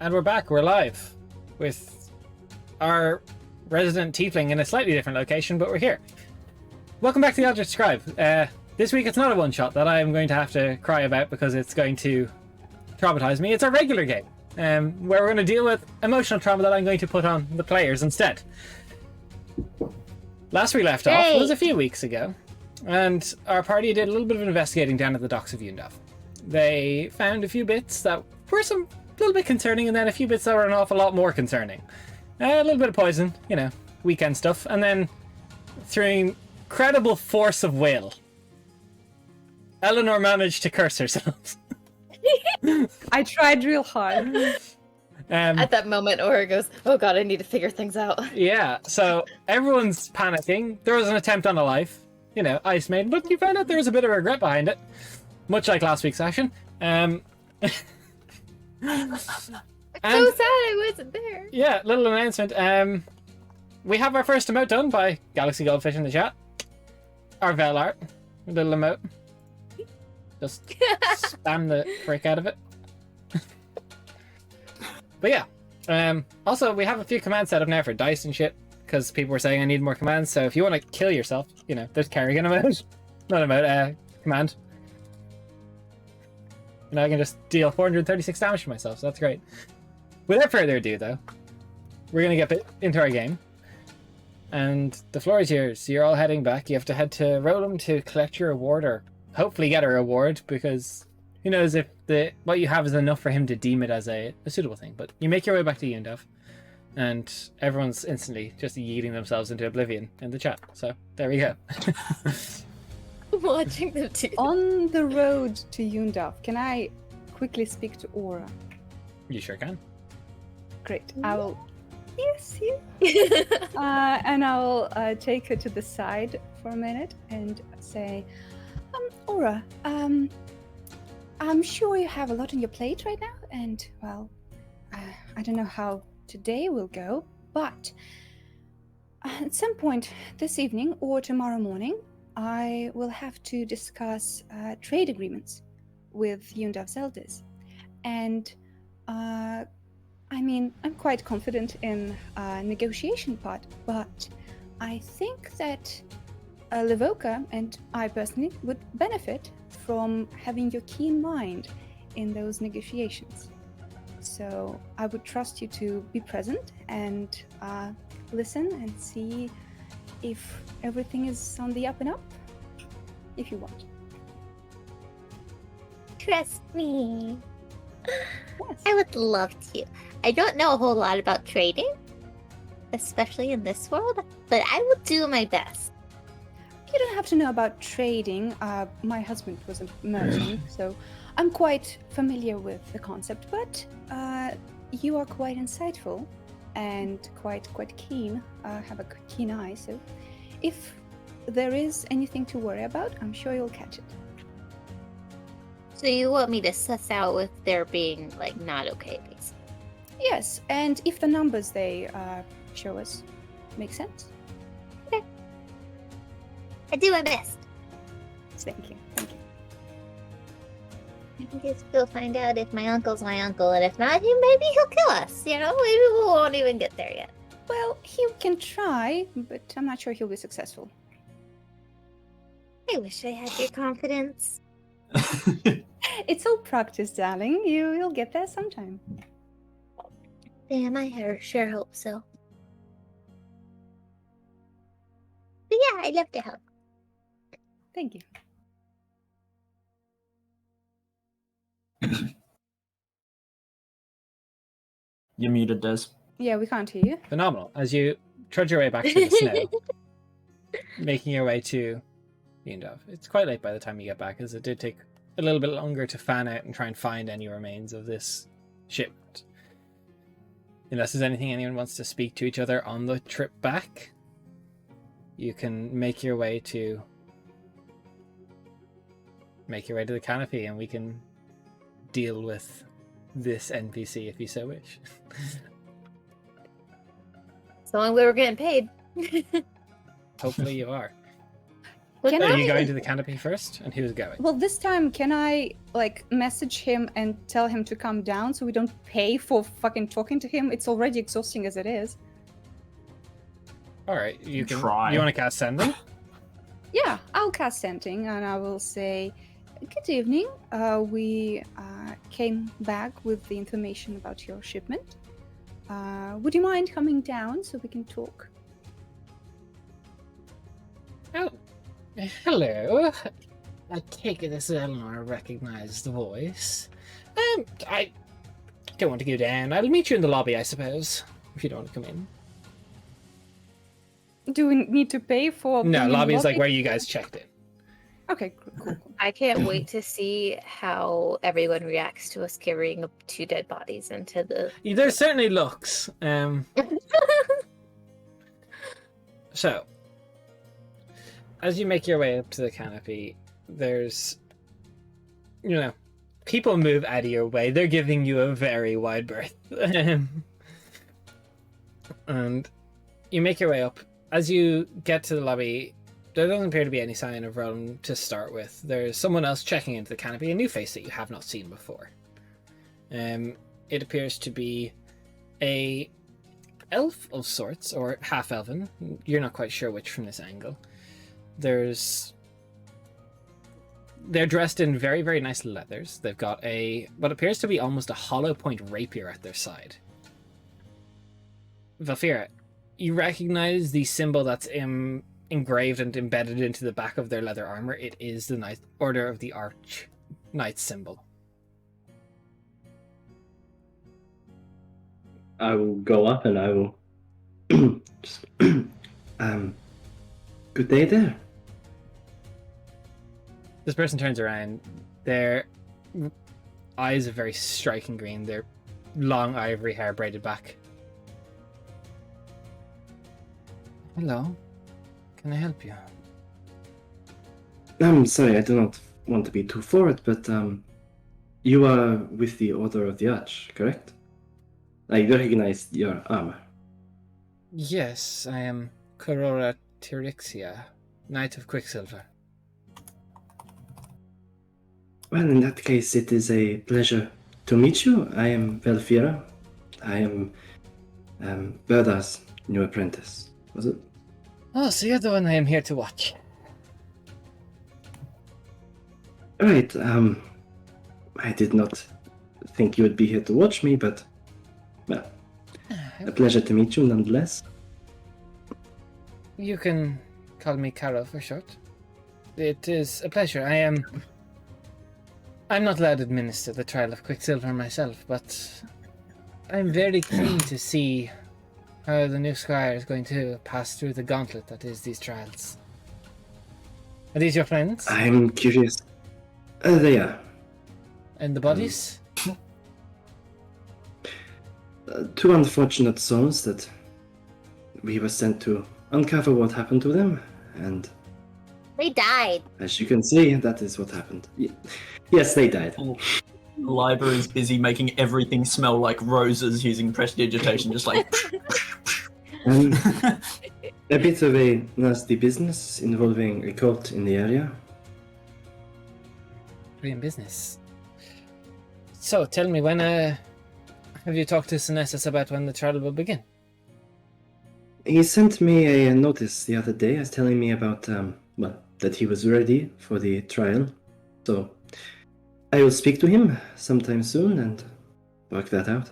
And we're back, we're live with our resident tiefling in a slightly different location, but we're here. Welcome back to the Eldritch Scribe. This week it's not a one-shot that I'm going to have to cry about because it's going to traumatize me. It's a regular game, where we're going to deal with emotional trauma that I'm going to put on the players instead. Last we left off was a few weeks ago, and our party did a little bit of investigating down at the docks of Undav. They found a few bits that were a little bit concerning, and then a few bits that were an awful lot more concerning. A little bit of poison, you know, weekend stuff, and then through incredible force of will, Eleanor managed to curse herself. I tried real hard. At that moment, Aura goes, "Oh god, I need to figure things out." Yeah, so everyone's panicking. There was an attempt on a life, you know, Ice Maiden, but you found out there was a bit of regret behind it, much like last week's session. It's so sad I wasn't there. Yeah, little announcement. We have our first emote done by Galaxy Goldfish in the chat. Our Vel art, little emote. Just spam the frick out of it. But yeah, also we have a few commands set up now for dice and shit, because people were saying I need more commands, so if you want to kill yourself, you know, there's Kerrigan emote. Not emote, command. And I can just deal 436 damage to myself, so that's great. Without further ado though, we're going to get into our game. And the floor is yours, so you're all heading back. You have to head to Roland to collect your reward, or hopefully get a reward, because who knows if what you have is enough for him to deem it as a suitable thing. But you make your way back to Undav, and everyone's instantly just yeeting themselves into oblivion in the chat. So there we go. Watching them too. On the road to Undav, can I quickly speak to Aura? You sure can. Great. I will. Yes, you. And I'll take her to the side for a minute and say, Aura, I'm sure you have a lot on your plate right now, and well, I don't know how today will go, but at some point this evening or tomorrow morning, I will have to discuss trade agreements with Undav's elders. And I mean, I'm quite confident in negotiation part, but I think that Livoka and I personally would benefit from having your keen mind in those negotiations. So I would trust you to be present and listen and see if everything is on the up and up, if you want. Trust me. Yes. I would love to. I don't know a whole lot about trading, especially in this world, but I will do my best. You don't have to know about trading. My husband was a merchant, so I'm quite familiar with the concept, but you are quite insightful and quite keen, have a keen eye, so if there is anything to worry about, I'm sure you'll catch it. So you want me to suss out if they're being, like, not okay, basically? Yes, and if the numbers they show us make sense. Okay. I do my best. Thank you. I guess we'll find out if my uncle's my uncle, and if not, maybe he'll kill us, you know? Maybe we won't even get there yet. Well, he can try, but I'm not sure he'll be successful. I wish I had your confidence. It's all practice, darling. You'll get there sometime. Damn, I sure hope so. But yeah, I'd love to help. Thank you. You're muted, Des. Yeah, we can't hear you. Phenomenal. As you trudge your way back through the snow, making your way to Undav. It's quite late by the time you get back, as it did take a little bit longer to fan out and try and find any remains of this shipment. Unless there's anything anyone wants to speak to each other on the trip back, you can make your way to the canopy, and we can deal with this NPC if you so wish. It's the only way we're getting paid. Hopefully you are. Can Are I? you going to the canopy first? And who's going? Well, this time, can I message him and tell him to come down so we don't pay for fucking talking to him? It's already exhausting as it is. All right, you can. Try. You want to cast sending? Yeah, I'll cast Sending and I will say, "Good evening. We came back with the information about your shipment. Would you mind coming down so we can talk?" Oh, hello. I take it as Eleanor recognized the voice. I don't want to go down. I'll meet you in the lobby, I suppose, if you don't want to come in. Do we need to pay for? No, being in lobby the is like where you guys checked in. Okay, cool. I can't wait to see how everyone reacts to us carrying up 2 dead bodies into the. There's certainly looks. So, as you make your way up to the canopy, there's, people move out of your way. They're giving you a very wide berth. And you make your way up. As you get to the lobby, there doesn't appear to be any sign of Roland to start with. There's someone else checking into the canopy, a new face that you have not seen before. It appears to be a elf of sorts, or half-elven. You're not quite sure which from this angle. They're dressed in very, very nice leathers. They've got what appears to be almost a hollow point rapier at their side. Valfira, you recognize the symbol that's engraved and embedded into the back of their leather armor. It is the Order of the Arch Knight symbol. I will go up and I will just, good day there. This person turns around. Their eyes are very striking green. Their long ivory hair braided back. Hello. Can I help you? I'm sorry, I do not want to be too forward, but you are with the Order of the Arch, correct? I recognize your armor. Yes, I am Corora Tyrixia, Knight of Quicksilver. Well, in that case, it is a pleasure to meet you. I am Valfira. I am Berda's new apprentice. Was it? Oh, so you're the one I am here to watch. Right, I did not think you would be here to watch me, but, well, a pleasure to meet you nonetheless. You can call me Caro for short. It is a pleasure. I'm not allowed to administer the Trial of Quicksilver myself, but I'm very keen to see how the new squire is going to pass through the gauntlet that is these trials. Are these your friends? I'm curious. They are. And the bodies? Two unfortunate souls that we were sent to uncover what happened to them, and They died. as you can see, that is what happened. Yes, they died. Liber is busy making everything smell like roses using prestidigitation, just like. A bit of a nasty business involving a cult in the area. Korean business. So, tell me, when have you talked to Sinessus about when the trial will begin? He sent me a notice the other day telling me about, that he was ready for the trial. So, I will speak to him sometime soon and work that out.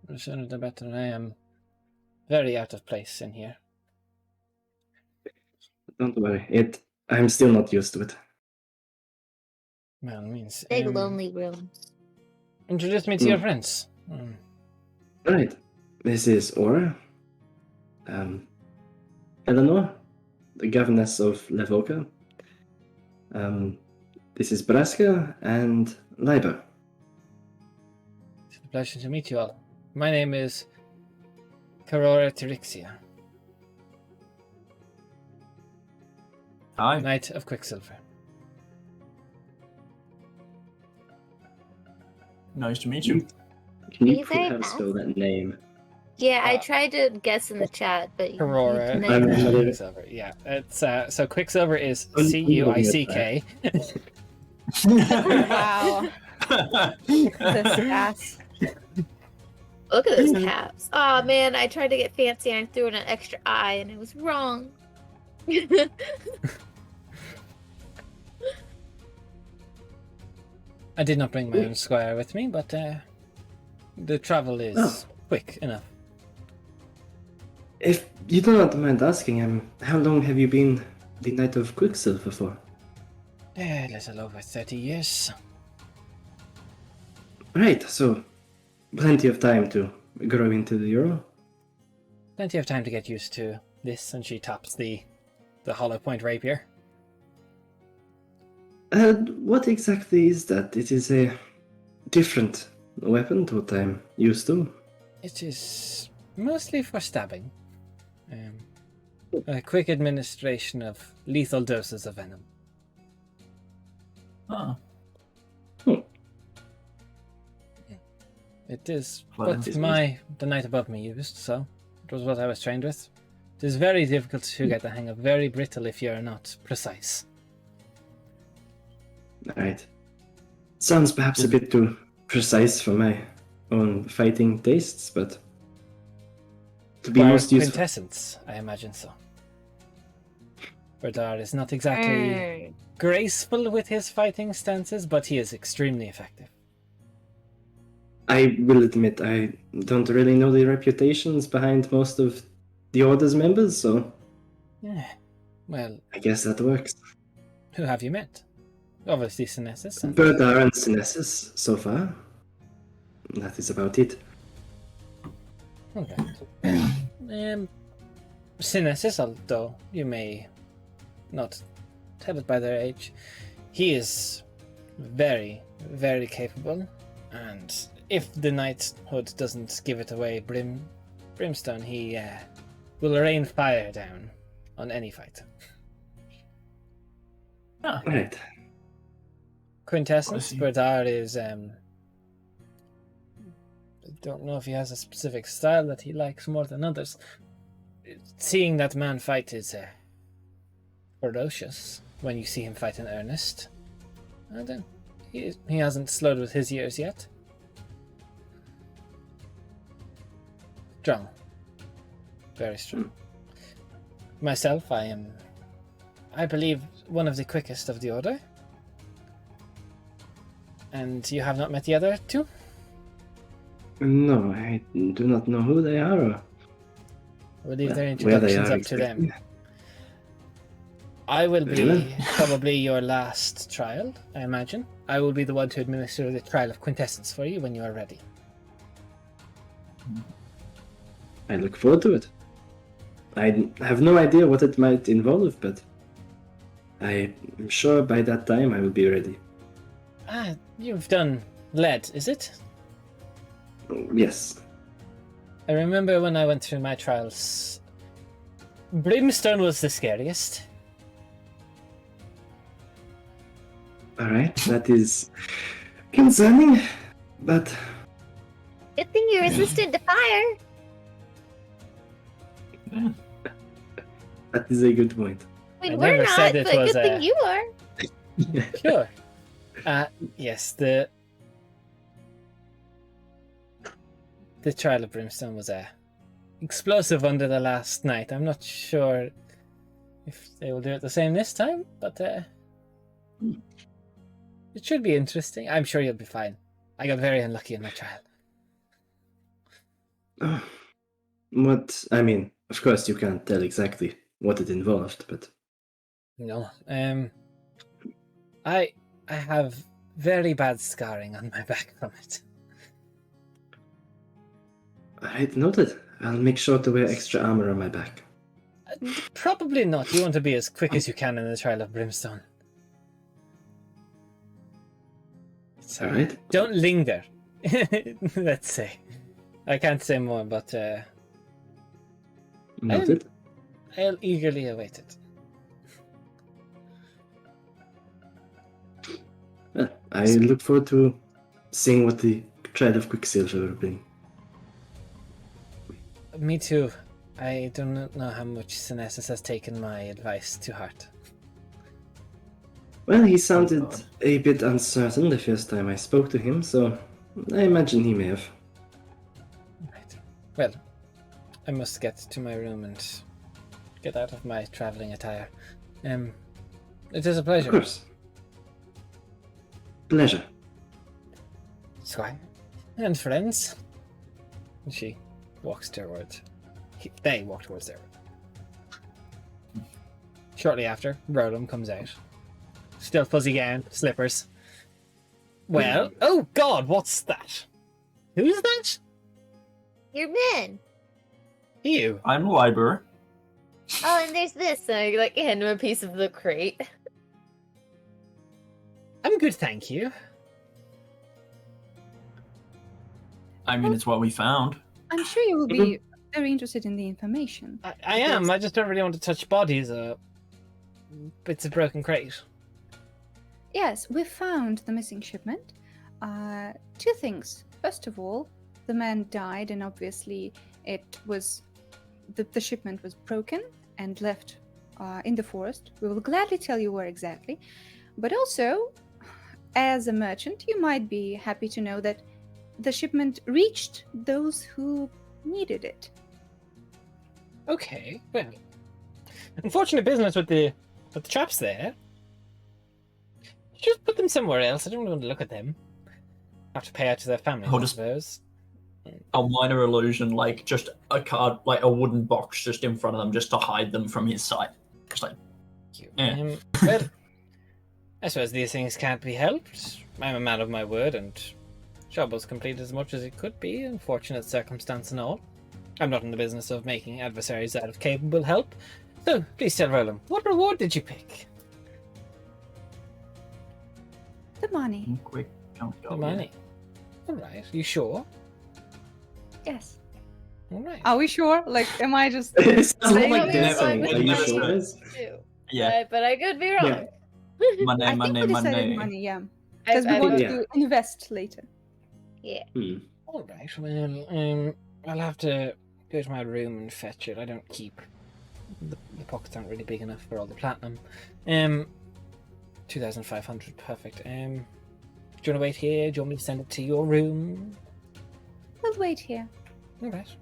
The sooner the better. I am very out of place in here. Don't worry, I'm still not used to it. Well, it means... Big lonely rooms. Introduce me to your friends. Right. This is Aura. Eleanor, the governess of Levoka. This is Braska and Liber. It's a pleasure to meet you all. My name is Corora Tyrixia, Hi. Knight of Quicksilver. Nice to meet you. Can you Are you very how to spell that name? Yeah, I tried to guess in the chat, but you Aurora. couldn't. Quicksilver. Yeah, it's so Quicksilver is Cuick. Wow. The sass. Look at those caps. Oh man, I tried to get fancy and I threw in an extra I and it was wrong. I did not bring my own squire with me, but the travel is quick enough. If you do not mind asking, how long have you been the Knight of Quicksilver for? A little over 30 years. Right, so plenty of time to grow into the Euro. Plenty of time to get used to this, and she taps the hollow point rapier. What exactly is that? It is a different weapon to what I'm used to. It is mostly for stabbing. A quick administration of lethal doses of venom. Oh. It is Well, what it is the knight above me used, so it was what I was trained with. It is very difficult to get the hang of, very brittle if you are not precise. Right. Sounds perhaps a bit too precise for my own fighting tastes, but to be For most useful. Quintessence, I imagine so. Berdar is not exactly graceful with his fighting stances, but he is extremely effective. I will admit I don't really know the reputations behind most of the Order's members, so Yeah. Well, I guess that works. who have you met? Obviously Sinessus. Berdar and Sinessus so far. That is about it. Okay. Sinessus, although you may not tell it by their age, he is very, very capable, and if the knighthood doesn't give it away, Brimstone, he will rain fire down on any fight. Right. Quintessence, Berdar is I don't know if he has a specific style that he likes more than others. Seeing that man fight is ferocious when you see him fight in earnest. And he hasn't slowed with his years yet. Strong. Very strong. Myself, I believe, one of the quickest of the Order. And you have not met the other two? No, I do not know who they are or We'll leave their where they introductions are up to them. exactly. I will be Really? probably your last trial, I imagine. I will be the one to administer the Trial of Quintessence for you when you are ready. I look forward to it. I have no idea what it might involve, but I am sure by that time I will be ready. Ah, you've done lead, is it? Yes. I remember when I went through my trials, Brimstone was the scariest. Alright, that is concerning, but Good thing you're resistant to fire. that is a good point. I mean, I we're never not, said it but was good thing you are. Sure. Yes, the Trial of Brimstone was explosive under the last night. I'm not sure if they will do it the same this time, but it should be interesting. I'm sure you'll be fine. I got very unlucky in my trial. What, I mean, of course you can't tell exactly what it involved, but No. I have very bad scarring on my back from it. alright, noted. I'll make sure to wear extra armor on my back. Probably not. You want to be as quick as you can in the Trial of Brimstone. So, Alright. don't linger. Let's say. I can't say more, but Noted. I'll eagerly await it. Well, I look forward to seeing what the Trial of Quicksilver will bring. Me too. I do not know how much Synessus has taken my advice to heart. Well, he sounded God. a bit uncertain the first time I spoke to him, so I imagine he may have. Right. Well, I must get to my room and get out of my travelling attire. It is a Of pleasure. course. Pleasure. Squire. And friends. And she walks towards... They walk towards their room. Shortly after, Roland comes out. Still fuzzy gown, slippers. Well, oh god, what's that? Who's that? Your men. You. I'm Liber. Oh, and there's this. And I like hand him a piece of the crate. I'm good, thank you. I mean, it's what we found. I'm sure you will be very interested in the information. I am, I just don't really want to touch bodies or bits of broken crate. Yes, we found the missing shipment. Two things. First of all, the man died, and obviously it was the shipment was broken and left in the forest. We will gladly tell you where exactly. But also, as a merchant, you might be happy to know that the shipment reached those who needed it. Okay, well. Unfortunate business with the chaps there. Just put them somewhere else. I don't want to look at them. Have to pay out to their families, I'll I just- suppose. A minor illusion, like just a card, like a wooden box just in front of them, just to hide them from his sight. Just like, Yeah. Well, I suppose these things can't be helped. I'm a man of my word, and job was completed as much as it could be. Unfortunate circumstance and all. I'm not in the business of making adversaries out of capable help. So, please tell Roland, what reward did you pick? The money. quick, can't go. The money. Alright, you sure? Yes. Alright. Are we sure? Like, am I just... It sounds I like know they're it's saying, like are you never sure? said. guys? Yeah, But I could be wrong. Yeah. money, I money, think we decided money. money, yeah. Because we I want Yeah. to invest later. Yeah. Alright, well, I'll have to go to my room and fetch it. I don't keep... The pockets aren't really big enough for all the platinum. 2,500, perfect. Do you want to wait here? Do you want me to send it to your room? We'll wait here. Alright.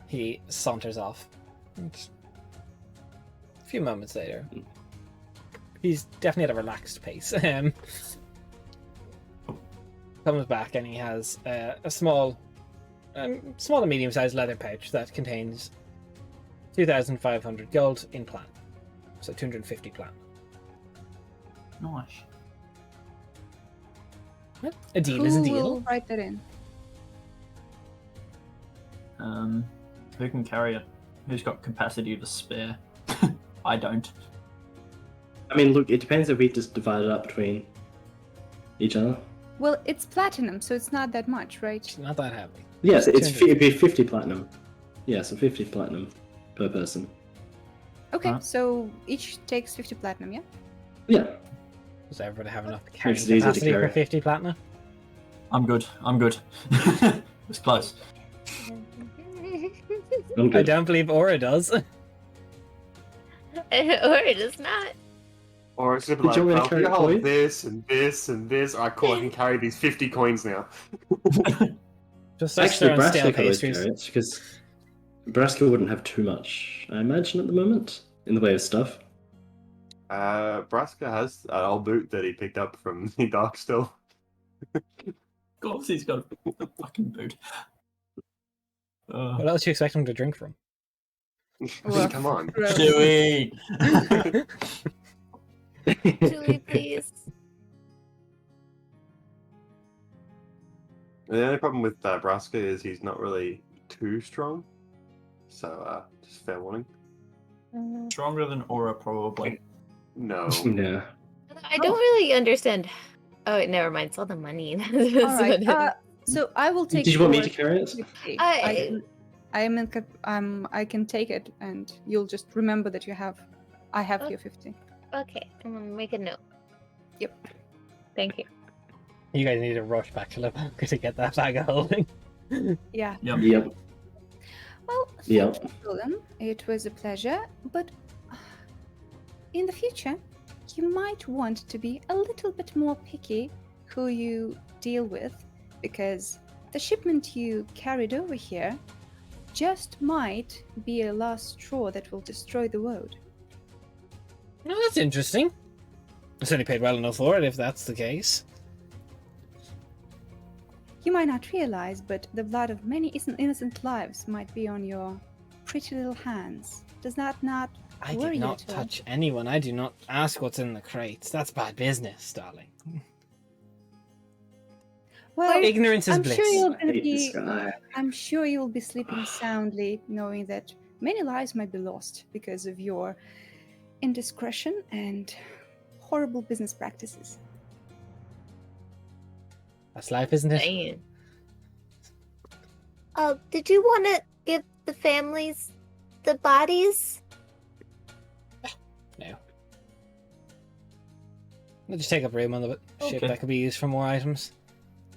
He saunters off. And a few moments later, he's definitely at a relaxed pace. Comes back and he has a small to medium-sized leather pouch that contains 2,500 gold in plan. So 250 plan. Nice. Well, a deal is a Who deal. will write that in? Who can carry it? Who's got capacity to spare? I don't. I mean, look, it depends if we just divide it up between each other. Well, it's platinum, so it's not that much, right? It's not that heavy. Yes, It's it'd be 50 platinum. Yeah, so 50 platinum per person. Okay, Huh? so each takes 50 platinum, yeah? Yeah. Does everybody have enough carrying Makes it easy to capacity for carry. 50 platinum? I'm good. It's close. I'm I good. don't believe Aura does. Or it is not. Or it's gonna Did be you like, want me to well, carry you it for hold you? this and this and this. Alright, cool, I can carry these 50 coins now. Just Actually, throwing stale Braska could always pastries. carry it, because Braska wouldn't have too much, I imagine, at the moment, in the way of stuff. Braska has an old boot that he picked up from the Dark Still. Of course, he's got a fucking boot. What else do you expect him to drink from? Come on. Gross. Chewy! Julie, please. The only problem with Braska is he's not really too strong. So, just fair warning. Stronger than Aura, probably. No. Yeah. I don't really understand. Oh, wait, never mind. It's all the money. All right. So I will take. Did you want me your to carry it? 50. I- I can take it, and you'll just remember that I have your 50. Okay, I'm gonna make a note. Yep. Thank you. You guys need to rush back to Liverpool to get that bag of holding. Yeah. Yep. Yep. Well, Yeah. thank you, Fulham. It was a pleasure, but in the future, you might want to be a little bit more picky who you deal with, because the shipment you carried over here just might be a last straw that will destroy the world. No, that's interesting. I certainly paid well enough for it, if that's the case. You might not realize, but the blood of many innocent lives might be on your pretty little hands. Does that not I worry did you not at all? touch anyone. I do not ask what's in the crates. That's bad business, darling. Well, Ignorance is I'm bliss. sure you'll I hate this be. guy. I'm sure you'll be sleeping soundly, knowing that many lives might be lost because of your indiscretion and horrible business practices. That's life, isn't it? Dang. Did you want to give the families the bodies? No. I'll just take up room on the ship Okay. that could be used for more items.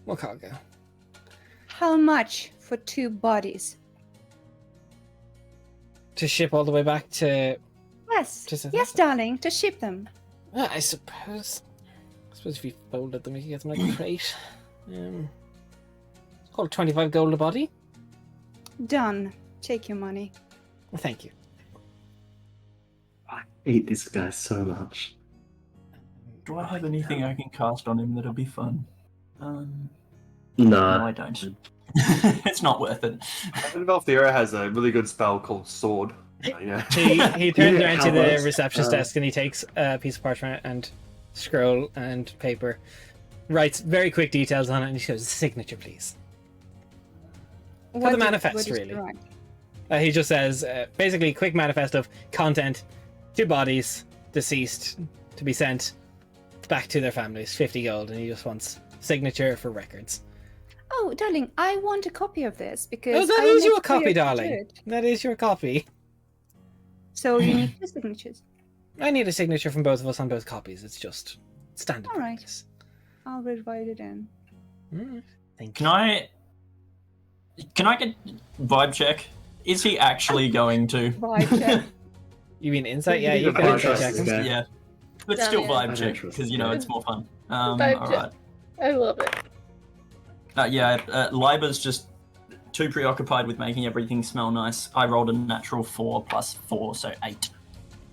More cargo. How much for 2 bodies? To ship all the way back to... Yes, Just a- yes, darling, to ship them. I suppose if we folded them, we could get them like a crate. Call it 25 gold a body. Done. Take your money. Well, thank you. I hate this guy so much. Do I have anything I can cast on him that'll be fun? No, Nah. I don't. It's not worth it. Valthera has a really good spell called Sword. Yeah. He turns Yeah, around how to the about, receptionist desk and he takes a piece of parchment and scroll and paper, writes very quick details on it, and he shows signature, please. What the did- manifest, what is really. correct? He just says, basically, quick manifest of content, 2 bodies, deceased, to be sent back to their families, 50 gold, and he just wants signature for records. Oh, darling, I want a copy of this because. Oh, that I will is make your sure copy, to do darling. it. That is your copy. So you need 2 signatures. I need a signature from both of us on both copies. It's just standard All right. practice. I'll write it in. Thank Can you. I get vibe check? Is he actually going to? Vibe check. You mean insight? You Yeah, need you a can vibe insight check. check him. Yeah. Yeah. But Damn still it. vibe I check, don't trust because, this guy. it's more fun. Vibe Alright. I love it. Liba's just too preoccupied with making everything smell nice. I rolled a natural 4 plus 4, so 8.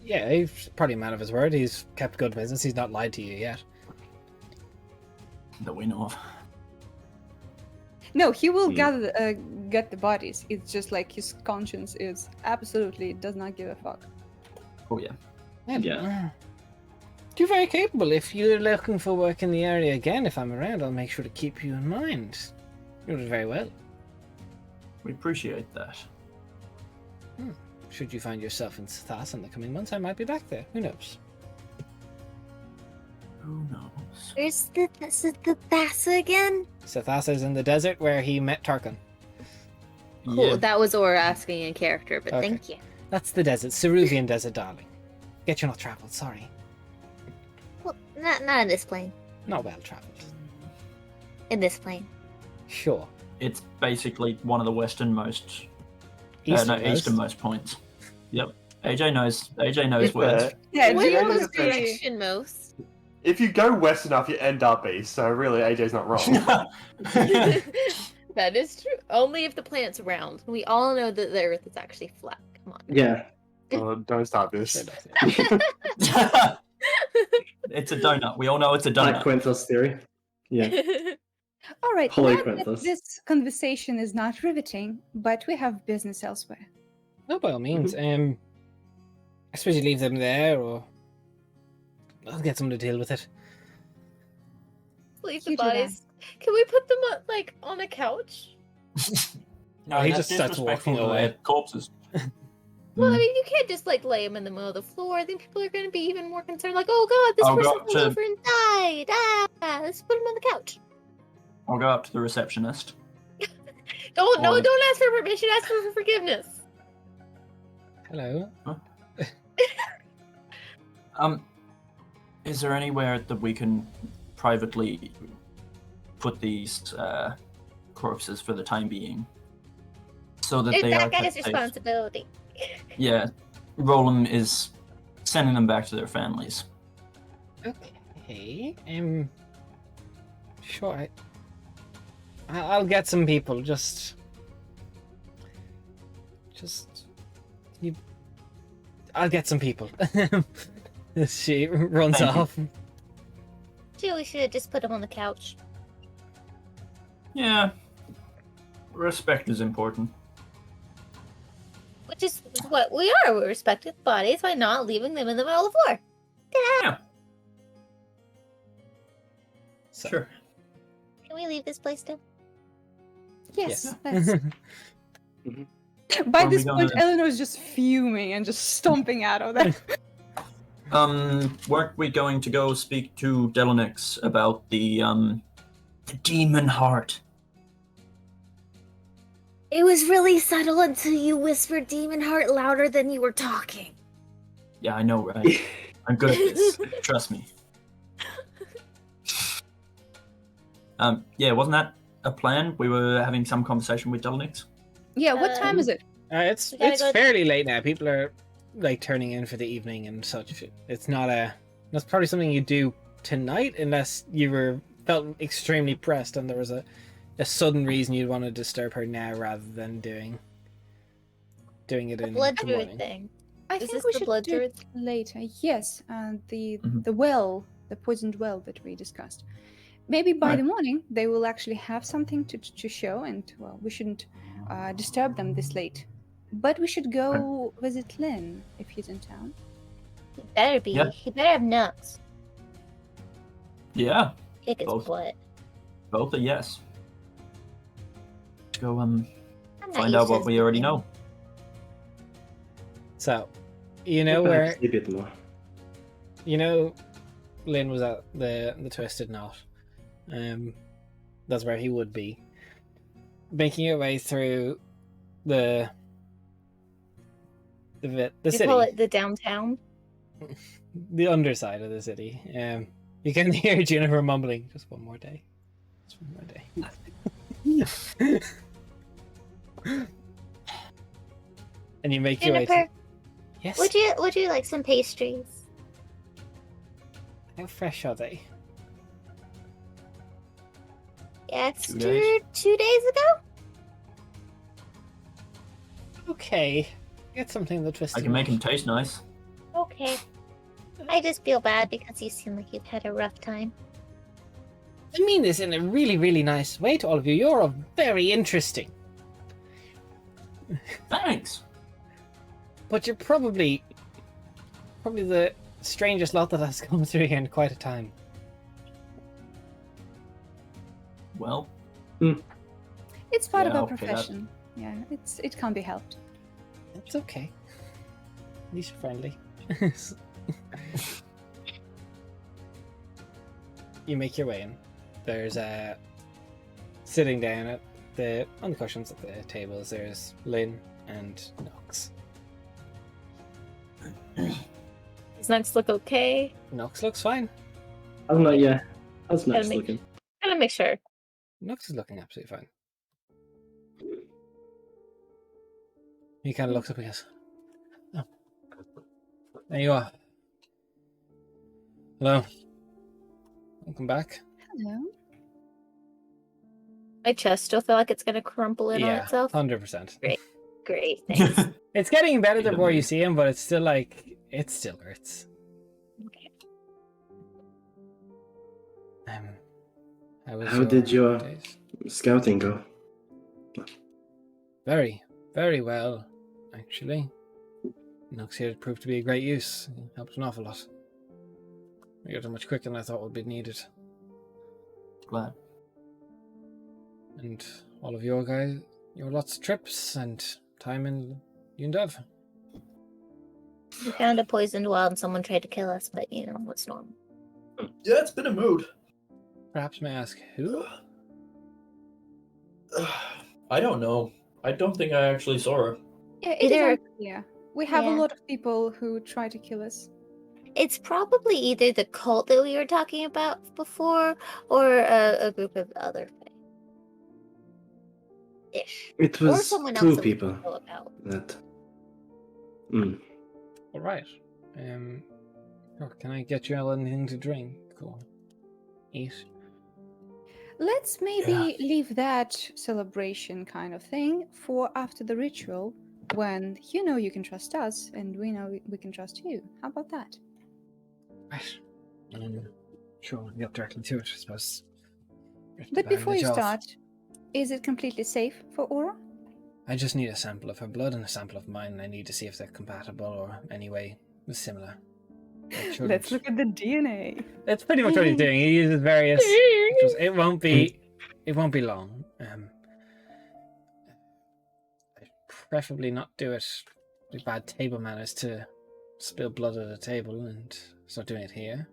Yeah, he's probably a man of his word. He's kept good business. He's not lied to you yet. That we know of. No, he will Hmm. get the bodies. It's just like his conscience is absolutely does not give a fuck. Oh, yeah. Yeah. You're very capable. If you're looking for work in the area again, if I'm around, I'll make sure to keep you in mind. You did very well. We appreciate that. Should you find yourself in Sathas in the coming months, I might be back there. Who knows? Who knows? Where's the Thassa again? Sathas is in the desert where he met Tarkan. Cool. Yeah. That was Aura asking in character, but Okay. thank you. That's the desert. Ceruvian desert, darling. Get you not travelled, sorry. Well, not in this plane. Not well travelled. In this plane. Sure. It's basically one of the westernmost, Easternmost. easternmost points. Yep. AJ knows where. Yeah, What Yeah, was it's- direction most? If you go west enough, you end up east. So really, AJ's not wrong. That is true. Only if the planet's round. We all know that the Earth is actually flat. Come on. Yeah. Don't start this. It's a donut. We all know it's a Like donut. Quenthos theory. Yeah. All right. Holy now that Quenthos. this conversation is not riveting, but we have business elsewhere. No, by all means. I suppose you leave them there, or I'll get someone to deal with it. Leave You the do that. bodies. Can we put them on a couch? No, he that's just starts disrespectful walking to away. their corpses. Well, I mean, you can't just lay them in the middle of the floor. Then people are going to be even more concerned. Like, oh god, this I'll go person up fell to- over and died. Let's put them on the couch. I'll go up to the receptionist. Don't Or- don't ask for permission. Ask for forgiveness. Hello. Is there anywhere that we can privately put these corpses for the time being? so that It's they are that guy's kept safe. responsibility. Yeah, Roland is sending them back to their families. Okay. Sure. I'll get some people. Just you. I'll get some people. She runs Thank you. off. Gee, we should have just put him on the couch. Yeah, respect is important. Which is what we are. We respect his bodies by not leaving them in the middle of the floor. Yeah, So, sure. Can we leave this place now? Yes. yes. Let's... Mhm. By Are we this gonna- point, Eleanor is just fuming and just stomping out of there. Weren't we going to go speak to Delanix about the demon heart? It was really subtle until you whispered demon heart louder than you were talking. Yeah, I know, right? I'm good at this. Trust me. Yeah, wasn't that a plan? We were having some conversation with Delanix. Yeah, what time is it? It's We gotta go- fairly late now. People are like turning in for the evening and such. It's not that's probably something you do tonight unless you felt extremely pressed and there was a sudden reason you'd want to disturb her now rather than doing it The in blood the druid morning. thing. I Is think this we the should blood do it druid? later. Yes, the Mhm. the well, the poisoned well that we discussed. Maybe by Right. the morning they will actually have something to show, and well, we shouldn't disturb them this late. But we should go visit Lynn if he's in town. He better be. Yeah. He better have nuts. Yeah, Kick his Both. butt. both are yes. Let's go I'm not find used out to what this we already thing. know. So, you know Perhaps where a bit more. Lynn was at the Twisted Knot. That's where he would be. Making your way through the You city, call it the downtown? the underside of the city. You can hear Jennifer mumbling, "Just one more day, just one more day." And you make your way. Jennifer, Yes. would you like some pastries? How fresh are they? Yes, 2 days. two days ago. Okay. Get something the Twisted I can make Knot. them taste nice. Okay. I just feel bad because you seem like you've had a rough time. I mean this in a really, really nice way to all of you. You're all very interesting. Thanks. But you're probably the strangest lot that has come through here in quite a time. Well, It's part Yeah, of our okay, that- profession. Yeah, it can't be helped. It's okay. At least you're friendly. You make your way in. There's sitting down on the cushions at the tables. There's Lynn and Nox. Does Nux look okay? Nox looks fine. How's not, yeah. How's Gotta Max make- looking? Gotta make sure. Nox is looking absolutely fine. He kind of looks up and goes, "Oh, there you are. Hello. Welcome back." Hello. My chest still feel like it's gonna crumple in on Yeah, itself. 100%. Great, thanks. It's getting better the Good more you move. see him, but it's still like, it still hurts. Okay. How was How did your days? scouting go? Very, very well, actually. Nox here proved to be a great use. He helped an awful lot. We got it much quicker than I thought would be needed. glad. And all of your guys, your lots of trips and time in Yundav. We found a poisoned well and someone tried to kill us, but you know what's normal. Yeah, it's been a mood. Perhaps may I ask who? I don't know. I don't think I actually saw her. Yeah, it is Either- unclear. We have a Yeah. lot of people who try to kill us. It's probably either the cult that we were talking about before or a group of other things. ish. It Or was someone else two that we people know about. that. Mm. All right. Can I get you all anything to drink or eat? Let's maybe leave that celebration kind of thing for after the ritual, when you know you can trust us and we know we can trust you. How about that? Right. Sure, I'll get directly to it, I suppose. But before you Bandage off. start, is it completely safe for Aura? I just need a sample of her blood and a sample of mine, and I need to see if they're compatible or any way similar. Let's look at the DNA. That's pretty much what he's doing. He uses various. It won't be long. I'd preferably not do it. It'd be bad table manners to spill blood at a table and start doing it here.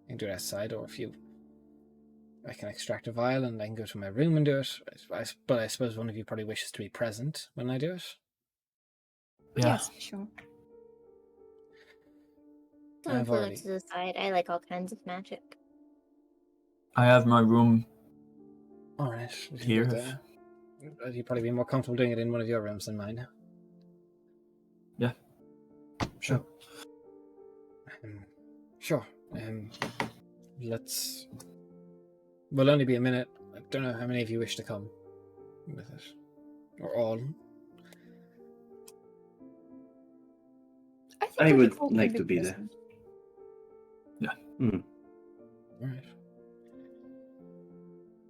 I can do it outside, or I can extract a vial and I can go to my room and do it. But I suppose one of you probably wishes to be present when I do it. Yeah. Yes, sure. Don't I've pull already- it to the side. I like all kinds of magic. I have my room All right. here. You'd probably be more comfortable doing it in one of your rooms than mine. Yeah. Sure. Sure. We'll only be a minute. I don't know how many of you wish to come with it. Or all. think I we would could all like be to be there. present. Alright.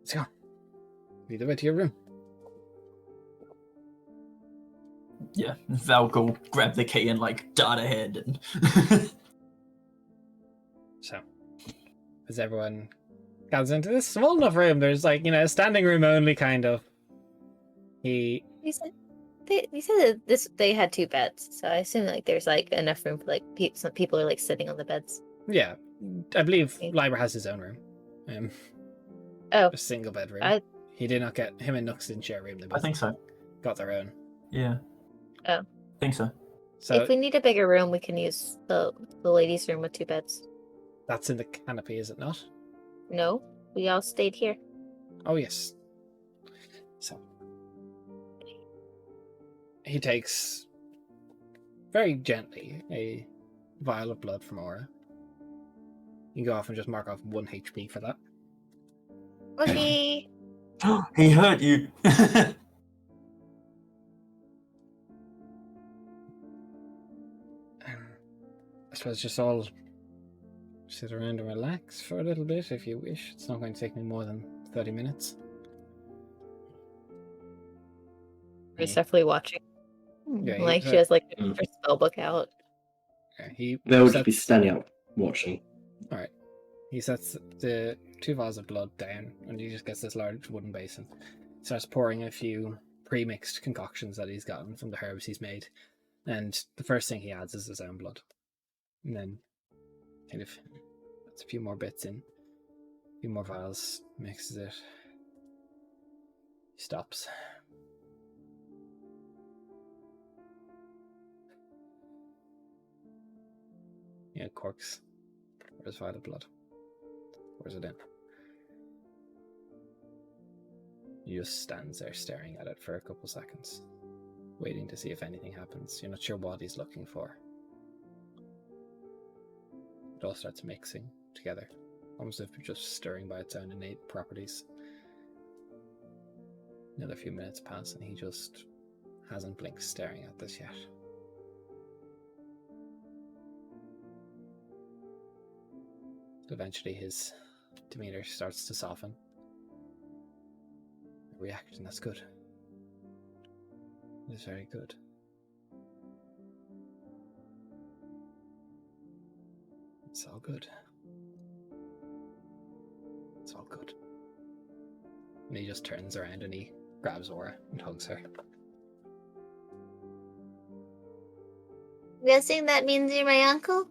Let's go. Lead the way to your room. Yeah, Valk will grab the key and like dart ahead and. So, as everyone gathers into this small enough room, there's like, a standing room only kind of. You said that they had 2 beds, so I assume like there's like enough room for like some people are like sitting on the beds. Yeah, I believe Lyra has his own room. Oh, A single bedroom. I- He did not get him and Nux didn't share a room. They I both think so. got their own. Yeah. Oh. Think so. So if we need a bigger room, we can use the ladies' room with 2 beds. that's in the canopy, is it not? No, we all stayed here. Oh yes. So he takes very gently a vial of blood from Aura. You can go off and just mark off 1 HP for that. Okay. He hurt you. I suppose just all sit around and relax for a little bit if you wish. It's not going to take me more than 30 minutes. We're definitely watching. Yeah, Like he's, she has like Mm. her spell book out. He They would be sets- standing up watching. Alright. He sets the 2 vials of blood down and he just gets this large wooden basin. Starts pouring a few pre-mixed concoctions that he's gotten from the herbs he's made. And the first thing he adds is his own blood. And then kind of puts a few more bits in. A few more vials, mixes it. He stops. Corks. Where's vial of blood? Where's it in? He just stands there staring at it for a couple seconds, waiting to see if anything happens. You're not sure what he's looking for. It all starts mixing together, almost as if it's just stirring by its own innate properties. Another few minutes pass and he just hasn't blinked staring at this yet. Eventually his demeanor starts to soften. A reaction that's good. It is very good. It's all good. It's all good. And he just turns around and he grabs Aura and hugs her. Guessing that means you're my uncle?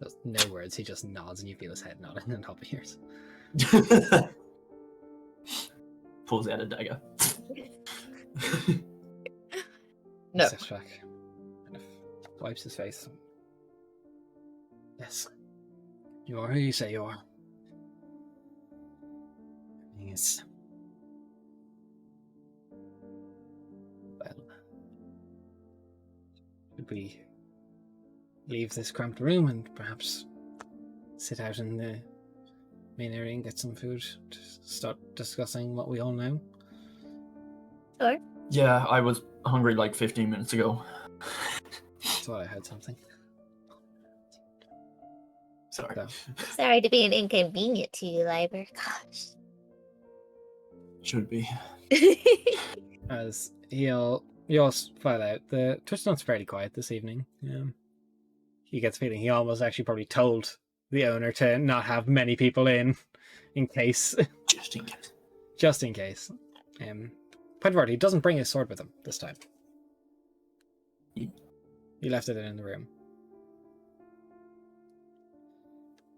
There's no words, he just nods and you feel his head nodding on top of yours. Pulls out a dagger. No. He steps back, kind of wipes his face. Yes. You are who you say you are. Everything is we leave this cramped room and perhaps sit out in the main area and get some food to start discussing what we all know? Sure. Yeah, I was hungry like 15 minutes ago. Thought I heard something. Sorry. So, Sorry to be an inconvenient to you, Liber. Gosh. Should be. as you all file out, the Twistnut's fairly quiet this evening. He gets the feeling he almost actually probably told the owner to not have many people in case. Just in case. Just in case. Point of order, he doesn't bring his sword with him this time. He left it in the room.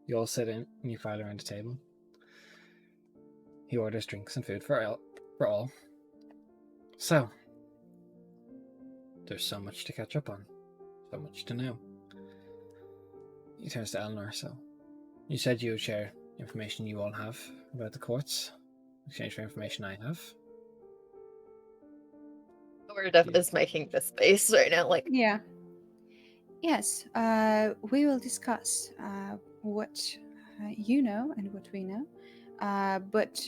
You all sit in and you file around the table. He orders drinks and food for all. So, there's so much to catch up on. So much to know. He turns to Eleanor, so you said you would share information you all have about the courts. Exchange for information I have. We're definitely just making this space right now. Like, Yeah. Yes, we will discuss what you know and what we know. But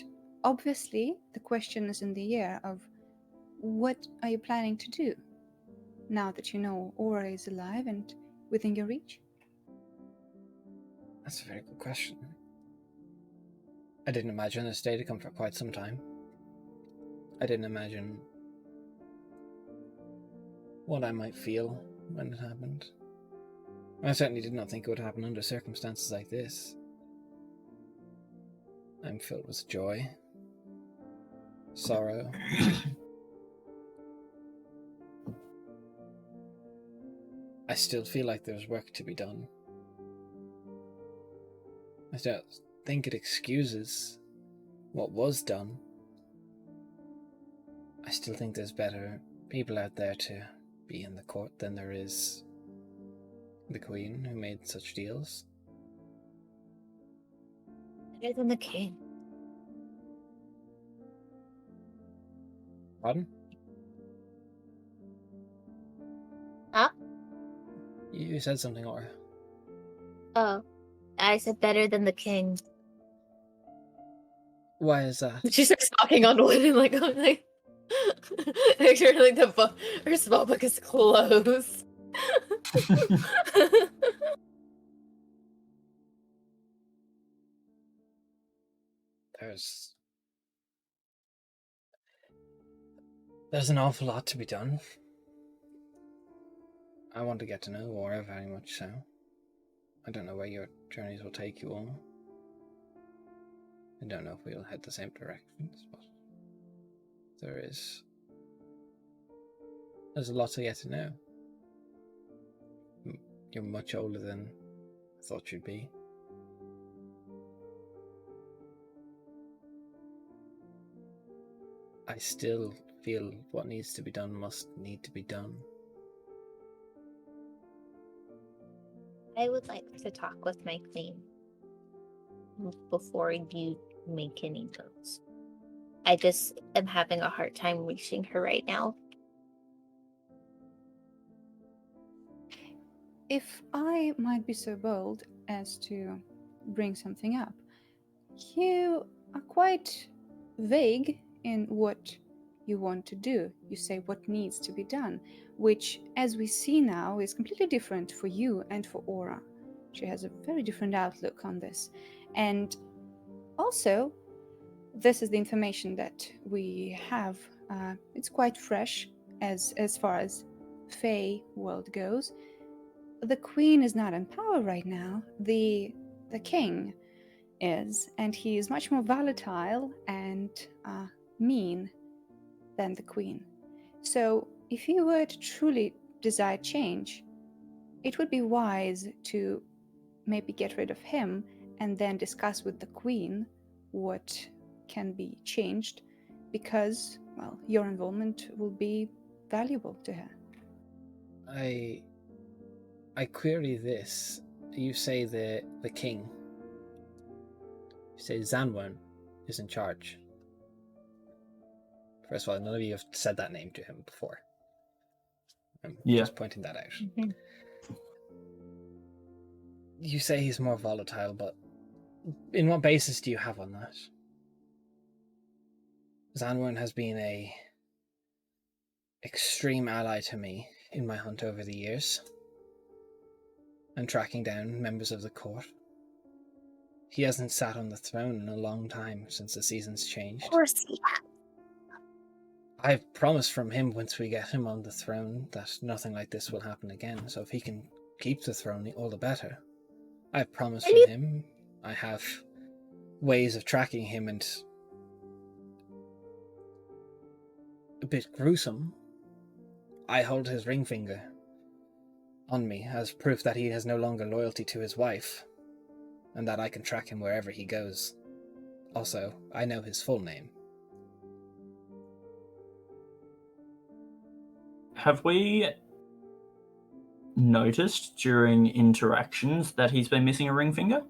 obviously, the question is in the air of what are you planning to do now that you know Aura is alive and within your reach? That's a very good question. I didn't imagine this day to come for quite some time. I didn't imagine what I might feel when it happened. I certainly did not think it would happen under circumstances like this. I'm filled with joy, sorrow. I still feel like there's work to be done. I don't think it excuses what was done. I still think there's better people out there to be in the court than there is the Queen who made such deals. better than the king. Pardon? Huh? You said something, Aura. Oh, I said better than the king. Why is that? She starts knocking on wood and like, going like, make sure like the book, her spell book is closed. There's an awful lot to be done. I want to get to know Aura very much so. I don't know where your journeys will take you all. I don't know if we'll head the same directions, but there's a lot to get to know. You're much older than I thought you'd be. I still feel what needs to be done must need to be done. I would like to talk with my queen before you make any moves. I just am having a hard time reaching her right now. If I might be so bold as to bring something up, you are quite vague in what you want to do. You say what needs to be done, which, as we see now, is completely different for you and for Aura. She has a very different outlook on this. And also, this is the information that we have. It's quite fresh as far as Fae world goes. The queen is not in power right now. The king is, and he is much more volatile and mean than the queen. So if you were to truly desire change, it would be wise to maybe get rid of him and then discuss with the queen what can be changed, because, well, your involvement will be valuable to her. I query this. You say the king. You say Zanwen is in charge. First of all, none of you have said that name to him before. I'm Yeah. just pointing that out. Mhm. You say he's more volatile, but in what basis do you have on that? Zanwern has been a extreme ally to me in my hunt over the years and tracking down members of the court. He hasn't sat on the throne in a long time since the seasons changed. Of course he has. I've promised from him once we get him on the throne that nothing like this will happen again, so if he can keep the throne, all the better. I've promised from him. I have ways of tracking him, and a bit gruesome, I hold his ring finger on me as proof that he has no longer loyalty to his wife, and that I can track him wherever he goes. Also, I know his full name. Have we noticed during interactions that he's been missing a ring finger?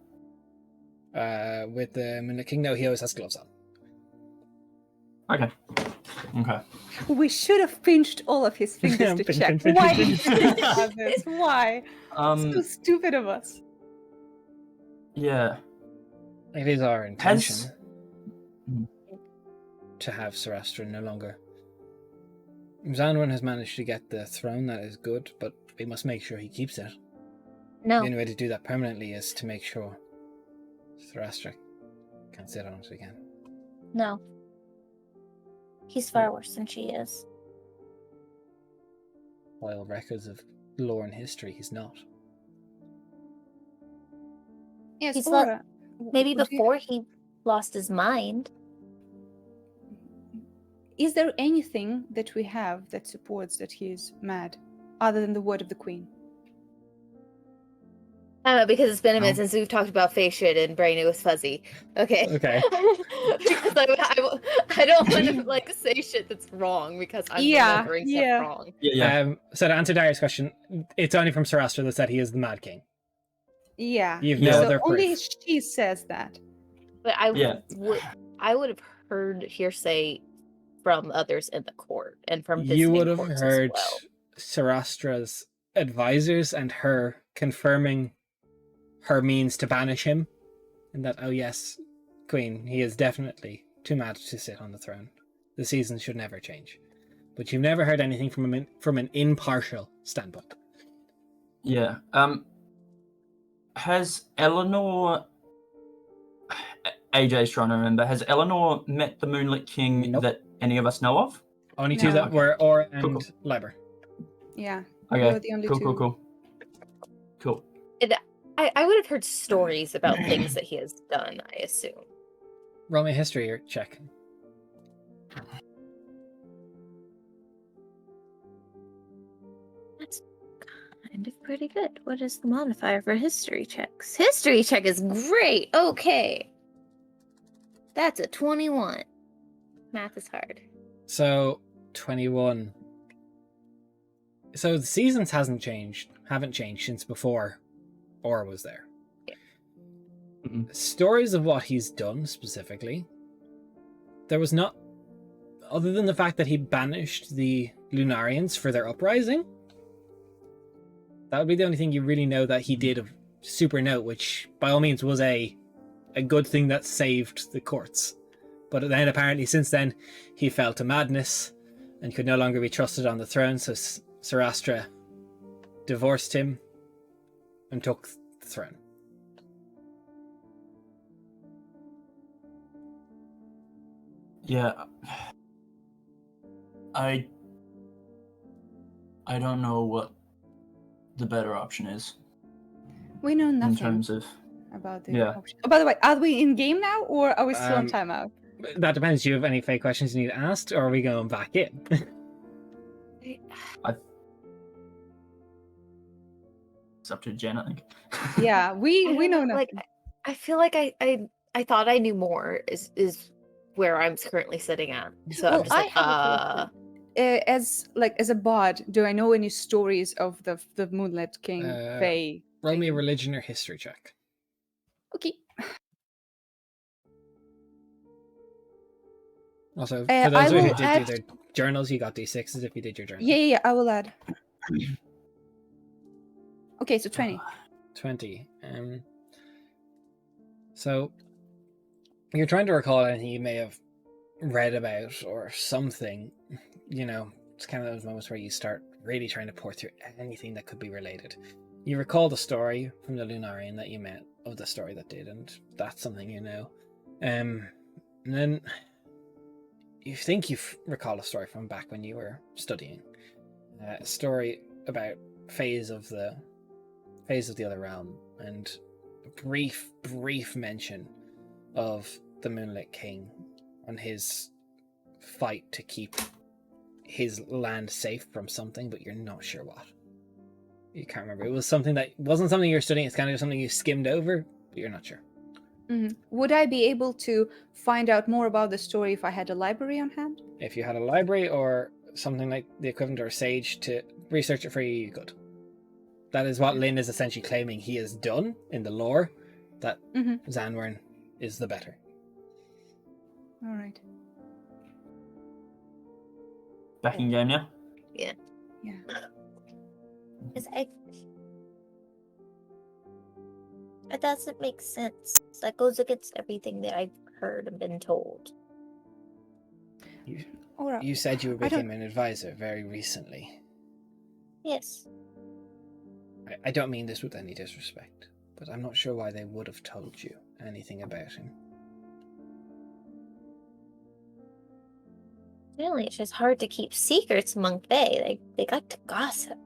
With the Moonlit King, no, he always has gloves on. Okay. Okay. We should have pinched all of his fingers to Pinch, check. pinch, pinch, Why pinch, did we do this? Why? So stupid of us. Yeah. It is our intention Hmm. to have Sarastra no longer. Zanwern has managed to get the throne, that is good, but we must make sure he keeps it. No. The only way to do that permanently is to make sure Sarastra can't sit on it again. No. He's far worse than she is. While records of lore and history, he's not. Yes, He's Aura, Maybe would you- before he lost his mind. Is there anything that we have that supports that he is mad, other than the word of the queen? I don't know, because it's been a minute No. since we've talked about face shit and brain it was fuzzy. Okay. Okay. Because I don't want to like say shit that's wrong because I'm remembering stuff wrong. Yeah. So to answer Darius' question, it's only from Sarastra that said he is the Mad King. Yeah. You've no So other only proof. she says that. But I Yeah. would have heard hearsay from others in the court and from You would have visiting courts heard as well. Sarastra's advisors and her confirming her means to banish him, and that, oh yes, Queen, he is definitely too mad to sit on the throne. The seasons should never change. But you've never heard anything from an impartial standpoint. Yeah. Has Eleanor... AJ's trying to remember. Has Eleanor met the Moonlit King Nope. that any of us know of? Only two No. that were Aura and Cool. Liber. Yeah. Okay. You're the only two. Cool. I would have heard stories about things that he has done, I assume. Roll me a history or check. That's kind of pretty good. What is the modifier for history checks? History check is great. Okay. That's a 21. Math is hard. So 21. So the seasons haven't changed since before Aura was there. Stories of what he's done specifically, there was not, other than the fact that he banished the Lunarians for their uprising. That would be the only thing you really know that he did of super note, which by all means was a good thing that saved the courts. But then apparently since then he fell to madness and could no longer be trusted on the throne, so Sarastra divorced him and took the throne. Yeah. I don't know what the better option is We know in nothing terms of... about the Yeah. option. Oh, by the way, are we in game now or are we still on Um, timeout? That depends. Do you have any fake questions you need asked, or are we going back in? It's up to Jen, I think. Yeah, we I know don't nothing. Like, I feel like I thought I knew more is where I'm currently sitting at. So Well, I'm just I like, have a as a bard, do I know any stories of the Moonlit King, Fae? Roll me a religion or history check. Okay. Also, I for those of you will who did add- do their journals, you got D6s if you did your journal. Yeah, I will add. Okay, so 20. 20. So you're trying to recall anything you may have read about or something. You know, it's kind of those moments where you start really trying to pour through anything that could be related. You recall the story from the Lunarian that you met of the story that did, and that's something you know. And then you think you recall a story from back when you were studying. A story about phase of the other realm, and a brief mention of the Moonlit King on his fight to keep his land safe from something, but you're not sure what. You can't remember. It was something that wasn't something you're studying. It's kind of something you skimmed over, but you're not sure. Mm-hmm. Would I be able to find out more about the story if I had a library on hand? If you had a library or something like the equivalent or a sage to research it for you, you could. That is what Lynn is essentially claiming he has done in the lore, that Zanwern is the better. All right. Back in game now? Yeah. Because it doesn't make sense. That goes against everything that I've heard and been told. You said you became an advisor very recently. Yes. I don't mean this with any disrespect, but I'm not sure why they would have told you anything about him. Really, it's just hard to keep secrets among Fae. They got to gossip.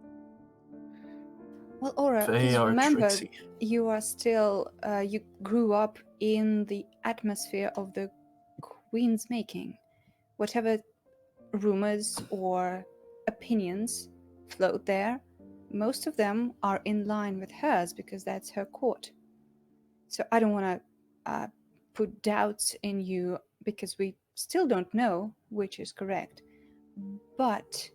Well, Aura, They please are remember, tricksy. you are still, you grew up in the atmosphere of the Queen's making. Whatever rumors or opinions float there, most of them are in line with hers because that's her court. So I don't want to put doubts in you because we still don't know which is correct. But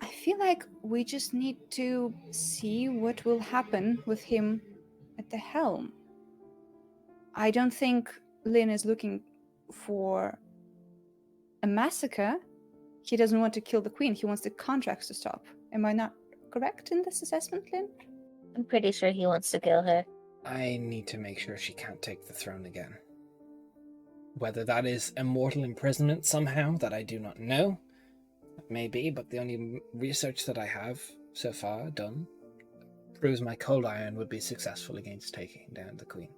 I feel like we just need to see what will happen with him at the helm. I don't think Lynn is looking for a massacre. He doesn't want to kill the queen. He wants the contracts to stop. Am I not correct in this assessment, Lynn? I'm pretty sure he wants to kill her. I need to make sure she can't take the throne again. Whether that is immortal imprisonment somehow, that I do not know. Maybe, but the only research that I have so far done proves my cold iron would be successful against taking down the queen.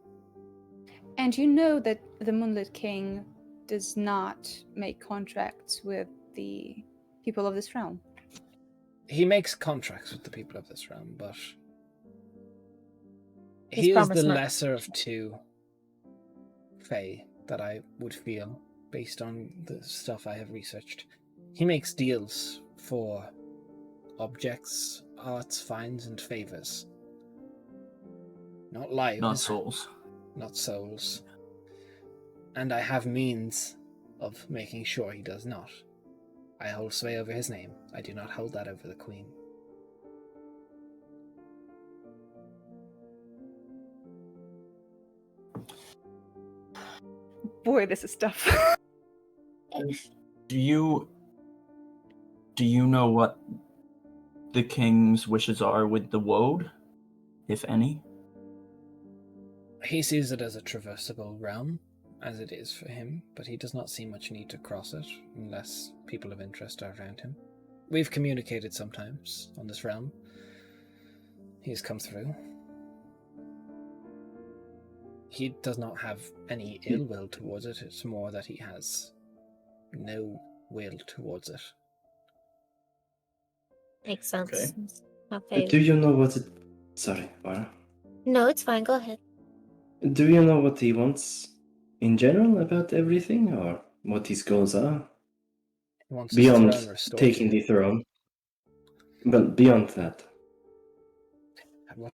And you know that the Moonlit King does not make contracts with the people of this realm. He makes contracts with the people of this realm, but He's he is the promised not- lesser of two Fae that I would feel, based on the stuff I have researched. He makes deals for objects, arts, finds, and favors. Not lives. Not souls. Not souls. And I have means of making sure he does not. I hold sway over his name. I do not hold that over the queen. Boy, this is tough. Do you know what the king's wishes are with the woad, if any? He sees it as a traversable realm, as it is for him, but he does not see much need to cross it unless people of interest are around him. We've communicated sometimes on this realm. He's come through. He does not have any ill will towards it. It's more that he has no will towards it. Makes sense. Okay. Okay. Do you know what it... Sorry, Vara. No, it's fine. Go ahead. Do you know what he wants in general about everything, or what his goals are? He wants his Beyond throne restored. taking the throne. But beyond that. What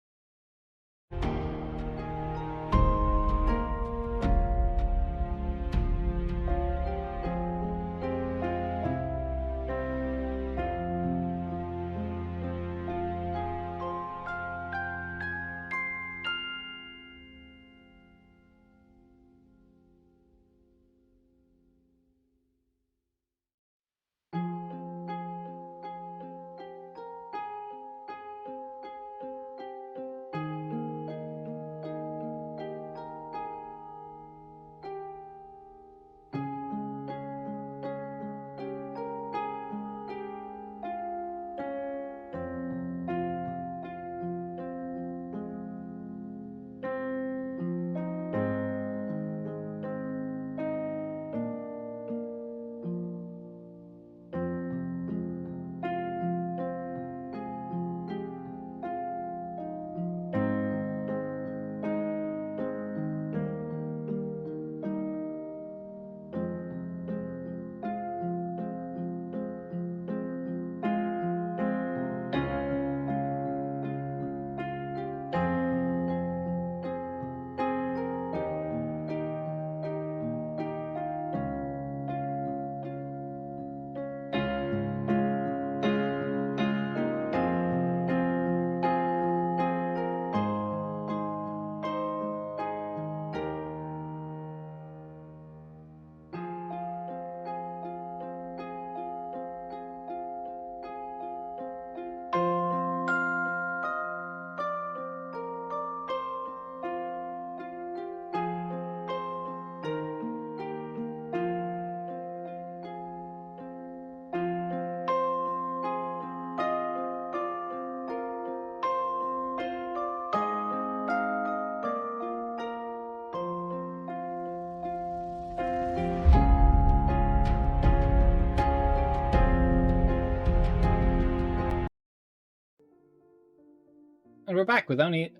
And we're back with only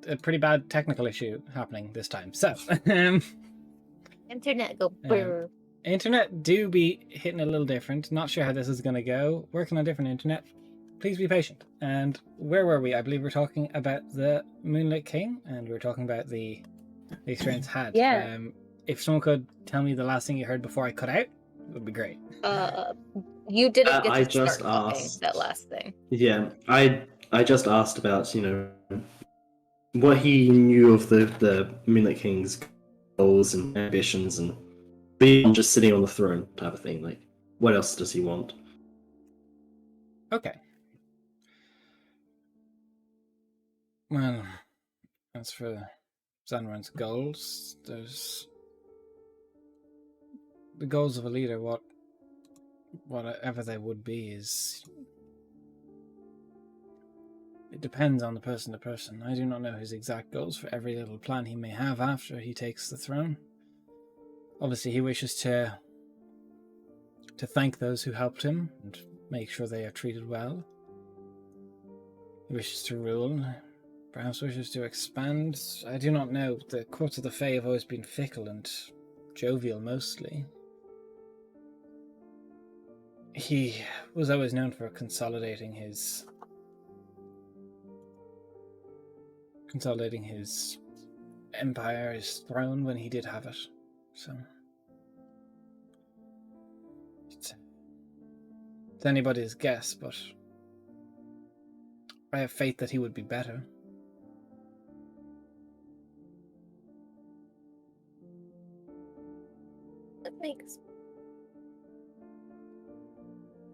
a pretty bad technical issue happening this time. So, Internet go brr. internet do be hitting a little different. Not sure how this is going to go. Working on different internet. Please be patient. And where were we? I believe we're talking about the Moonlit King, and we're talking about the experience had. Yeah. If someone could tell me the last thing you heard before I cut out, it would be great. You didn't get I to just start talking asked. that last thing. Yeah, I just asked about, what he knew of the Moonlit King's goals and ambitions and beyond just sitting on the throne type of thing. Like, what else does he want? Okay. Well, as for Zanran's goals, there's the goals of a leader. Whatever they would be is. It depends on the person to person. I do not know his exact goals for every little plan he may have after he takes the throne. Obviously, he wishes to thank those who helped him and make sure they are treated well. He wishes to rule. Perhaps wishes to expand. I do not know. The courts of the Fae have always been fickle and jovial mostly. He was always known for consolidating his empire, his throne, when he did have it. So it's anybody's guess, but I have faith that he would be better.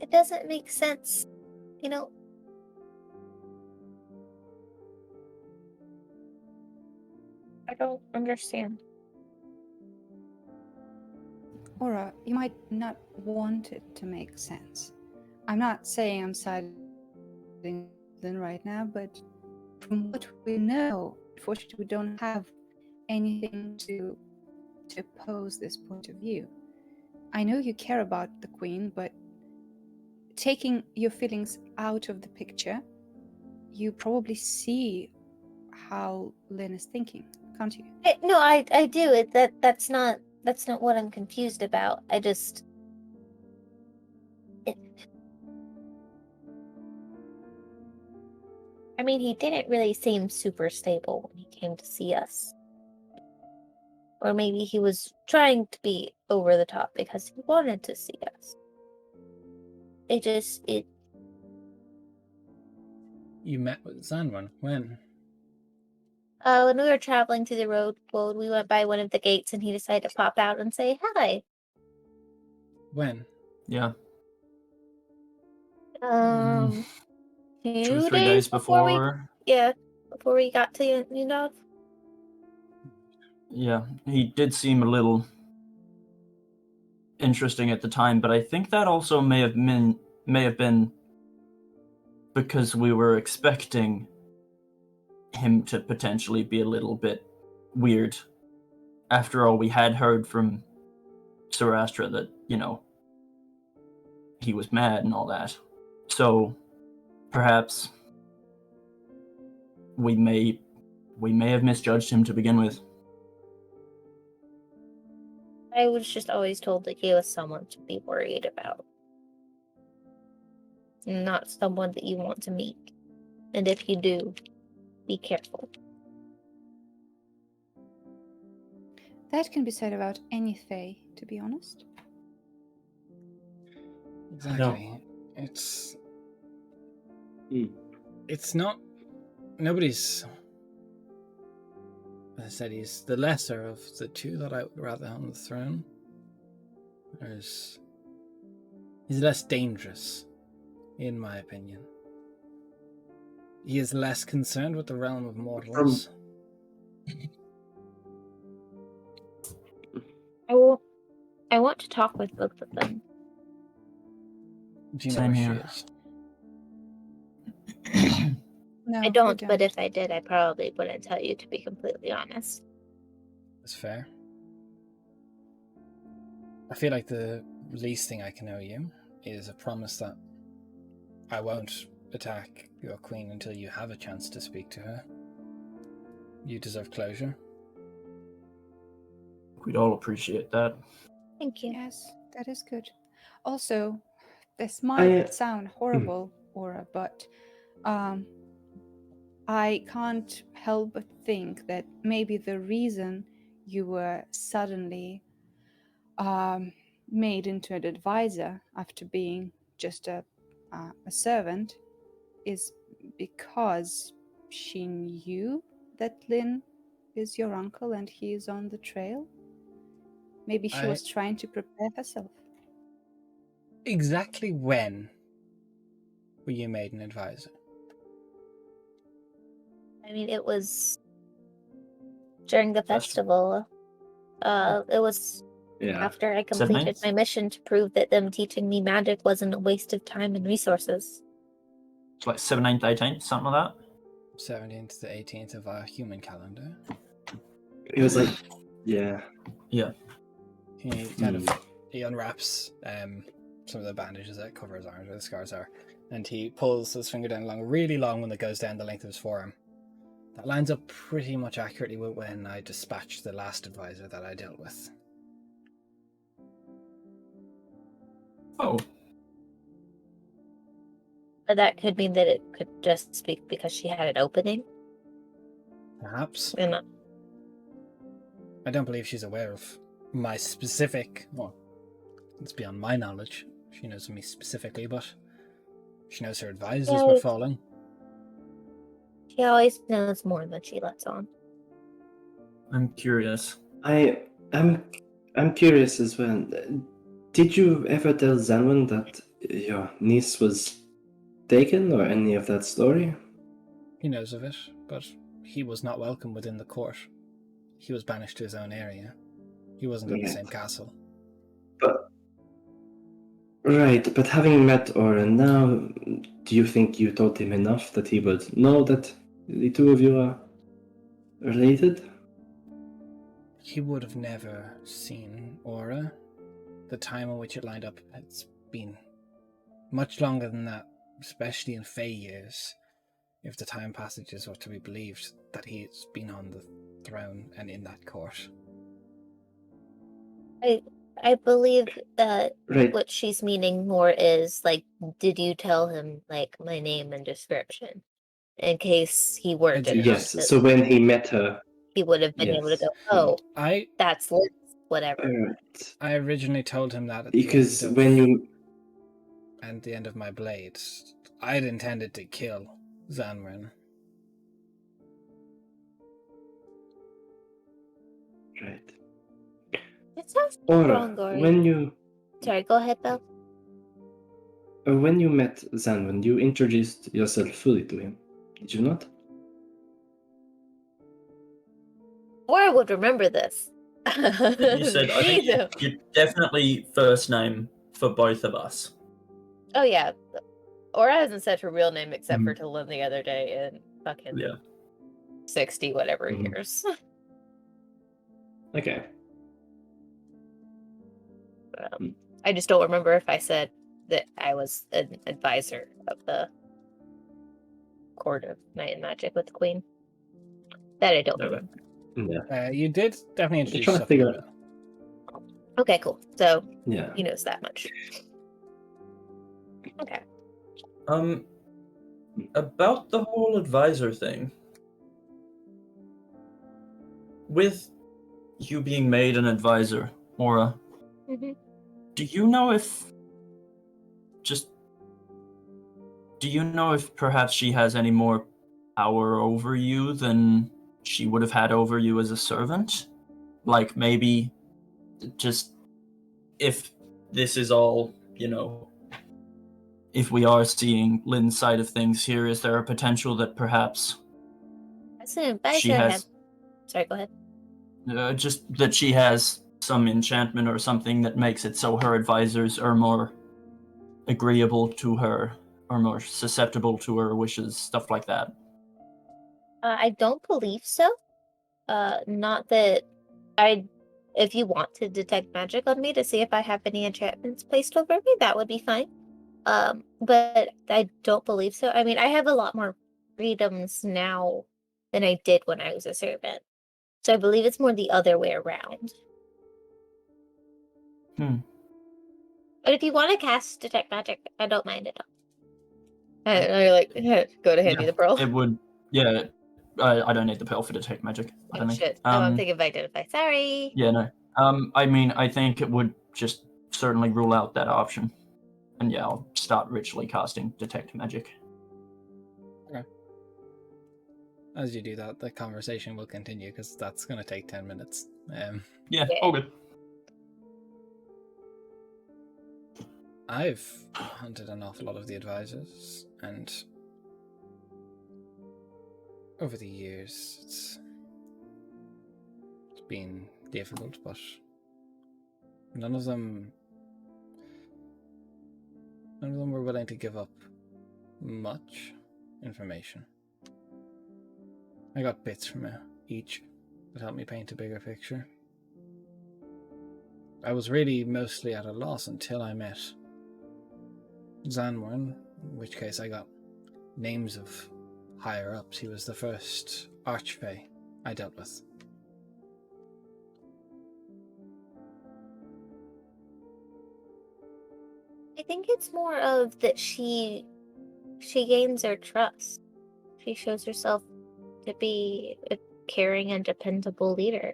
It doesn't make sense, I don't understand. Aura, you might not want it to make sense. I'm not saying I'm siding with them right now, but from what we know, unfortunately, we don't have anything to oppose this point of view. I know you care about the Queen, but taking your feelings out of the picture, you probably see how Lynn is thinking, can't you? No, I do. That's not what I'm confused about. I mean, he didn't really seem super stable when he came to see us. Or maybe he was trying to be over the top because he wanted to see us. You met with Zanran when? When we were traveling through the road, we went by one of the gates and he decided to pop out and say hi. When? Yeah. 2 2-3 days before. Before we got to Yundov. Yeah, he did seem a little interesting at the time, but I think that also may have been because we were expecting him to potentially be a little bit weird. After all, we had heard from Sarastra that, he was mad and all that. So perhaps we may have misjudged him to begin with. I was just always told that he was someone to be worried about. Not someone that you want to meet. And if you do, be careful. That can be said about any Fae, to be honest. Exactly. It's not. Nobody's. As I said, he's the lesser of the two that I would rather have on the throne. He's less dangerous, in my opinion. He is less concerned with the realm of mortals. I want to talk with both of them. Do you know Same where here. she is? No, I don't, but if I did, I probably wouldn't tell you, to be completely honest. That's fair. I feel like the least thing I can owe you is a promise that I won't attack your queen until you have a chance to speak to her. You deserve closure. We'd all appreciate that. Thank you. Yes, that is good. Also, this might sound Hmm. horrible, Aura, but I can't help but think that maybe the reason you were suddenly made into an advisor after being just a servant is because she knew that Lynn is your uncle and he is on the trail. Maybe she was trying to prepare herself. Exactly when were you made an advisor? I mean, it was during the festival. It was Yeah. after I completed my mission to prove that them teaching me magic wasn't a waste of time and resources. It's like 7th, 9th, 18th, something like that. 17th to 18th of our human calendar. It was like, yeah. Yeah. He kind of he unwraps some of the bandages that cover his arms where the scars are, and he pulls his finger down long, really long, when it goes down the length of his forearm. That lines up pretty much accurately with when I dispatched the last advisor that I dealt with. Oh. But that could mean that it could just speak because she had an opening. Perhaps. And I don't believe she's aware of my specific... Well, it's beyond my knowledge. She knows me specifically, but she knows her advisors were falling. She always knows more than she lets on. I'm curious. I'm curious as well. Did you ever tell Zanwin that your niece was taken, or any of that story? He knows of it, but he was not welcome within the court. He was banished to his own area. He wasn't in the same castle. But having met Oren now, do you think you told him enough that he would know that the two of you are related? He would have never seen Aura. The time in which it lined up, it's been much longer than that, especially in Fey years, if the time passages are to be believed, that he's been on the throne and in that court. I believe that what she's meaning more is, like, did you tell him, like, my name and description? In case he were to Yes, so when he met her... he would have been able to go, oh, that's Liz, whatever. I originally told him that at because the end of my blade, I'd intended to kill Zanwin. Right. It sounds Aura, wrong, Gory. when you... Sorry, go ahead, Belle. When you met Zanwin, you introduced yourself fully to him, did you not? Or would remember this. You said, I think you definitely first name for both of us. Oh, yeah. Aura hasn't said her real name except for to Lynn the other day in fucking 60 whatever years. Okay. I just don't remember if I said that I was an advisor of the Court of Night and Magic with the Queen. That I don't remember. Yeah. You did definitely introduce yourself. To figure out. Okay, cool. So yeah, he knows that much. Okay. About the whole advisor thing. With you being made an advisor, Aura, do you know if perhaps she has any more power over you than she would have had over you as a servant? Like, maybe just if this is all, if we are seeing Lynn's side of things here, is there a potential that perhaps she has... Sorry, go ahead. Just that she has some enchantment or something that makes it so her advisors are more agreeable to her or more susceptible to her wishes, stuff like that. I don't believe so. Not that if you want to detect magic on me to see if I have any enchantments placed over me, that would be fine. But I don't believe so. I mean, I have a lot more freedoms now than I did when I was a servant. So I believe it's more the other way around. But if you want to cast Detect Magic, I don't mind it. I like go to hand me the pearl. It would. Yeah, I don't need the pearl for Detect Magic. I don't think. Shit. I'm thinking of Identify. Sorry. Yeah, no. I mean, I think it would just certainly rule out that option. And yeah, I'll start ritually casting Detect Magic. Okay. As you do that, the conversation will continue because that's going to take 10 minutes. Yeah, all good. I've hunted an awful lot of the advisors, and over the years, it's been difficult, but none of them were willing to give up much information. I got bits from each that helped me paint a bigger picture. I was really mostly at a loss until I met Zanworn, in which case I got names of higher ups. He was the first Archfey I dealt with. I think it's more of that she gains our trust. She shows herself to be a caring and dependable leader.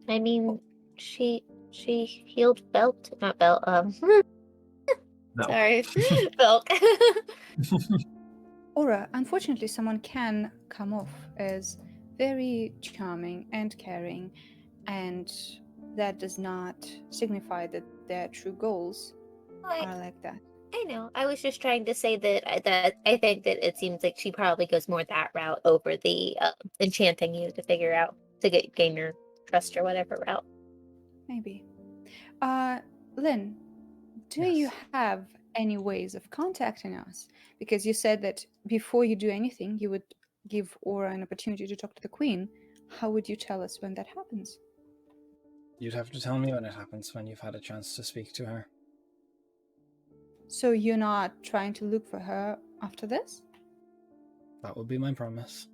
I mean, she healed not Belt. No. Sorry, Belk. Aura, unfortunately, someone can come off as very charming and caring, and that does not signify that their true goals are like that. I know. I was just trying to say that I think that it seems like she probably goes more that route over the enchanting you to figure out to gain your trust or whatever route. Maybe. Lynn, do you have any ways of contacting us? Because you said that before you do anything, you would give Aura an opportunity to talk to the Queen. How would you tell us when that happens? You'd have to tell me when it happens, when you've had a chance to speak to her. So you're not trying to look for her after this? That would be my promise.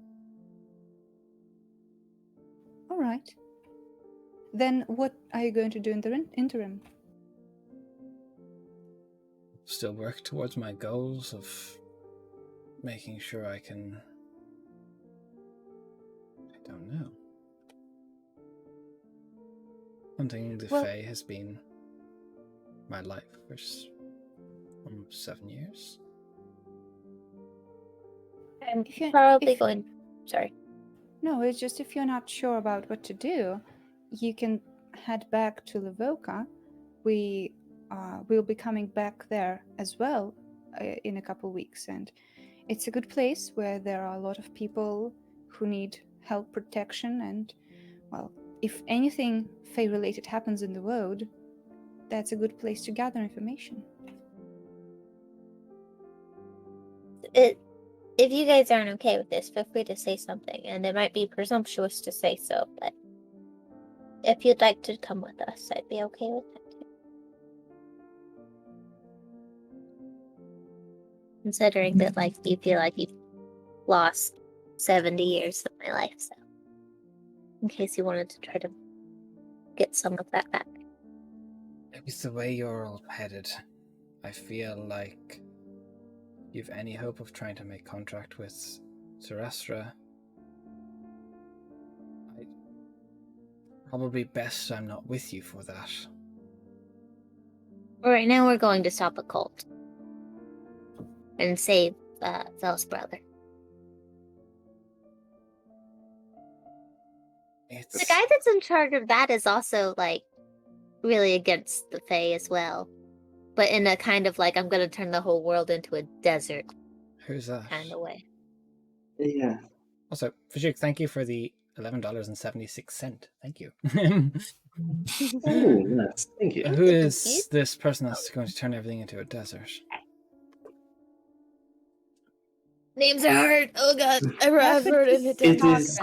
All right. Then what are you going to do in the interim? Still work towards my goals of making sure I can... I don't know. Hunting the Fae has been my life for almost 7 years. I'm probably going... Sorry. No, it's just if you're not sure about what to do, you can head back to Livoka. We'll be coming back there as well in a couple weeks, and it's a good place where there are a lot of people who need help, protection, and, well, if anything Fae-related happens in the world, that's a good place to gather information. If you guys aren't okay with this, feel free to say something, and it might be presumptuous to say so, but if you'd like to come with us, I'd be okay with that too. Considering that, like, you feel like you've lost 70 years of my life, so in case you wanted to try to get some of that back. It's the way you're all headed. I feel like you've any hope of trying to make contact with Zerestra. Probably best I'm not with you for that. Right now we're going to stop a cult. And save Vel's brother. The guy that's in charge of that is also, like, really against the Fae as well. But in a kind of, like, I'm going to turn the whole world into a desert. Who's that? Kind of way. Yeah. Also, Fajuk, thank you for the $11.76. Thank you. Oh, nice. Thank you. Who is this person that's going to turn everything into a desert? Names are hard. Oh god, I've heard of it. It is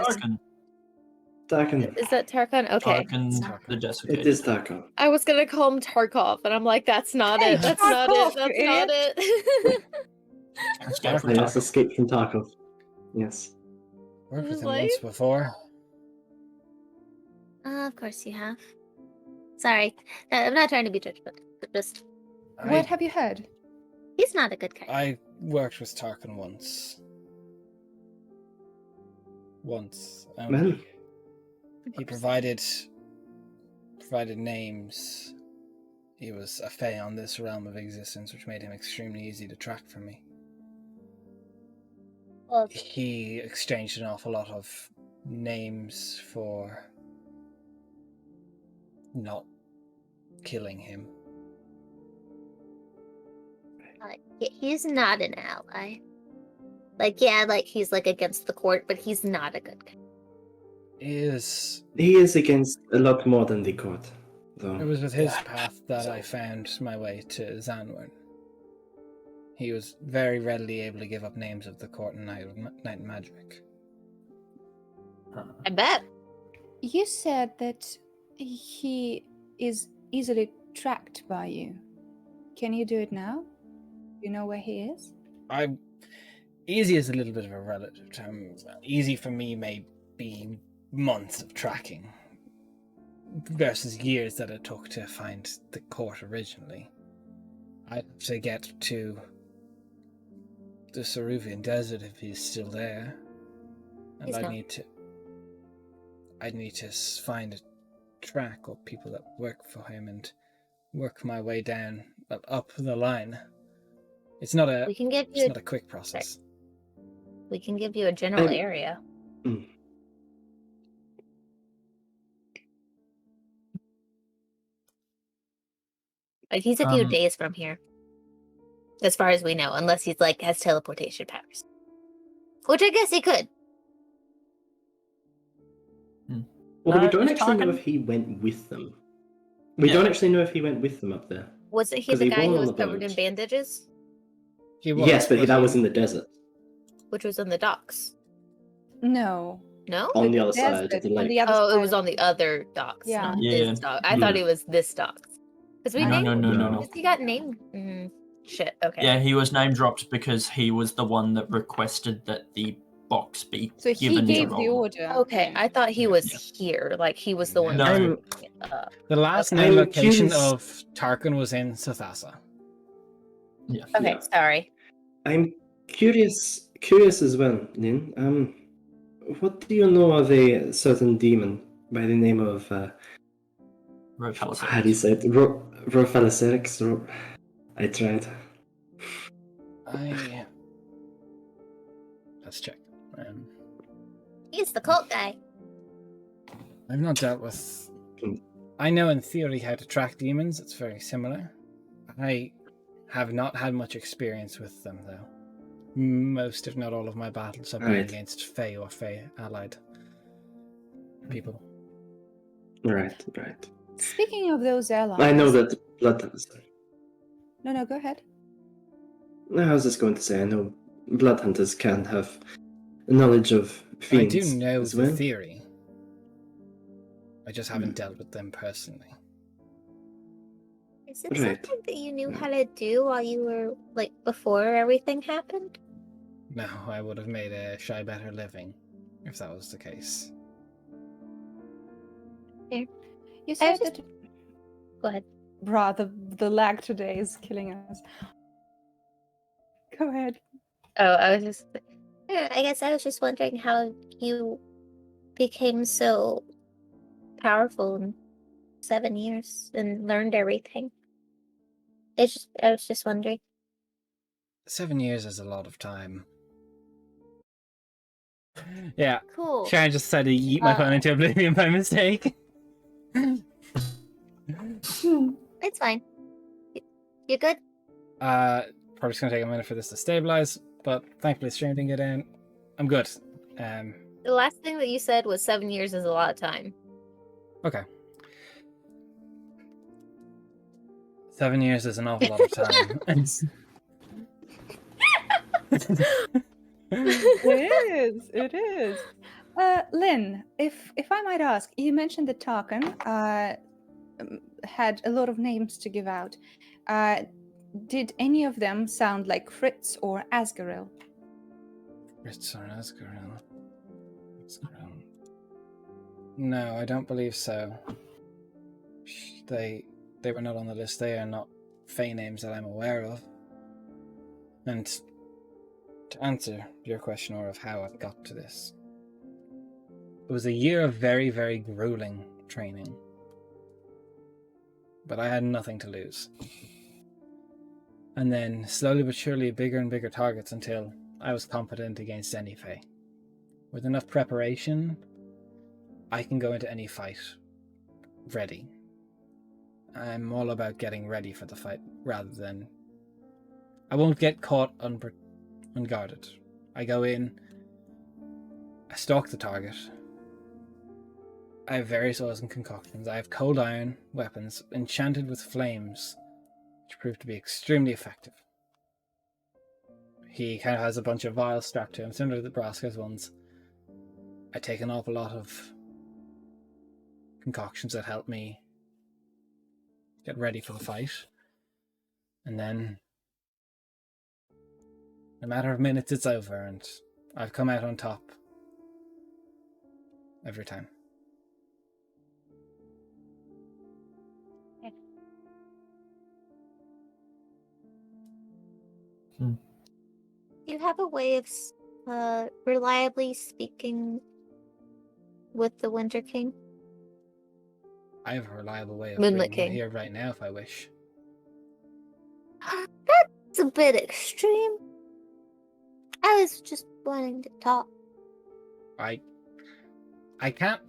Tarkan. Is that Tarkan? Okay. Tarkan the It Desiccated. is Tarkan. I was gonna call him Tarkov, and I'm like, that's not Hey, it. That's not Tarkov, it. That's you not it. Escape from Yes, Tarkov. escape from Tarkov. Yes. Worked with him Like- once before. Of course you have. Sorry, I'm not trying to be judgmental, but just What have you heard? he's not a good guy. I worked with Tarkin once. Once. Well, He provided names. He was a fae on this realm of existence, which made him extremely easy to track for me. Well, He exchanged an awful lot of names for not killing him. he's not an ally. Like, yeah, like he's like against the court, but he's not a good guy. He is. he is against a lot more than the court, though. It was with his path that I found my way to Zanwern. He was very readily able to give up names of the court and Night Magic. I bet. You said that he is easily tracked by you. Can you do it now? You know where he is? Easy is a little bit of a relative term. Easy for me may be months of tracking versus years that it took to find the court originally. I'd have to get to the Ceruvian desert if he's still there, and He's I'd not. need to find a track or people that work for him and work my way down up the line. It's not a We can give it's you not a quick process. a general Um, area. mm. Like he's a few Um, days from here. As far as we know, unless he's like has teleportation powers. Which I guess he could. Well, we don't is actually know Tarkin- if he went with them. We Yeah. don't actually know if he went with them up there. Wasn't he 'Cause the he guy won who on was the covered in boat. bandages? He was, Yes, but but that was in the desert, Which was on the docks. No. No? on the The other side of desert, the on lake. the other Oh, it side was of on the other docks, Yeah. not Yeah. this dock. I thought Yeah. it was this docks. Because we No, named No. because he got named. Shit. Okay. Yeah, he was name dropped because he was the one that requested that the box be So he given gave to the Roland. order. Okay, I thought he was here. Like he was the one. No. I'm, the last Okay. known I'm location curious- of Tarkin was in Sathasa. Yeah. Okay, Yeah. sorry. I'm curious as well, Lynn. What do you know of a certain demon by the name of how do you say it? Rophalacerix? I tried. Let's check. He's the cult guy. I've not dealt with. I know in theory how to track demons. It's very similar. I have not had much experience with them though. Most, if not all, of my battles have been Right. against Fae or Fae allied people. Right. Speaking of those allies. I know that Bloodhunters. No, go ahead. No, I was just going to say, I know Bloodhunters can have knowledge of fiends I do know as the well. theory. I just haven't dealt with them personally. Is it Right. something that you knew how to do while you were like before everything happened? No, I would have made a shy better living if that was the case. You I said was just- that. Go ahead. Bruh, the lag today is killing us. Go ahead. Oh, I was just. I guess I was just wondering how you became so powerful in 7 years and learned everything. I was just wondering. 7 years is a lot of time. Yeah, Cool. Sharon just decided to yeet my phone into oblivion by mistake. It's fine. You good? Probably just gonna take a minute for this to stabilize, but thankfully the stream didn't get down. I'm good. The last thing that you said was 7 years is a lot of time. Okay. 7 years is an awful lot of time. It is. Lynn, if I might ask, you mentioned that Tarkan had a lot of names to give out. Did any of them sound like Fritz or Asgaril? Fritz or Asgaril? No, I don't believe so. They were not on the list. They are not Fey names that I'm aware of. And to answer your question, or of how I got to this, it was a year of very, very grueling training. But I had nothing to lose. And then, slowly but surely, bigger and bigger targets until I was competent against any Fey. With enough preparation, I can go into any fight ready. I'm all about getting ready for the fight, rather than... I won't get caught unguarded. I go in, I stalk the target. I have various oils and concoctions. I have cold iron weapons enchanted with flames, which prove to be extremely effective. He kind of has a bunch of vials strapped to him, similar to the Braska's ones. I take an awful lot of concoctions that help me get ready for the fight. And then, in a matter of minutes, it's over, and I've come out on top every time. Do you have a way of reliably speaking with the Winter King? I have a reliable way of Moonlit bringing him King. here right now if I wish. That's a bit extreme. I was just wanting to talk. I can't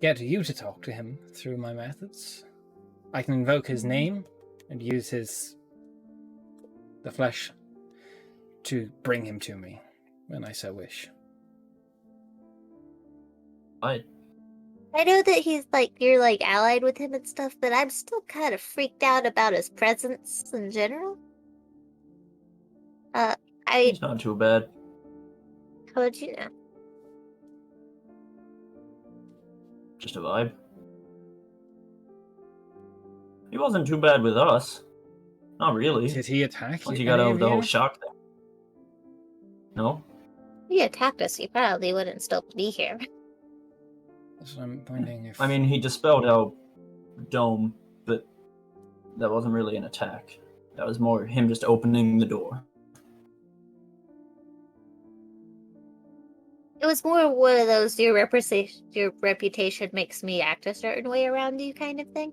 get you to talk to him through my methods. I can invoke his name and use the flesh to bring him to me when I so wish. I know that you're allied with him and stuff, but I'm still kind of freaked out about his presence in general. He's not too bad. How would you know? Just a vibe. He wasn't too bad with us. Not really. Did he attack Once you? you got any over of the you? whole shock thing. No? If he attacked us, he probably wouldn't still be here. So I'm wondering if... I mean, he dispelled our dome, but that wasn't really an attack. That was more him just opening the door. It was more one of those your reputation makes me act a certain way around you kind of thing.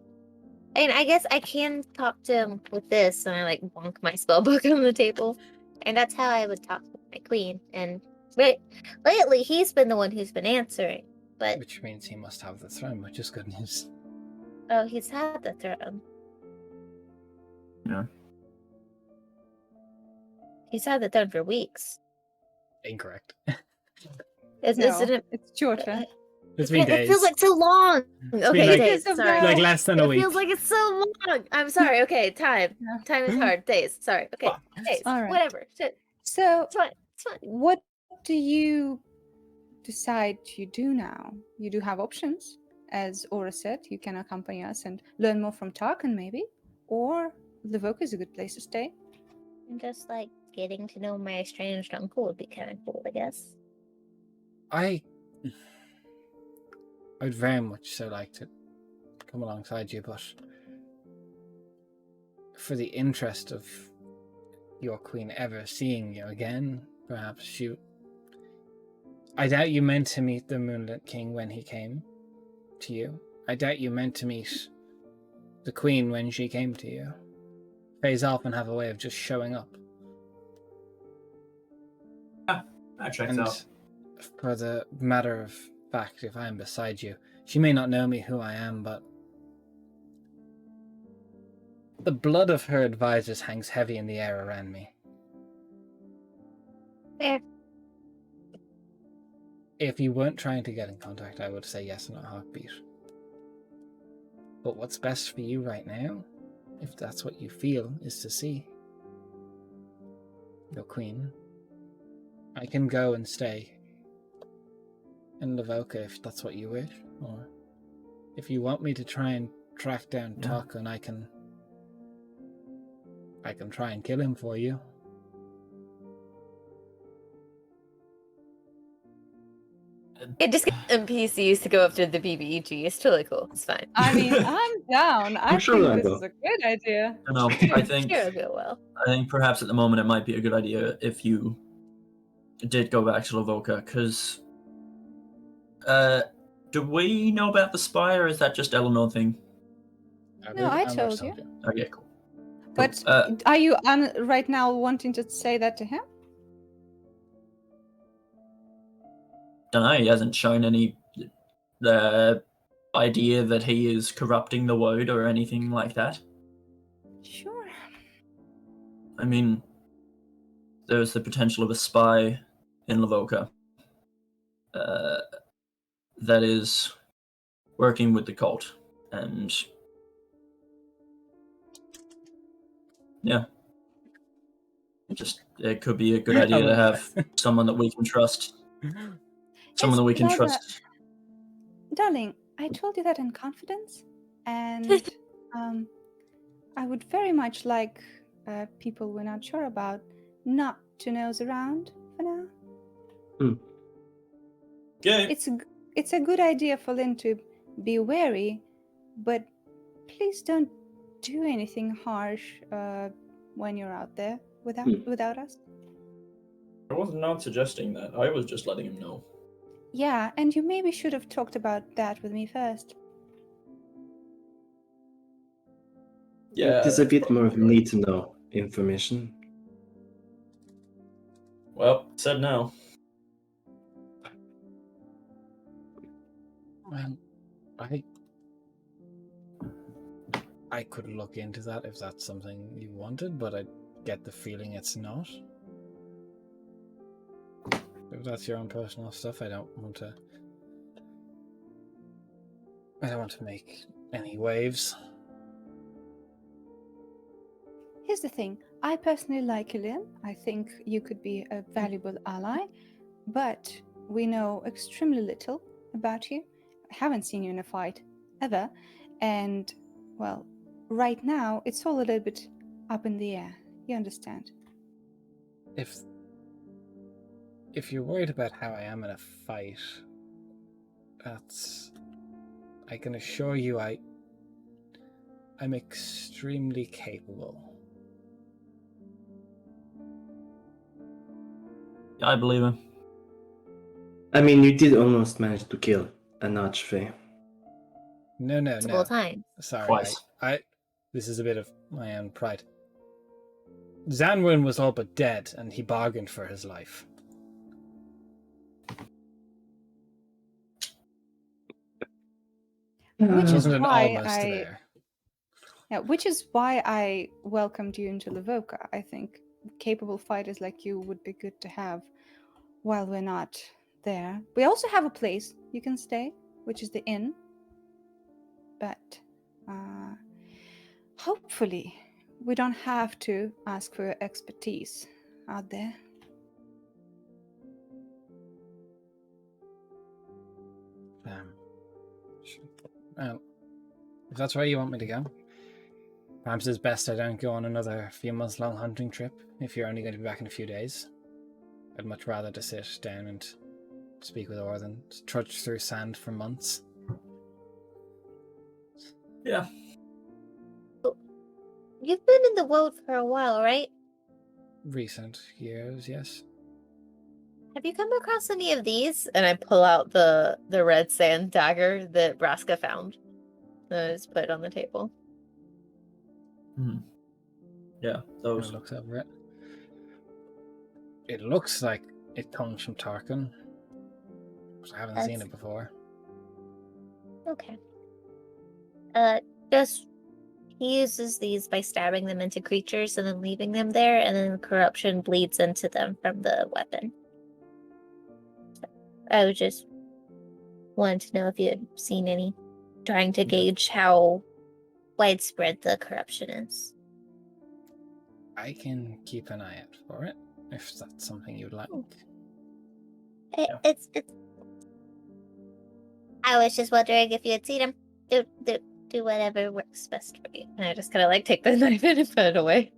And I guess I can talk to him with this, and I bonk my spell book on the table, and that's how I would talk with my queen. And lately, he's been the one who's been answering. But which means he must have the throne, which is good news. oh, he's had the throne. Yeah. He's had the throne for weeks. Incorrect. Isn't it? It's shorter. It's been days. It feels like so long. It's Okay, been days. Because of Sorry. the- like less than a It week. feels like it's so long. I'm sorry. Okay, time. Yeah. Time is hard. Days. Sorry. Okay, Well, days. all right. Whatever. Shit. So, It's fine. It's fine. what do you decide to do now? You do have options. As Aura said, you can accompany us and learn more from Tarkan, maybe. Or Livoka is a good place to stay. And just getting to know my estranged uncle would be kind of cool, I guess. I'd very much so like to come alongside you, but for the interest of your queen ever seeing you again, perhaps I doubt you meant to meet the Moonlit King when he came to you. I doubt you meant to meet the queen when she came to you. Fays often have a way of just showing up. That checks And out. for the matter of fact, if I am beside you, she may not know me who I am, but the blood of her advisors hangs heavy in the air around me. Fair. If you weren't trying to get in contact, I would say yes in a heartbeat. But what's best for you right now, if that's what you feel, is to see your queen. I can go and stay in Lavoka if that's what you wish, or if you want me to try and track down Yeah. Tarkin, I can try and kill him for you. It just gets NPCs to go up to the BBEG. It's totally cool. It's fine. I mean, I'm down. I sure think I'll this go. is a good idea. I don't know. I think Sure, it'll go well. I think perhaps at the moment it might be a good idea if you did go back to Lavoka, because do we know about the spy, or is that just Eleanor thing? No, I Elmer told you. Okay, cool. But Cool. are you right now wanting to say that to him? Don't know. He hasn't shown any idea that he is corrupting the Woad or anything like that. Sure. I mean, there's the potential of a spy in Lavoka that is working with the cult, and yeah, it could be a good idea to have someone that we can trust. Someone that we can Yes, trust. Darling, I told you that in confidence, and I would very much like people we're not sure about not to nose around for now. Okay. It's a good idea for Lynn to be wary, but please don't do anything harsh when you're out there without us. I was not suggesting that. I was just letting him know. Yeah, and you maybe should have talked about that with me first. Yeah. It is a bit more of need to know information. Well, said no. Well, I could look into that if that's something you wanted, but I get the feeling it's not. If that's your own personal stuff, I don't want to make any waves. Here's the thing. I personally like you, Lynn. I think you could be a valuable ally, but we know extremely little about you. I haven't seen you in a fight, ever. And, well, right now, it's all a little bit up in the air. You understand? If you're worried about how I am in a fight, I can assure you I'm extremely capable. I believe him. I mean, you did almost manage to kill an archfey. No. Multiple times. Sorry, Twice. this is a bit of my own pride. Zanwin was all but dead, and he bargained for his life. Which is Wasn't an why almost there. Yeah, which is why I welcomed you into Lavoka. I think capable fighters like you would be good to have while we're not there. We also have a place you can stay, which is the inn. But hopefully we don't have to ask for your expertise out there. Well, if that's where you want me to go, perhaps it's best I don't go on another few months long hunting trip if you're only going to be back in a few days. I'd much rather to sit down and speak with Or than trudge through sand for months. Yeah. You've been in the world for a while, right? Recent years, yes. Have you come across any of these? And I pull out the red sand dagger that Braska found. That is put on the table. Yeah, those. Looks over it. It looks like it comes from Tarkin. I haven't seen it before. Okay. Just he uses these by stabbing them into creatures and then leaving them there, and then corruption bleeds into them from the weapon. So I was just wanted to know if you had seen any, trying to gauge how widespread the corruption is. I can keep an eye out for it, if that's something you'd like. It's I was just wondering if you had seen him. Do whatever works best for you. And I just kind of like take the knife in and put it away.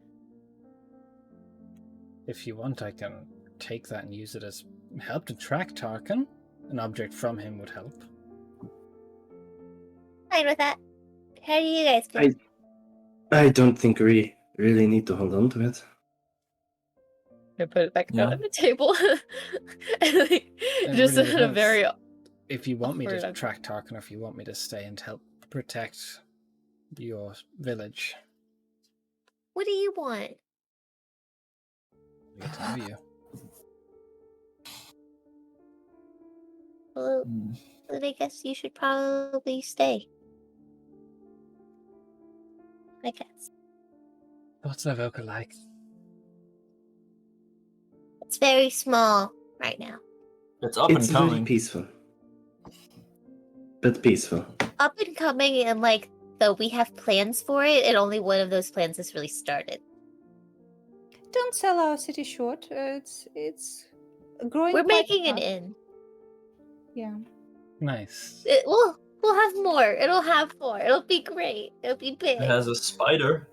If you want, I can take that and use it as help to track Tarkin. An object from him would help. Fine with that. How do you guys feel? I don't think we really need to hold on to it. I put it back Yeah. down on the table. And, like, It just really in a depends. very If you want me to awkward- track Tarkin, or if you want me to stay and help protect your village, What do you want? I get to know you. Well, Hmm. then I guess you should probably stay. I guess. What's Avoka like? It's very small right now. It's up It's and very coming. peaceful. But peaceful. Up and coming, and like, though we have plans for it, and only one of those plans has really started. Don't sell our city short. It's growing. We're quite making an fast. inn. Yeah. Nice. We'll have more. It'll have more. It'll be great. It'll be big. It has a spider.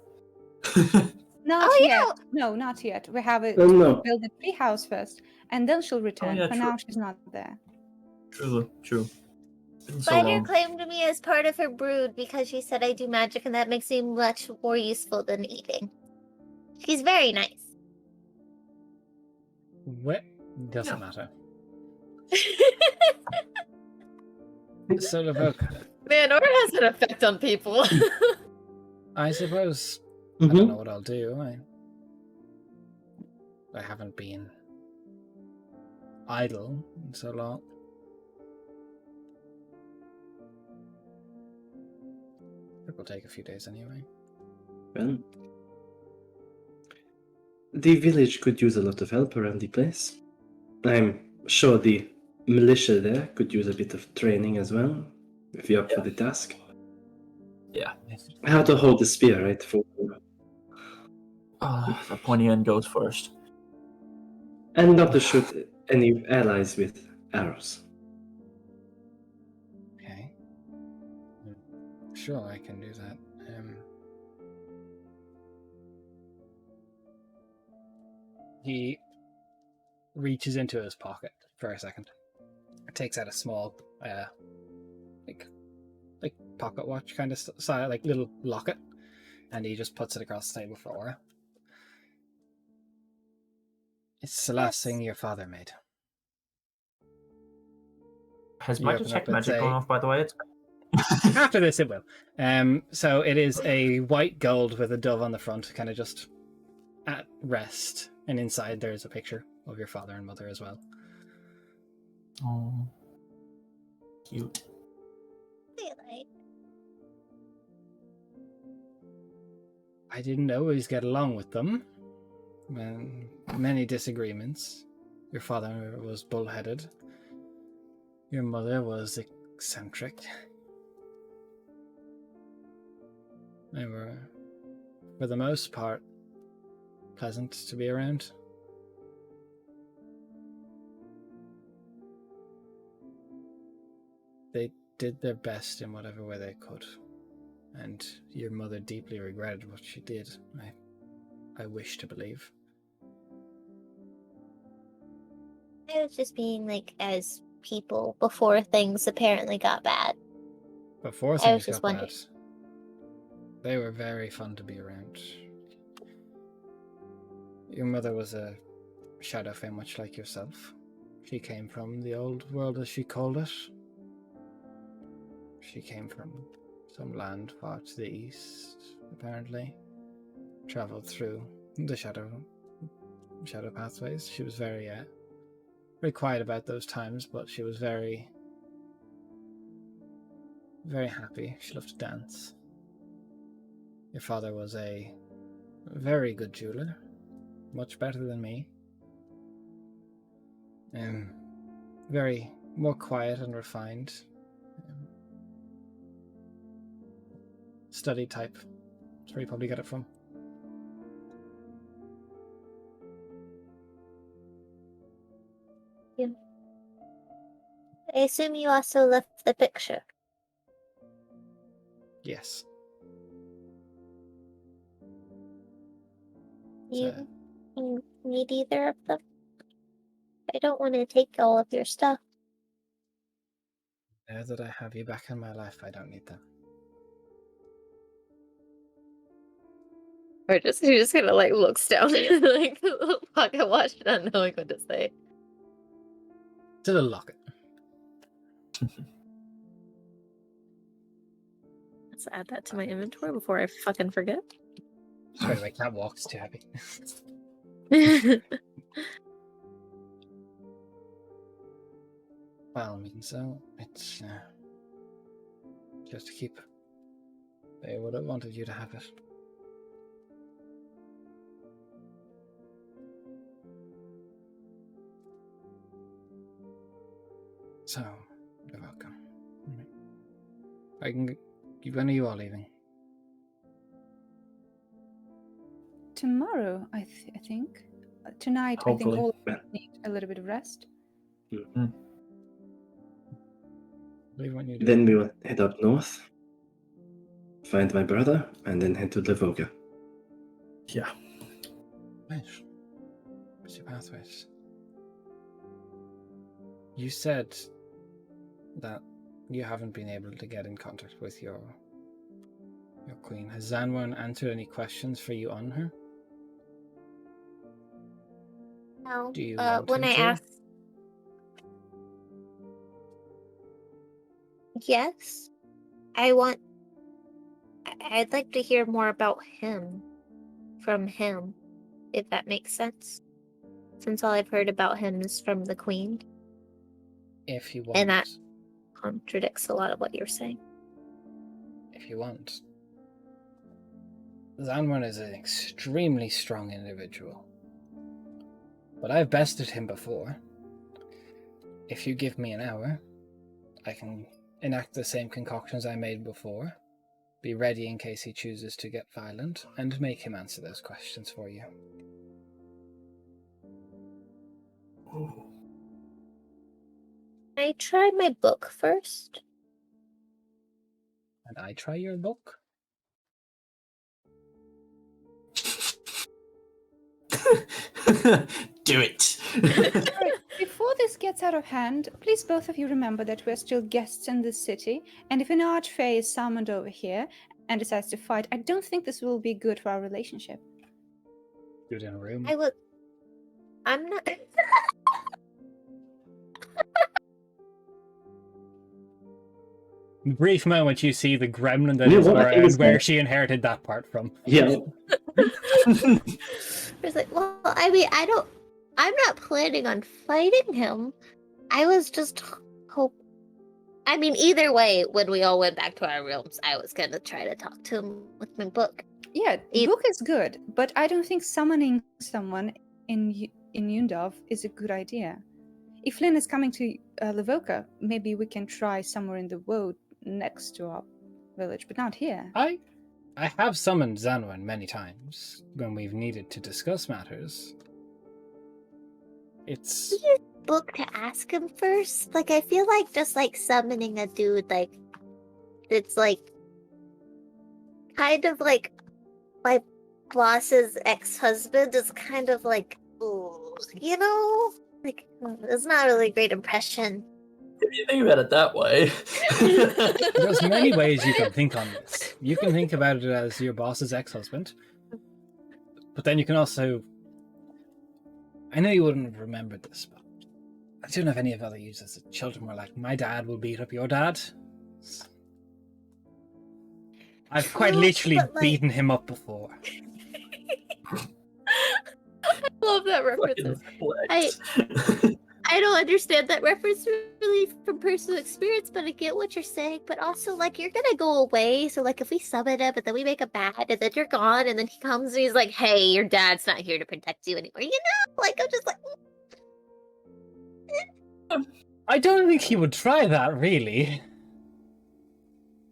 Not Oh, yet. yeah. No, not yet. We have to Oh no. build a tree house first, and then she'll return. yeah, For true. now, she's not there. True. Been so Spider long. claimed me as part of her brood because she said I do magic, and that makes me much more useful than eating. She's very nice. What? Doesn't matter. So, Avoka, Man, Aura has an effect on people. I suppose I don't Mhm. know what I'll do. I haven't been idle in so long. It will take a few days anyway. Well, the village could use a lot of help around the place. I'm sure the militia there could use a bit of training as well, if you're up for the task. Yeah. How to hold the spear, right? The pointy end goes first. And not to shoot any allies with arrows. Okay. Sure, I can do that. He reaches into his pocket for a second. Takes out a small, like pocket watch kind of style, like little locket, and he just puts it across the table for Aura. It's the last thing your father made. Has You my open detect up and magic say- gone off, by the way? It's... After this, it will. So it is a white gold with a dove on the front, kind of just at rest, and inside there is a picture of your father and mother as well. Oh, cute. Daylight. I didn't always get along with them. Many disagreements. Your father was bullheaded. Your mother was eccentric. They were, for the most part, pleasant to be around. They did their best in whatever way they could. And your mother deeply regretted what she did. I wish to believe. I was just being like as people before things apparently got bad. Before I was things just got wondering. bad, they were very fun to be around. Your mother was a shadow fae much like yourself. She came from the old world, as she called it. She came from some land far to the east, apparently. Traveled through the shadow pathways. She was very quiet about those times, but she was very happy. She loved to dance. Your father was a very good jeweler, much better than me. Very more quiet and refined. Study type. That's where you probably got it from. I assume you also left the picture. Yes. You need either of them? I don't want to take all of your stuff. Now that I have you back in my life, I don't need them. Or just he just kind of like looks down at like the little pocket watch, not knowing what to say. To the locket. Let's add that to my inventory before I fucking forget. By the way, can't walk, it's too heavy. Well, I mean, so it's just to keep. They would have wanted you to have it. So, you're welcome. When are you all leaving? Tomorrow, I think. Tonight, Hopefully. I think all of us need a little bit of rest. Leave when you do. Then we will head up north, find my brother, and then head to Livoga. Yeah. Nice. What's your pathways? You said that you haven't been able to get in contact with your queen. Has Zanwan answered any questions for you on her? No. Do you want When him I to? asked, yes, I'd like to hear more about him from him, if that makes sense. Since all I've heard about him is from the queen, If you want. and that contradicts a lot of what you're saying. If you want. Zanwan is an extremely strong individual. But I've bested him before. If you give me an hour, I can enact the same concoctions I made before, be ready in case he chooses to get violent, and make him answer those questions for you. I try my book first. And I try your book? Do it. Alright, before this gets out of hand, please both of you remember that we're still guests in this city, and if an archfey is summoned over here and decides to fight, I don't think this will be good for our relationship. Do it in a room. I'm not. Brief moment you see the gremlin that Yeah, is what I Aura think is and where that- she inherited that part from. Yeah. It's like, well, I mean, I'm not planning on fighting him. I was just I mean, either way, when we all went back to our rooms, I was gonna try to talk to him with my book. Yeah, book is good, but I don't think summoning someone in Yundov is a good idea. If Lynn is coming to Livoka, maybe we can try somewhere in the wood next to our village, but not here. I have summoned Zanwan many times when we've needed to discuss matters. It's... Book to ask him first. Like, I feel like just like summoning a dude, like, it's like kind of like my boss's ex-husband is kind of like, ooh, you know, like it's not really a great impression. If you think about it that way. There's many ways you can think on this. You can think about it as your boss's ex-husband, but then you can also... I know you wouldn't have remembered this, but I don't know if any of other users as children were like, my dad will beat up your dad. I've quite literally but, like- beaten him up before. I love that reference. I don't understand that reference really from personal experience, but I get what you're saying. But also, like, you're gonna go away, so like, if we summon him, but then we make him bad, and then you're gone, and then he comes and he's like, "Hey, your dad's not here to protect you anymore," you know? Like, I'm just like, I don't think he would try that, really.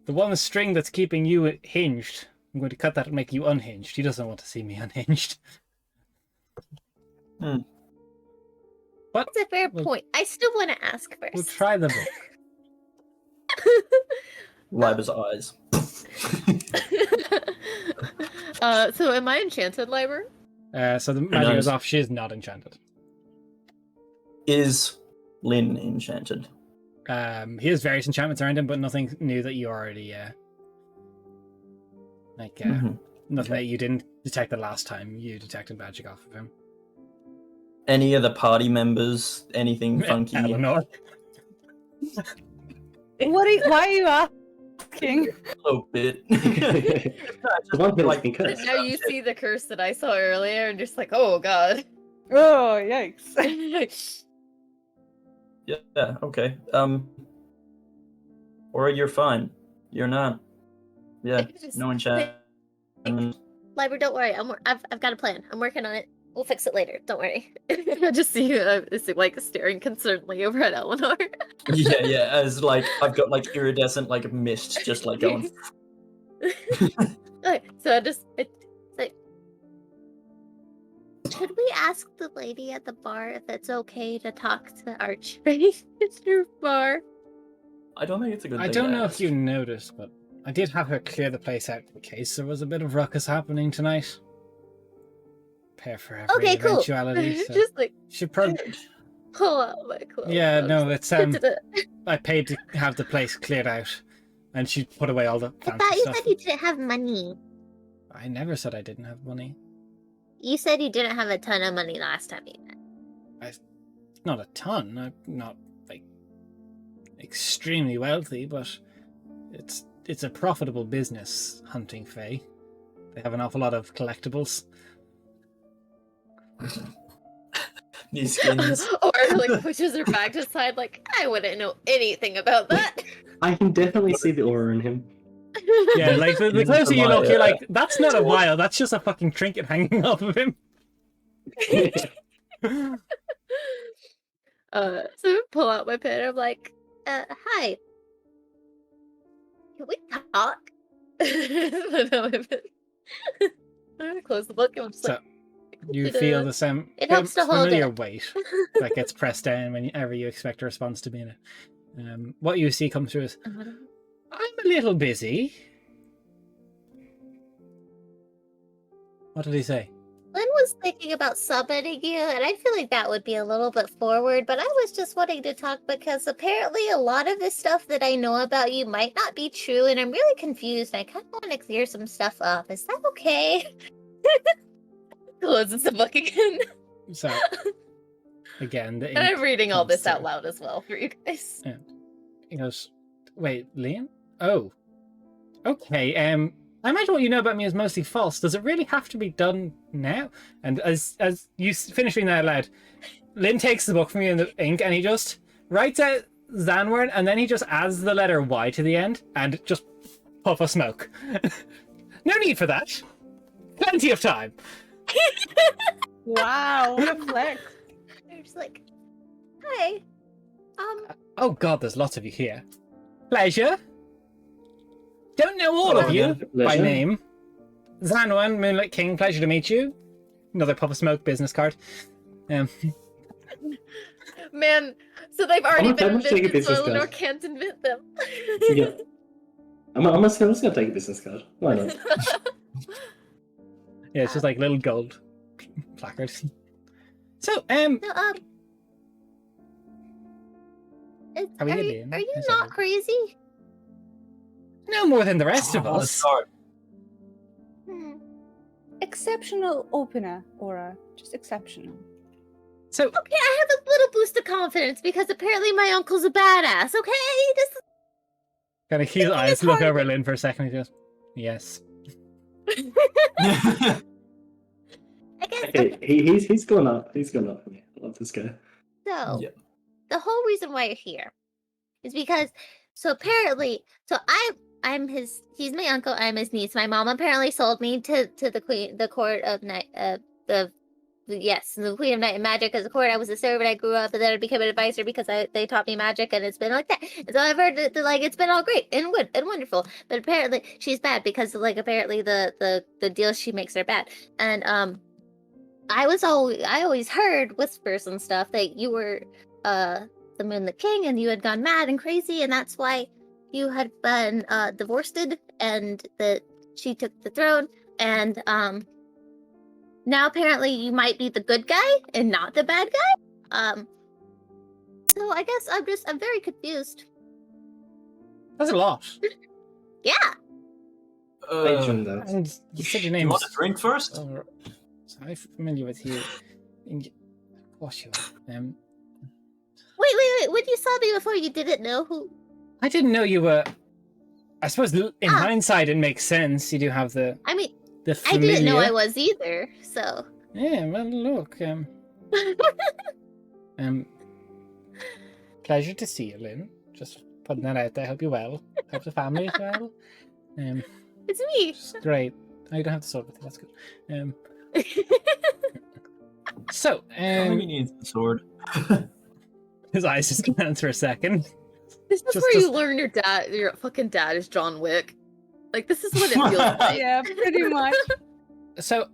The one string that's keeping you hinged, I'm going to cut that and make you unhinged. He doesn't want to see me unhinged. But That's a fair We'll- point. I still want to ask first. we'll try the book. Libra's eyes. So am I enchanted, Liber? So the magic Nice. is off. She is not enchanted. Is Lynn enchanted? He has various enchantments around him, but nothing new that you already Mhm. nothing that you didn't detect the last time you detected magic off of him. Any of the party members? Anything funky? Eleanor. Why are you asking? A little bit. The one who Like- been cut. Now you see the curse that I saw earlier and just like, oh god. Oh, yikes. Yeah, okay. Or you're fine. You're not. Yeah, Just- no enchantment. Liber, don't worry. I've got a plan. I'm working on it. We'll fix it later. Don't worry. I just see you like staring concernedly over at Eleanor. Yeah, as like I've got like iridescent like mist just like going. Okay, so it's like, should we ask the lady at the bar if it's okay to talk to Archface Mr. Bar? I don't think it's a good thing. I don't to know ask. if you noticed, but I did have her clear the place out in case there was a bit of ruckus happening tonight. Prepare for every Okay, cool. eventuality. So Just like should probably. pull out my clothes. Yeah, I'm no, just it's like, I paid to have the place cleared out, and she put away all the I fancy thought you stuff. said you didn't have money. I never said I didn't have money. You said you didn't have a ton of money last time you met. Not a ton. I'm not like extremely wealthy, but it's a profitable business hunting Fae. They have an awful lot of collectibles. These skins. or like pushes her back to the side, like I wouldn't know anything about that. I can definitely see the aura in him. Yeah, like the Even closer for you my, look, you're like, that's not a sword. vial. That's just a fucking trinket hanging off of him. So I pull out my pen. I'm like, Hi. can we talk? Put out my pen. I'm gonna close the book and I'm just So like, you feel the same It helps to hold familiar it. weight that gets pressed down whenever you expect a response to be in it. What you see come through is, I'm a little busy. What did he say? Lynn was thinking about summoning you, and I feel like that would be a little bit forward, but I was just wanting to talk because apparently a lot of the stuff that I know about you might not be true, and I'm really confused. I kind of want to clear some stuff up. Is that okay? closes the book again. So, again, the And I'm reading all comes this out through. loud as well for you guys. He goes, wait, Liam? Oh. Okay, I imagine what you know about me is mostly false. Does it really have to be done now? And as you finish reading that out loud, Lynn takes the book from you in the ink and he just writes out Zanwern and then he just adds the letter Y to the end and just puff of smoke. No need for that. Plenty of time. Wow, what a flex. I'm just like, hi. Oh god, there's lots of you here. Pleasure. Don't know all of you by Pleasure. name. Zanwan, Moonlight King, pleasure to meet you. Another puff of smoke business card. Man, so they've already I'm been gonna take a invented, so business Eleanor card. can't invent them. Yeah. I'm just gonna take a business card. Why not? Yeah, it's just like little gold placards. So, No, How are you you, doing? are you How's not everything? crazy? no more than the rest of Oh, us. sorry. Hmm. Exceptional opener, Aura. Just exceptional. So, Okay, I have a little boost of confidence because apparently my uncle's a badass, okay? This kind of his Thinking eyes is look hard. over Lynn for a second and he goes, yes. I guess Okay, he's going up. He's going up for me. I love this guy. so. Yeah. The whole reason why you're here is because apparently he's my uncle, I'm his niece. My mom apparently sold me to the court of night the Queen of Night and Magic as a court. I was a servant, I grew up, and then I became an advisor because they taught me magic, and it's been like that. And so I've heard that like it's been all great and good and wonderful. But apparently she's bad because like apparently the deals she makes are bad. And I always heard whispers and stuff that you were the Moonlit King and you had gone mad and crazy, and that's why you had been divorced and that she took the throne, and now apparently you might be the good guy and not the bad guy. So I guess I'm very confused. That's a lot. Yeah. I joined that. And you said your Do name. you want a drink first? So I'm familiar with you. Of course you are. Wait. When you saw me before, you didn't know who. I didn't know you were. I suppose in hindsight it makes sense. You do have the. I mean, the I familiar. didn't know I was either. So. Yeah. Well, look. Pleasure to see you, Lynn. Just putting that out there. Hope you're well. Hope the family is well. It's me. It's great. Oh, you don't have to sword with you. That's good. So, I think he needs the sword. his eyes just glance for a second. This is Just where to- you learn your fucking dad is John Wick. Like, this is what it feels like. Yeah, pretty much. So,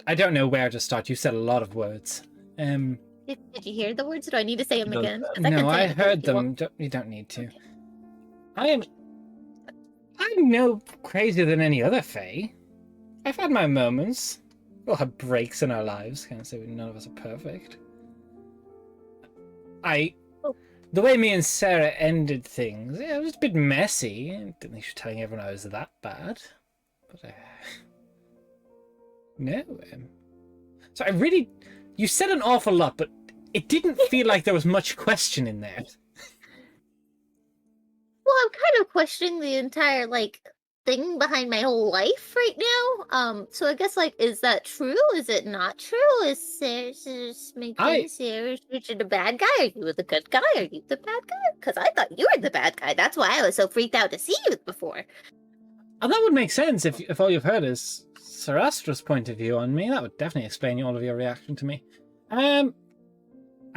I don't know where to start. You said a lot of words. Did you hear the words? Or do I need to say them No, again? 'Cause No, can say I them heard if you want. them. You don't need to. I'm no crazier than any other Fae. I've had my moments. We'll have breaks in our lives. Can't say none of us are perfect. The way me and Sarah ended things, yeah, it was a bit messy. I didn't think she was telling everyone I was that bad. But, no. So you said an awful lot, but it didn't feel like there was much question in there. Well, I'm kind of questioning the entire thing behind my whole life right now. So I guess is that true? Is it not true? Is Sarah's making Sarah's the bad guy? Are you the good guy? Are you the bad guy? Because I thought you were the bad guy. That's why I was so freaked out to see you before. And that would make sense if all you've heard is Sarastra's point of view on me. That would definitely explain all of your reaction to me. I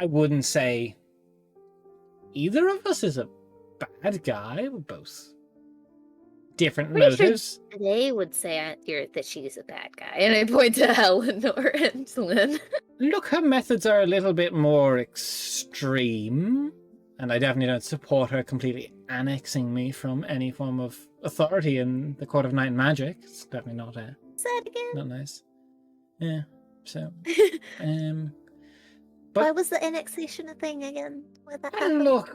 wouldn't say either of us is a bad guy. We're both different Pretty sure motives. they would say that she's a bad guy. And I point to Eleanor and Lynn. Look, her methods are a little bit more extreme, and I definitely don't support her completely annexing me from any form of authority in the Court of Night and Magic. It's definitely not Say that again. not nice. Yeah. So, Why but was the annexation a thing again? What that happened? look,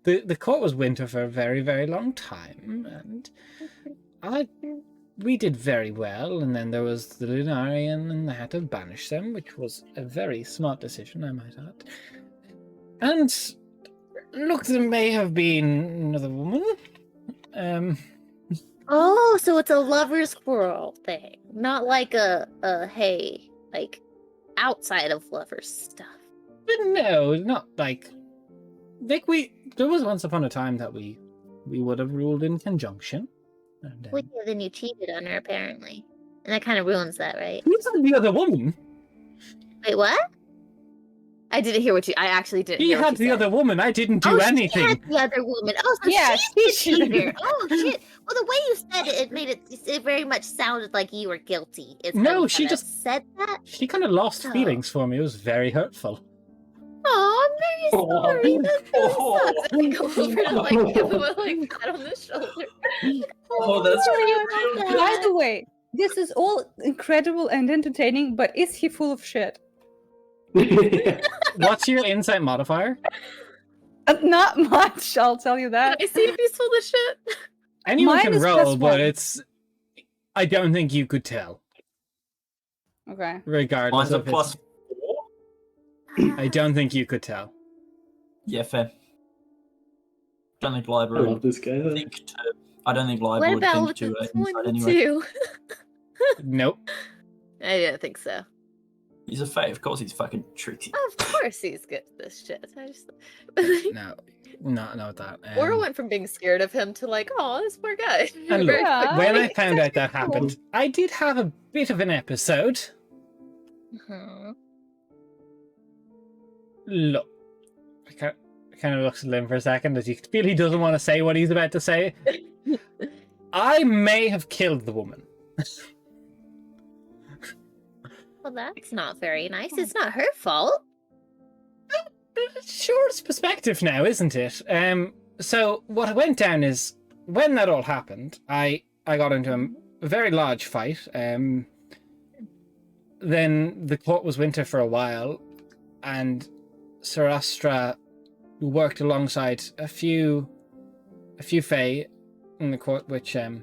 the court was winter for a very, very long time, and we did very well. And then there was the Lunarian, and I had to banish them, which was a very smart decision, I might add. And look, there may have been another woman. Oh, so it's a lover's quarrel thing, not like a hey, outside of lovers stuff. But no, not like there was once upon a time that we would have ruled in conjunction. And, Well, yeah, then you cheated on her apparently, and that kind of ruins that, right? who's the other woman? Wait, what? I didn't hear what you. I actually didn't. He hear had what you the said. other woman. I didn't do Oh, anything. She had the other woman. Oh, so Yeah, she's she the should. cheater. Oh shit. Well, the way you said it, it very much sounded like you were guilty. Is how No, you she kinda just- said that. She kind of lost Oh. feelings for me. It was very hurtful. Oh, I'm very sorry. That really sucks. I go over to give him a pat on the shoulder. Oh, that's Sorry cute. about By that. the way, this is all incredible and entertaining, but is he full of shit? What's your insight modifier? Not much, I'll tell you that. I see if he's full of shit. Anyone Mine can is roll, +1. but I don't think you could tell, Okay. regardless Mine's a of his. +4. I don't think you could tell. Yeah, fair. Don't think I Liber love would this guy. Though. think to. I don't think Liber What would about think with to the inside anyway. 22? Nope. I didn't think so. He's a fae, of course he's fucking tricky. Of course he's good at this shit. I just. No, not that. Aura went from being scared of him to oh, this poor guy. And look, Very Yeah. when I it's found out actually that cool. happened, I did have a bit of an episode. Mhm. Look, I kind of looks at Lynn for a second as you feel he doesn't want to say what he's about to say. I may have killed the woman. Well, that's not very nice. It's not her fault. Sure, it's perspective now, isn't it? So what went down is when that all happened, I got into a very large fight. Then the court was winter for a while, and Sarastra worked alongside a few Fae in the court, which and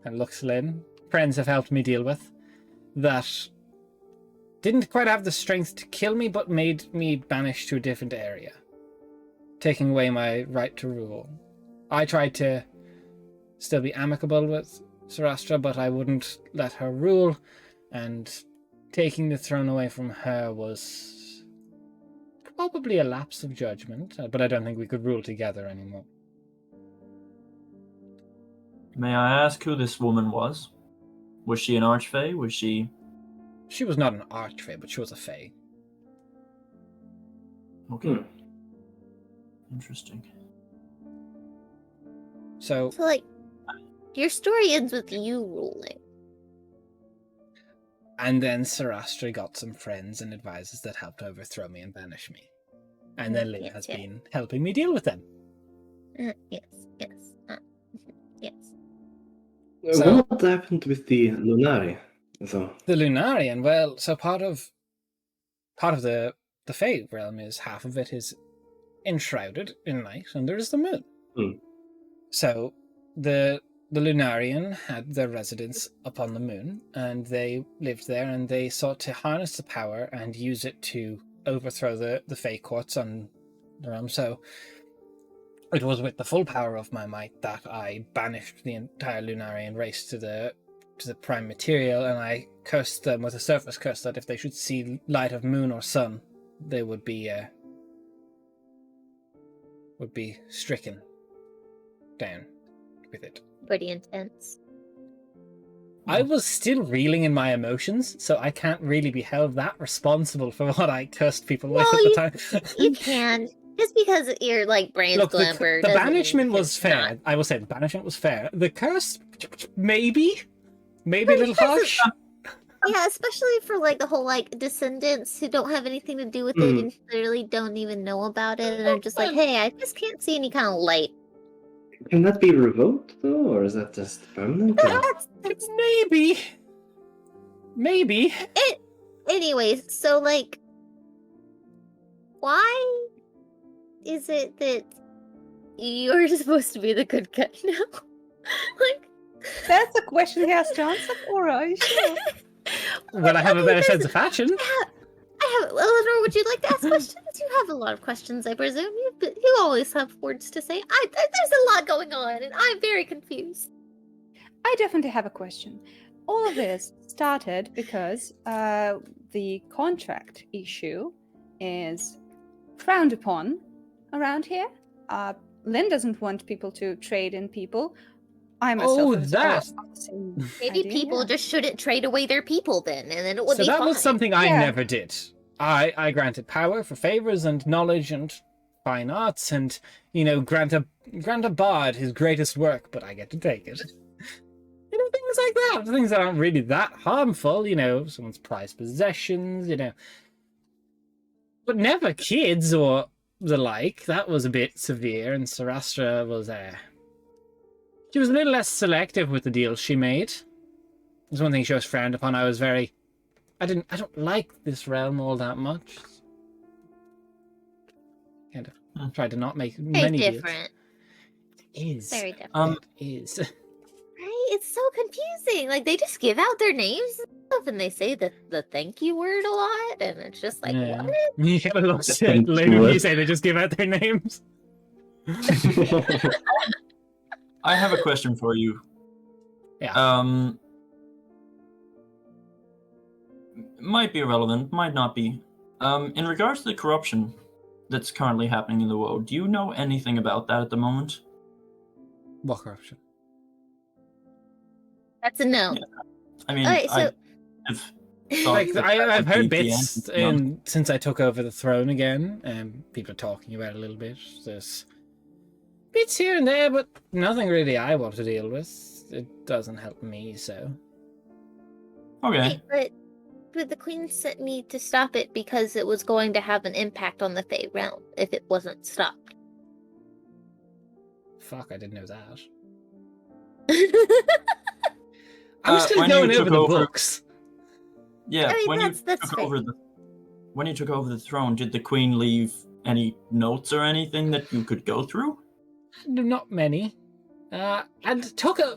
Luxlin friends have helped me deal with, that didn't quite have the strength to kill me, but made me banished to a different area, taking away my right to rule. I tried to still be amicable with Sarastra, but I wouldn't let her rule, and taking the throne away from her was probably a lapse of judgment, but I don't think we could rule together anymore. May I ask who this woman was? Was she an archfey? Was she... She was not an archfey, but she was a fae. Okay. Interesting. So, like, your story ends with you ruling. and then Sarastra got some friends and advisors that helped overthrow me and banish me. And then Lynn has been helping me deal with them. Yes. So- What happened with the Lunari, though? The Lunarian, well, so part of the Fae realm is half of it is enshrouded in night, and there is the moon. So the Lunarian had their residence upon the moon, and they lived there, and they sought to harness the power and use it to overthrow the Fae courts on the realm. So it was with the full power of my might that I banished the entire Lunarian race to the prime material, and I cursed them with a surface curse that if they should see light of moon or sun, they would be stricken down with it. Pretty intense. I was still reeling in my emotions, so I can't really be held that responsible for what I cursed people with at the time. You can. Just because your brain's Look, glimmer. the doesn't banishment mean was it's fair. not. I will say the banishment was fair. The curse, maybe a little harsh. Yeah, especially for the whole descendants who don't have anything to do with it and clearly don't even know about it and are just like, hey, I just can't see any kind of light. Can that be revoked, though, or is that just permanent? or- That's Maybe. anyways, so why is it that you're supposed to be the good guy now? That's a question he has to answer, Aura, are you sure? Well, I have a better sense of fashion. I have, Eleanor, would you like to ask questions? You have a lot of questions, I presume. You always have words to say. There's a lot going on, and I'm very confused. I definitely have a question. All of this started because the contract issue is frowned upon around here. Lynn doesn't want people to trade in people. I myself Oh, have that. the same Maybe idea, people yeah. just shouldn't trade away their people then, and then it would So be that fine. was something I Yeah. never did. I granted power for favors and knowledge and fine arts, and grant a bard his greatest work, but I get to take it. Things like that. Things that aren't really that harmful. Someone's prized possessions. But never kids or the like. That was a bit severe, and Sarastra was she was a little less selective with the deals she made. There's one thing she was frowned upon. I don't like this realm all that much. Kind of tried to not make Very many different. deals. It is. Very different. It is. Right? It's so confusing. They just give out their names and stuff, and they say the thank you word a lot, and it's just what? You get a lot of shit Thank later you. when you say they just give out their names. I have a question for you. Yeah. Might be irrelevant, might not be. In regards to the corruption that's currently happening in the world, do you know anything about that at the moment? What corruption? That's a no. Yeah. I mean, Alright, so- I've thought that I've would heard be the bits end. since I took over the throne again, and people are talking about it a little bit. There's bits here and there, but nothing really I want to deal with. It doesn't help me, so. Okay. Wait, the queen sent me to stop it because it was going to have an impact on the Fey realm if it wasn't stopped. Fuck, I didn't know that. I I'm still when you going took over the over- books. Yeah, mean, when that's fair. When you took over the throne, did the queen leave any notes or anything that you could go through? Not many. And took a...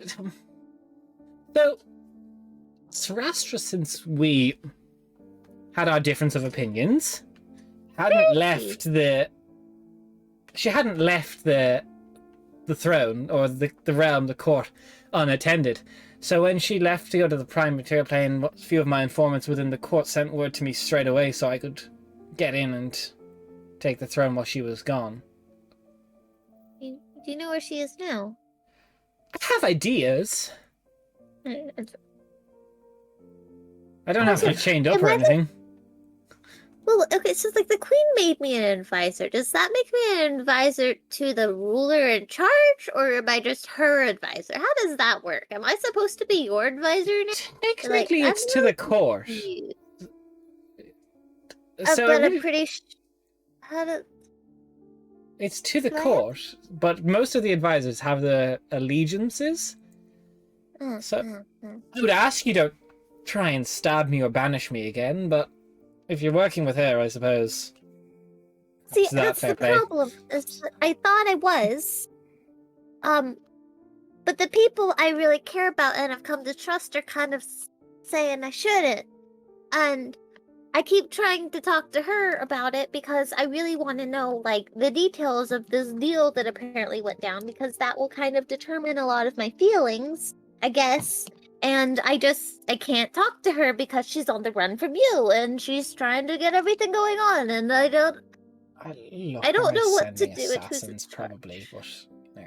So, Sarastra, since we had our difference of opinions, hadn't left the... She hadn't left the throne, or the realm, the court, unattended. So when she left to go to the Prime Material Plane, a few of my informants within the court sent word to me straight away so I could get in and take the throne while she was gone. Do you know where she is now? I have ideas. I don't have her chained up or anything. Well, okay, so like the queen made me an advisor. Does that make me an advisor to the ruler in charge, or am I just her advisor? How does that work? Am I supposed to be your advisor now? Technically, Like, it's I'm to the really court. confused. So But it I'm really- pretty how do... it's to the Go ahead. court, but most of the advisors have the allegiances. So- I would ask you don't try and stab me or banish me again, but if you're working with her, I suppose. See, Is that that's fair the play? problem. Is that I thought I was. But the people I really care about and have come to trust are kind of saying I shouldn't. And I keep trying to talk to her about it because I really want to know, like, the details of this deal that apparently went down, because that will kind of determine a lot of my feelings, I guess. And I can't talk to her because she's on the run from you and she's trying to get everything going on, and I don't know what to do with who's in assassins, charge. probably, but no.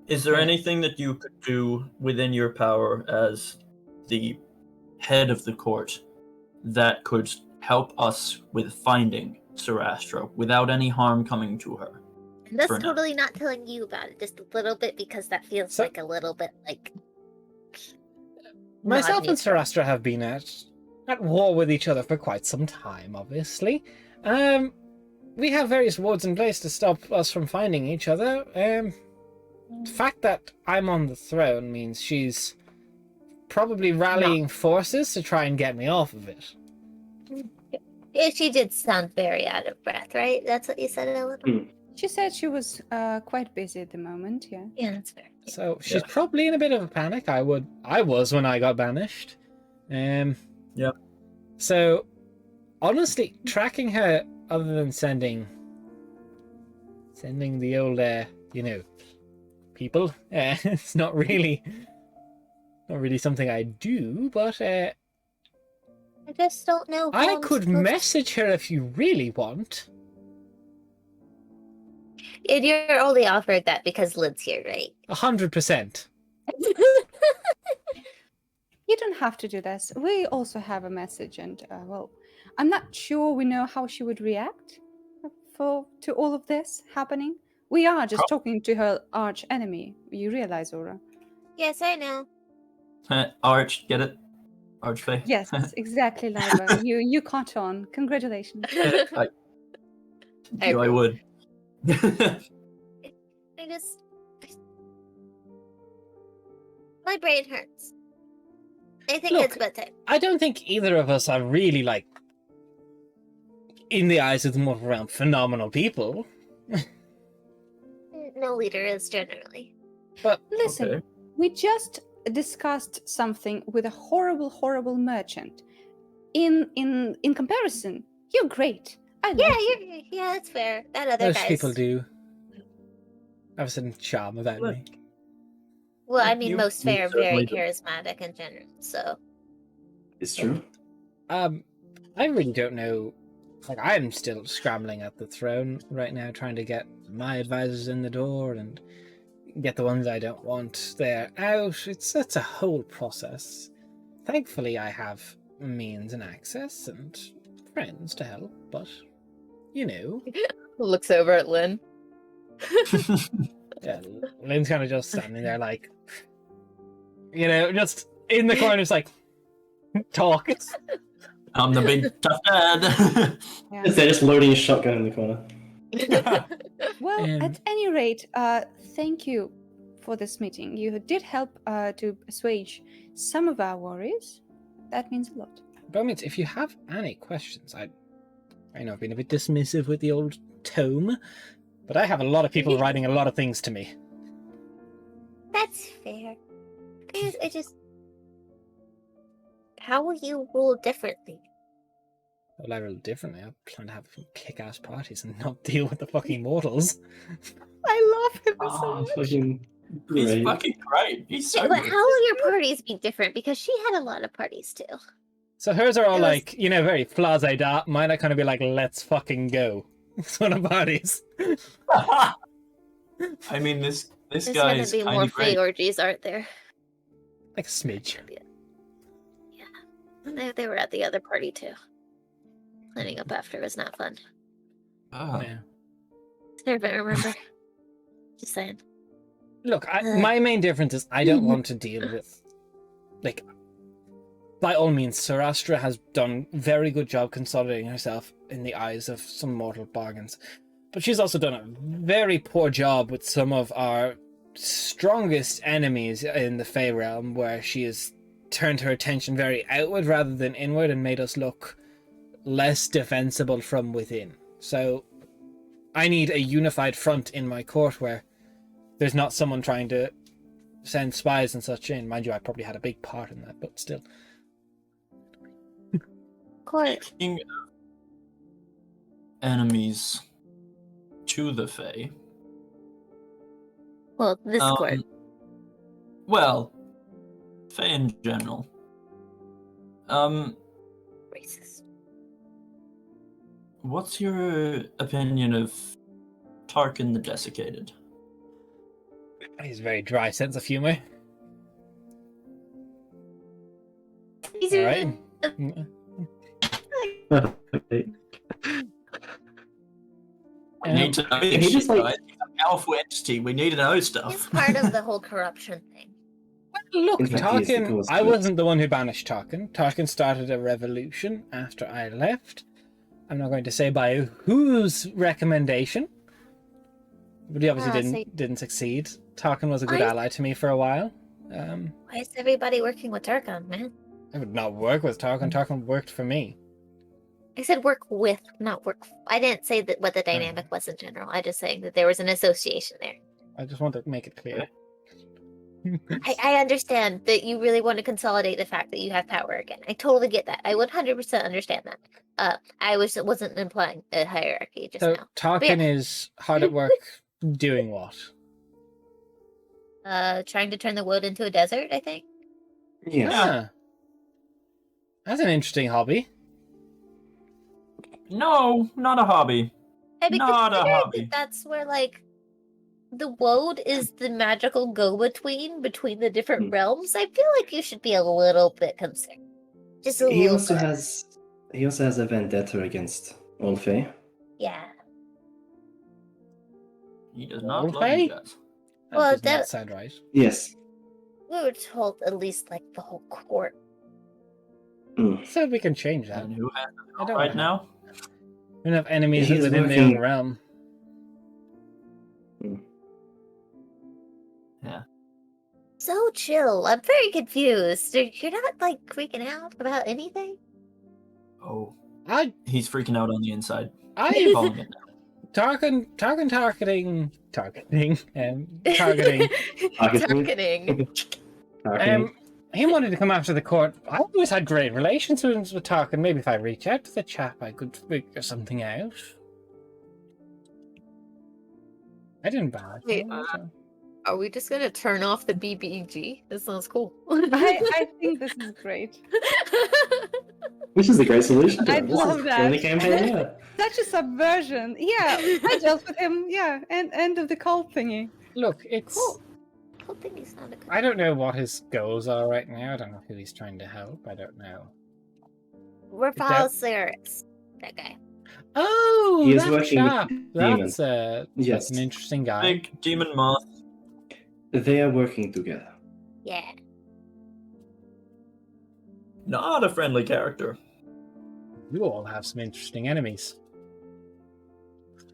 Is there Yeah. anything that you could do within your power as the head of the court that could help us with finding Sarastra without any harm coming to her? And that's for now. totally not telling you about it, just a little bit, because that feels So- like a little bit like Myself and non-neutral. Sarastra have been at war with each other for quite some time, obviously. We have various wards in place to stop us from finding each other. The fact that I'm on the throne means she's probably rallying forces to try and get me off of it. Yeah, she did sound very out of breath, right? That's what you said, Ellen? She said she was quite busy at the moment, yeah. Yeah, that's fair. So she's probably in a bit of a panic. I was when I got banished. Yep. So honestly, tracking her other than sending the old people, it's not really something I do, but I just don't know. how I I'm could supposed- message her if you really want. And you're only offering that because Lynn's here, right? 100%. You don't have to do this. We also have a message, and well, I'm not sure we know how she would react to all of this happening. We are just talking to her arch enemy. You realize, Aura? Yes, I know. Arch, get it? Archfey? Yes, exactly, Lyra. you caught on. Congratulations. I knew I would. My brain hurts. I think Look, it's bedtime. I don't think either of us are really, like, in the eyes of the mortal realm, phenomenal people. No leader is generally. But Listen, Okay. we just discussed something with a horrible, horrible merchant. In comparison, you're great. I like you. Yeah, that's fair. That other most guy's. people do have a certain charm about Look. me. Well, I mean, You- most you fair are very certainly do. charismatic in general. So It's true. I really don't know. Like, I'm still scrambling at the throne right now, trying to get my advisors in the door and get the ones I don't want there out. It's a whole process. Thankfully, I have means and access and friends to help, but you know, Looks over at Lynn. yeah, Lynn's kind of just standing there, like, you know, just in the corner, just like, Talk. I'm the big tough dad. Yeah. They're just loading a shotgun in the corner. Well, Um, at any rate, thank you for this meeting. You did help to assuage some of our worries. That means a lot. Bromance, if you have any questions, I know I've been a bit dismissive with the old tome, but I have a lot of people writing a lot of things to me. That's fair. I just. How will you rule differently? Well, I roll differently. I plan to have kick-ass parties and not deal with the fucking mortals. I love him Oh, Fucking He's great. fucking great. He's so But good. how will your parties be different? Because she had a lot of parties too. So hers are all It was- like, very flazé. Mine are kind of be like, let's fucking go. Sort of parties. I mean, this There's guy gonna is be kind more of free great. orgies, aren't there? Like a smidge. They were at the other party too. Cleaning up after was not fun. Oh. Yeah. Servant, remember? Just saying. Look, my main difference is I don't want to deal with, by all means, Sarastra has done a very good job consolidating herself in the eyes of some mortal bargains. But she's also done a very poor job with some of our strongest enemies in the Fey realm, where she has turned her attention very outward rather than inward and made us look less defensible from within. So I need a unified front in my court where there's not someone trying to send spies and such in. Mind you, I probably had a big part in that, but still. Court. Speaking of enemies to the Fae. Well, this court. Well, Fae in general. Racist. What's your opinion of Tarkin the Desiccated? He's a very dry sense of humor. These All are right. Okay. We need to know he this just, shit, like- guys. He's a powerful entity. We need to know It's stuff. part of the whole corruption thing. Look, In fact, he is the Tarkin, cause I of it. wasn't the one who banished Tarkin. Tarkin started a revolution after I left. I'm not going to say by whose recommendation, but he obviously Ah, so- didn't succeed. Tarkin was a good I- ally to me for a while. Why is everybody working with Targon, man? I would not work with Tarkin. Tarkin worked for me. I said work with, not work. I didn't say that what the dynamic was in general. I just saying that there was an association there. I just want to make it clear. I understand that you really want to consolidate the fact that you have power again. I totally get that. I 100% understand that. I wasn't implying a hierarchy just So now. Tarkin is hard at work doing what? Trying to turn the world into a desert, I think. Yes. Ah. That's an interesting hobby. No, not a hobby. I mean, Not a considering hobby. that that's where like the woad is the magical go-between between the different realms. I feel like you should be a little bit concerned. Just a He little also bit. has a vendetta against all Fae. Yeah. He does not Old love Fae? you guys. That Well, does not that- sound right. Yes. We were told at least like the whole court. So we can change that. And who has I it don't right know. now? We don't have enemies He's within their working- own realm. So chill. I'm very confused. You're not like freaking out about anything? Oh, I he's freaking out on the inside. I Calling it now. targeting Targeting. Targeting. Targeting. he wanted to come after the court. I always had great relations with Tarkin. Maybe if I reach out to the chap, I could figure something out. I didn't bad. Wait, Are we just gonna turn off the BBG? This sounds cool. I think this is great. Which is a great solution to I it. This love is that. friendly campaign, yeah. Such a subversion. Yeah, I dealt with him. Yeah, and end of the cult thingy. Look, it's. Cool. Whole thing is not a good. I don't know what his goals are right now. I don't know who he's trying to help. I don't know. We're Falcyrus. That guy. Oh, He is that working with chap. demons. That's Yes. an interesting guy. Big demon moth. They are working together. Yeah. not a friendly character. You all have some interesting enemies.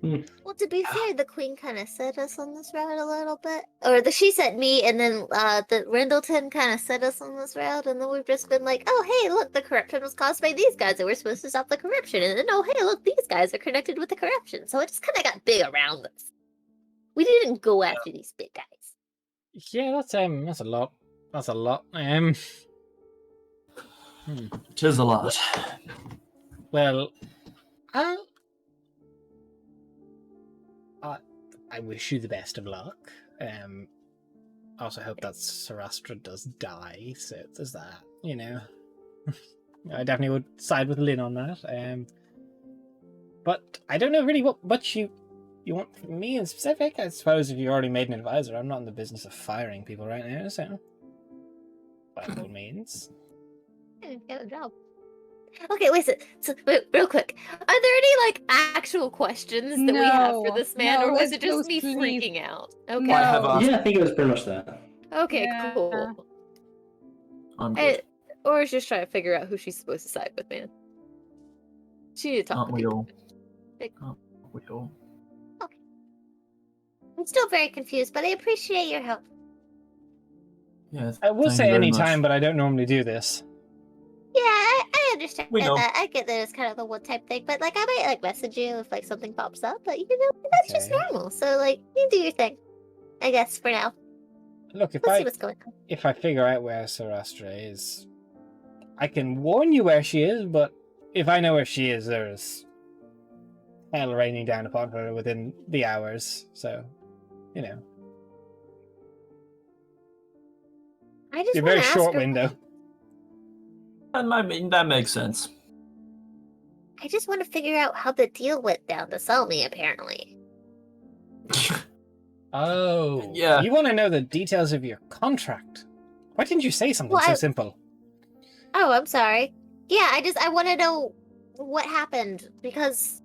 Well, to be fair, the queen kind of set us on this route a little bit. She set me, and then the Rendleton kind of set us on this route, and then we've just been like, oh, hey, look, the corruption was caused by these guys, and we're supposed to stop the corruption. And then, oh, hey, look, these guys are connected with the corruption. So it just kind of got big around us. We didn't go after these big guys. Yeah, that's a lot. That's a lot. Tis a lot. Well, I wish you the best of luck. Also hope that Sarastra does die, so there's that, you know. I definitely would side with Lynn on that. But I don't know really what much you want from me in specific. I suppose if you already made an advisor, I'm not in the business of firing people right now, so by all means. Get a job. Okay, listen. So, real quick, are there any like actual questions that we have for this man, or was it just me freaking out? Okay. Yeah, I think it was pretty much that. Okay, cool. I'm good. Or is just trying to figure out who she's supposed to side with, man. She need to talk Aren't to we people. all? Aren't we all? I'm still very confused, but I appreciate your help. Yeah. I will thank say you very any much. time, but I don't normally do this. Yeah, I understand We know. that. I get that it's kind of a one-type thing, but like I might like message you if like something pops up. But you know, that's just Okay. normal. So like, you do your thing. I guess for now. Look, if Let's see what's going on. I figure out where Sarastra is, I can warn you where she is, but if I know where she is, there's hell raining down upon her within the hours, so, you know. I just It's a want very to ask short her. window. And I mean, that makes sense. I just want to figure out how the deal went down to sell me. Apparently. Oh, Yeah. You want to know the details of your contract? Why didn't you say something Well, so simple? Oh, I'm sorry. Yeah, I want to know what happened because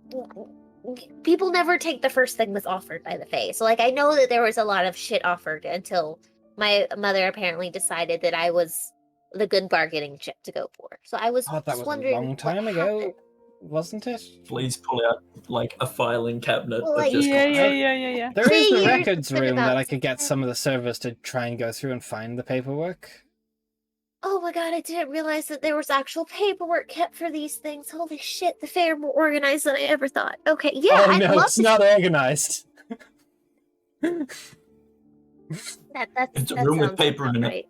people never take the first thing that's offered by the Fae. So, like, I know that there was a lot of shit offered until my mother apparently decided that I was the good bargaining chip to go for. So I was Oh, that just was a wondering long what time ago, happened. wasn't it? Please pull out like a filing cabinet Well, of like, just Yeah. There is 3 the years, records it's been room that about I could get some of the servers to try and go through and find the paperwork. Oh my god, I didn't realize that there was actual paperwork kept for these things. Holy shit, the fair more organized than I ever thought. Okay, yeah, Oh I'd no, love it's to. not organized. It's a That room with sounds paper about in it. right.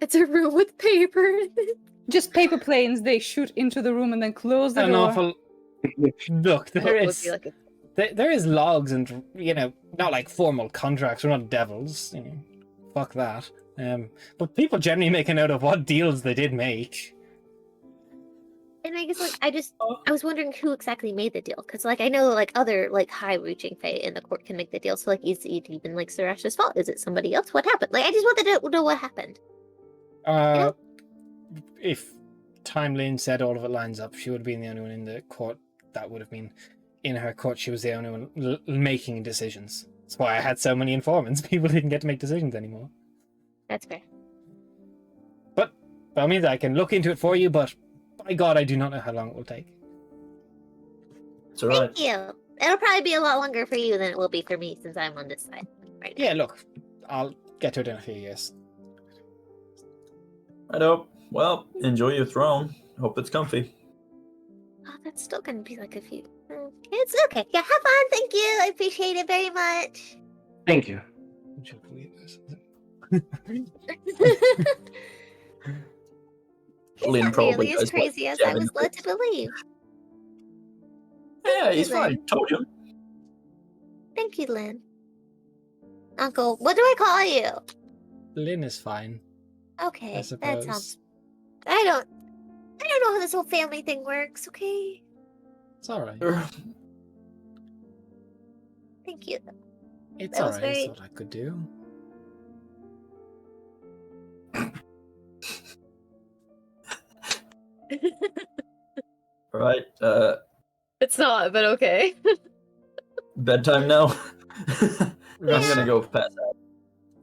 It's a room with paper. Just paper planes. They shoot into the room and then close the An door. awful. Look, there What would is be like there is logs and not like formal contracts. We're not devils. Fuck that. But people generally make a note of what deals they did make. And I guess I was wondering who exactly made the deal because I know like other like high-reaching Fae in the court can make the deal. So like, is it even like Sarash's fault? Is it somebody else? What happened? Like, I just wanted to know what happened. If Timeline said all of it lines up, she would have been the only one in the court. That would have been in her court. She was the only one making decisions. That's why I had so many informants. People didn't get to make decisions anymore. That's fair. But by all means, I can look into it for you. But by God, I do not know how long it will take. It's alright. Thank you. It'll probably be a lot longer for you than it will be for me since I'm on this side right now. Yeah, look, I'll get to it in a few years. I know. Well, enjoy your throne. Hope it's comfy. Oh, that's still gonna be like a few. It's okay. Yeah, have fun. Thank you. I appreciate it very much. Thank you. He's Lynn not probably nearly as does, what, crazy as I 7 was led to believe. Yeah, he's Lynn. fine. Told you. Thank you, Lynn. Uncle, what do I call you? Lynn is fine. Okay, that suppose. sounds. I don't know how this whole family thing works. Okay, It's alright. thank you. It's That was alright. very- It's what I could do. Right. It's not, but okay. Bedtime now. I'm Russ, gonna go pass out.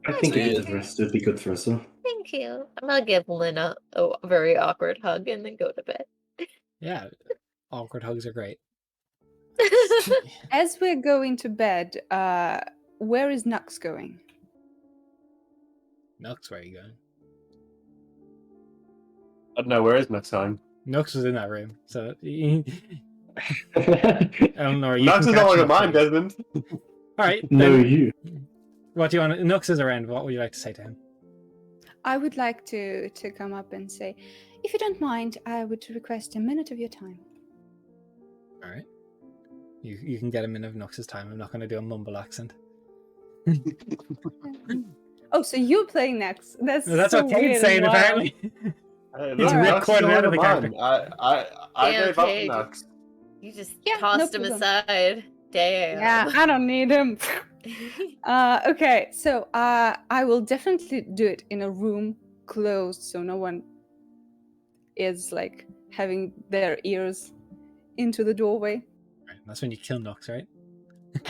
I think a Yeah. bit of rest would be good for us all. Thank Thank you. I'm gonna give Lynn a very awkward hug and then go to bed. Yeah, awkward hugs are great. As we're going to bed, where is Nux going? Nux, where are you going? I don't know, where is next time? Nux was in that room, so Eleanor, you Knox can is not catch like Nux mine, later. Desmond. All right. No, then you. What do you want? Nux is around. What would you like to say to him? I would like to come up and say, if you don't mind, I would request a minute of your time. All right. You can get a minute of Nux's time. I'm not going to do a mumble accent. Oh, so you're playing next? That's That's so what weird Kate's and saying, wild. apparently. Hey, He's look, Rick Knox is Cornell out of the mine. character. I Damn, gave up Kate. Knox. You just Yeah, tossed no him problem. aside. Damn. Yeah, I don't need him. Okay, so I will definitely do it in a room closed, so no one is like having their ears into the doorway. Right, that's when you kill Nux, right?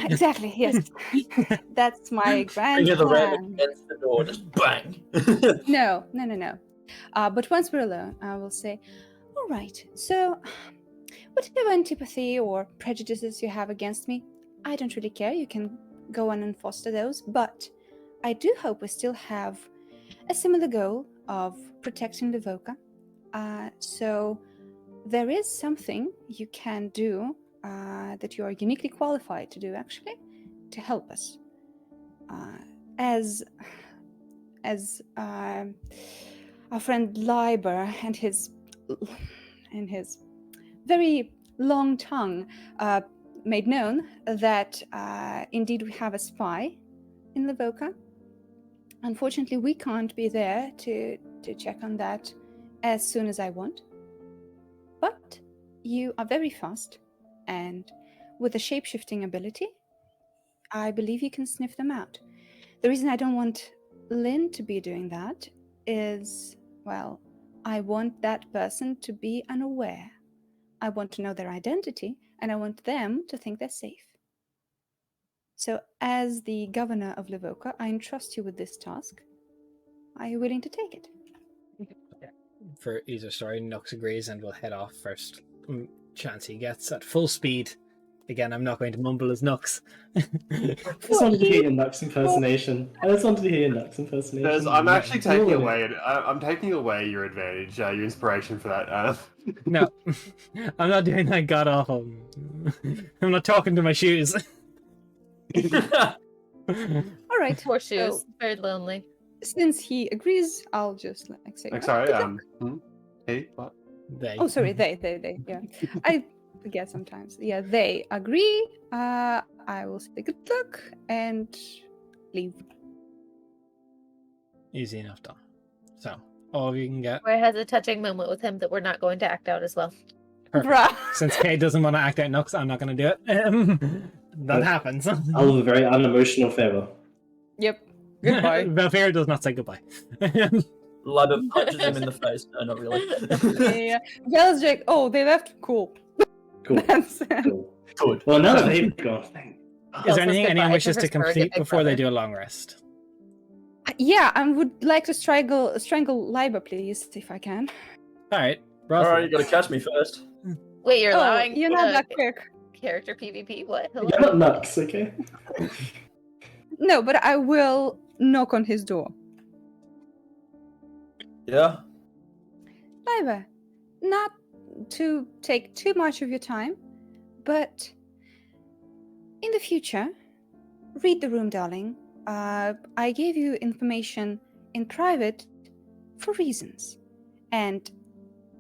Exactly. Yes, that's my grand Finger the ram plan. against the door, just bang. No. But once we're alone, I will say, all right, so whatever antipathy or prejudices you have against me, I don't really care. You can go on and foster those. But I do hope we still have a similar goal of protecting Livoka. So there is something you can do that you are uniquely qualified to do, actually, to help us. As our friend Liber and his very long tongue made known that indeed we have a spy in Livoka. Unfortunately, we can't be there to check on that as soon as I want. But you are very fast, and with a shape-shifting ability, I believe you can sniff them out. The reason I don't want Lynn to be doing that is, well, I want that person to be unaware. I want to know their identity, and I want them to think they're safe. So, as the governor of Livoka, I entrust you with this task. Are you willing to take it? For either story, Nux agrees and will head off first chance he gets at full speed. Again, I'm not going to mumble as Nux. I just wanted to hear your Nux impersonation. Des, I'm actually taking away. I'm taking away your advantage, your inspiration for that. No, I'm not doing that god awful. I'm not talking to my shoes. All right. Poor shoes. So, Very lonely. since he agrees, I'll just like say. I'm "Oh, sorry. good luck." Hey, what? They. Oh, sorry, they. Yeah, I forget sometimes. Yeah, they agree. I will say good luck and leave. Easy enough done. So, all you can get. Where has a touching moment with him that we're not going to act out as well. Perfect. Bruh. Since Kay doesn't want to act out Nux, I'm not going to do it. That happens. I'll have a very unemotional farewell. Yep. Goodbye. Valfair does not say goodbye. Liber punches him in the face. No, not really. Yeah. Vel's Jake. Oh, they left. Cool. Cool. That's Cool. Good. Well, now that they've gone, thank Is there Also anything goodbye anyone to wishes her to surrogate complete big before they brother. do a long rest? Yeah, I would like to strangle Liber, please, if I can. All right. Alright, you gotta catch me first. Wait, you're Oh, allowing you're not that quick. character PvP? What? you. Hello? You're not nuts, okay? No, but I will knock on his door. Yeah? Liber, not to take too much of your time, but in the future, read the room, darling. I gave you information in private for reasons. And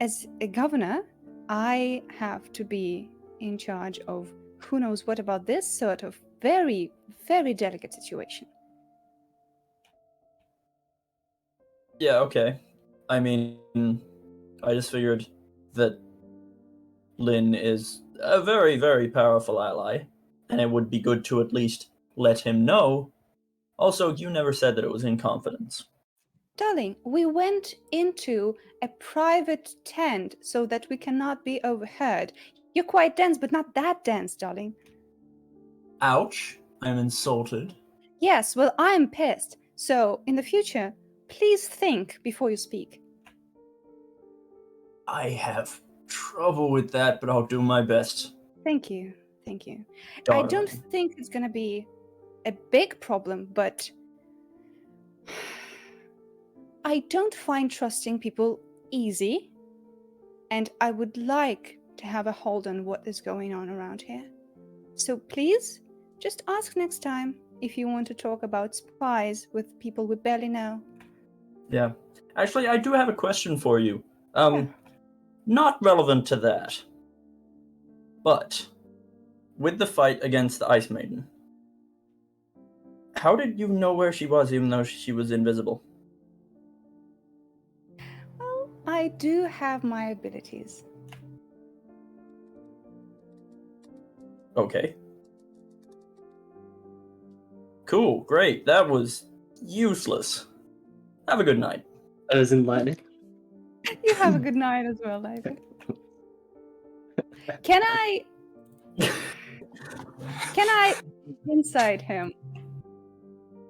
as a governor, I have to be in charge of who knows what about this sort of very, very delicate situation. Yeah, okay. I mean, I just figured that Lynn is a very, very powerful ally, and it would be good to at least let him know. Also, you never said that it was in confidence. Darling, we went into a private tent so that we cannot be overheard. You're quite dense, but not that dense, darling. Ouch. I'm insulted. Yes, well, I'm pissed. So, in the future, please think before you speak. I have trouble with that, but I'll do my best. Thank you. Thank you. Darling. I don't think it's going to be a big problem, but I don't find trusting people easy, and I would like to have a hold on what is going on around here. So please, just ask next time if you want to talk about spies with people we barely know. Yeah. Actually, I do have a question for you. Yeah. Not relevant to that. But with the fight against the Ice Maiden, how did you know where she was even though she was invisible? Well, I do have my abilities. Okay. Cool, great. That was useless. Have a good night. I was enlightening. You have a good night as well, David. Can I insight him?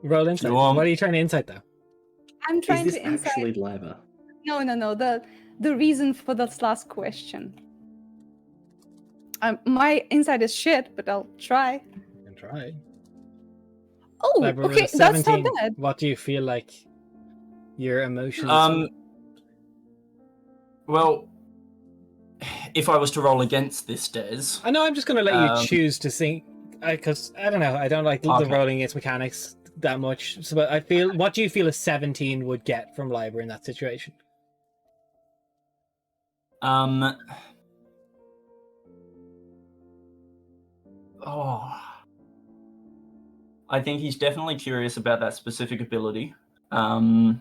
Roll insight. You want- What are you trying to insight, though? I'm trying Is this to insight. actually Liva? No. The reason for this last question. My insight is shit, but I'll try. You can try. Oh, Library okay, was that's not 17. bad. What do you feel like your emotions? Well, if I was to roll against this, Des... I know. I'm just going to let you choose to see, because I don't know. I don't like the rolling its mechanics that much. So, but I feel. What do you feel a 17 would get from Library in that situation? I think he's definitely curious about that specific ability. I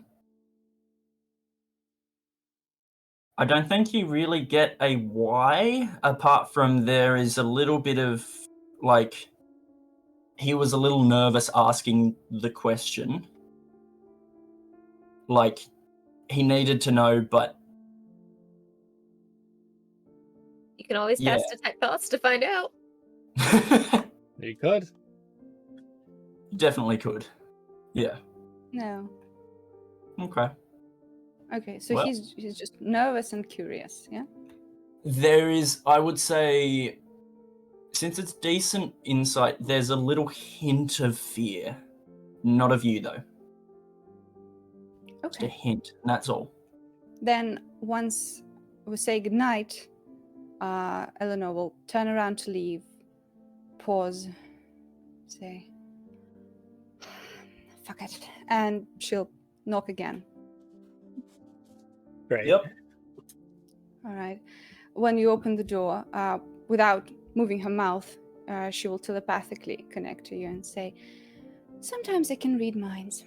don't think you really get a why, apart from there is a little bit of, like, he was a little nervous asking the question. Like, he needed to know, but... You can always cast Detect Thoughts to find out. You could. You definitely could. Yeah. No. Okay. Okay, so Well. he's just nervous and curious, yeah? There is, I would say, since it's decent insight, there's a little hint of fear. Not of you, though. Just a Okay. hint, and that's all. Then once we say goodnight, Eleanor will turn around to leave, pause, say, fuck it, and she'll knock again. Great. Yep. All right. When you open the door, without moving her mouth, she will telepathically connect to you and say, sometimes I can read minds.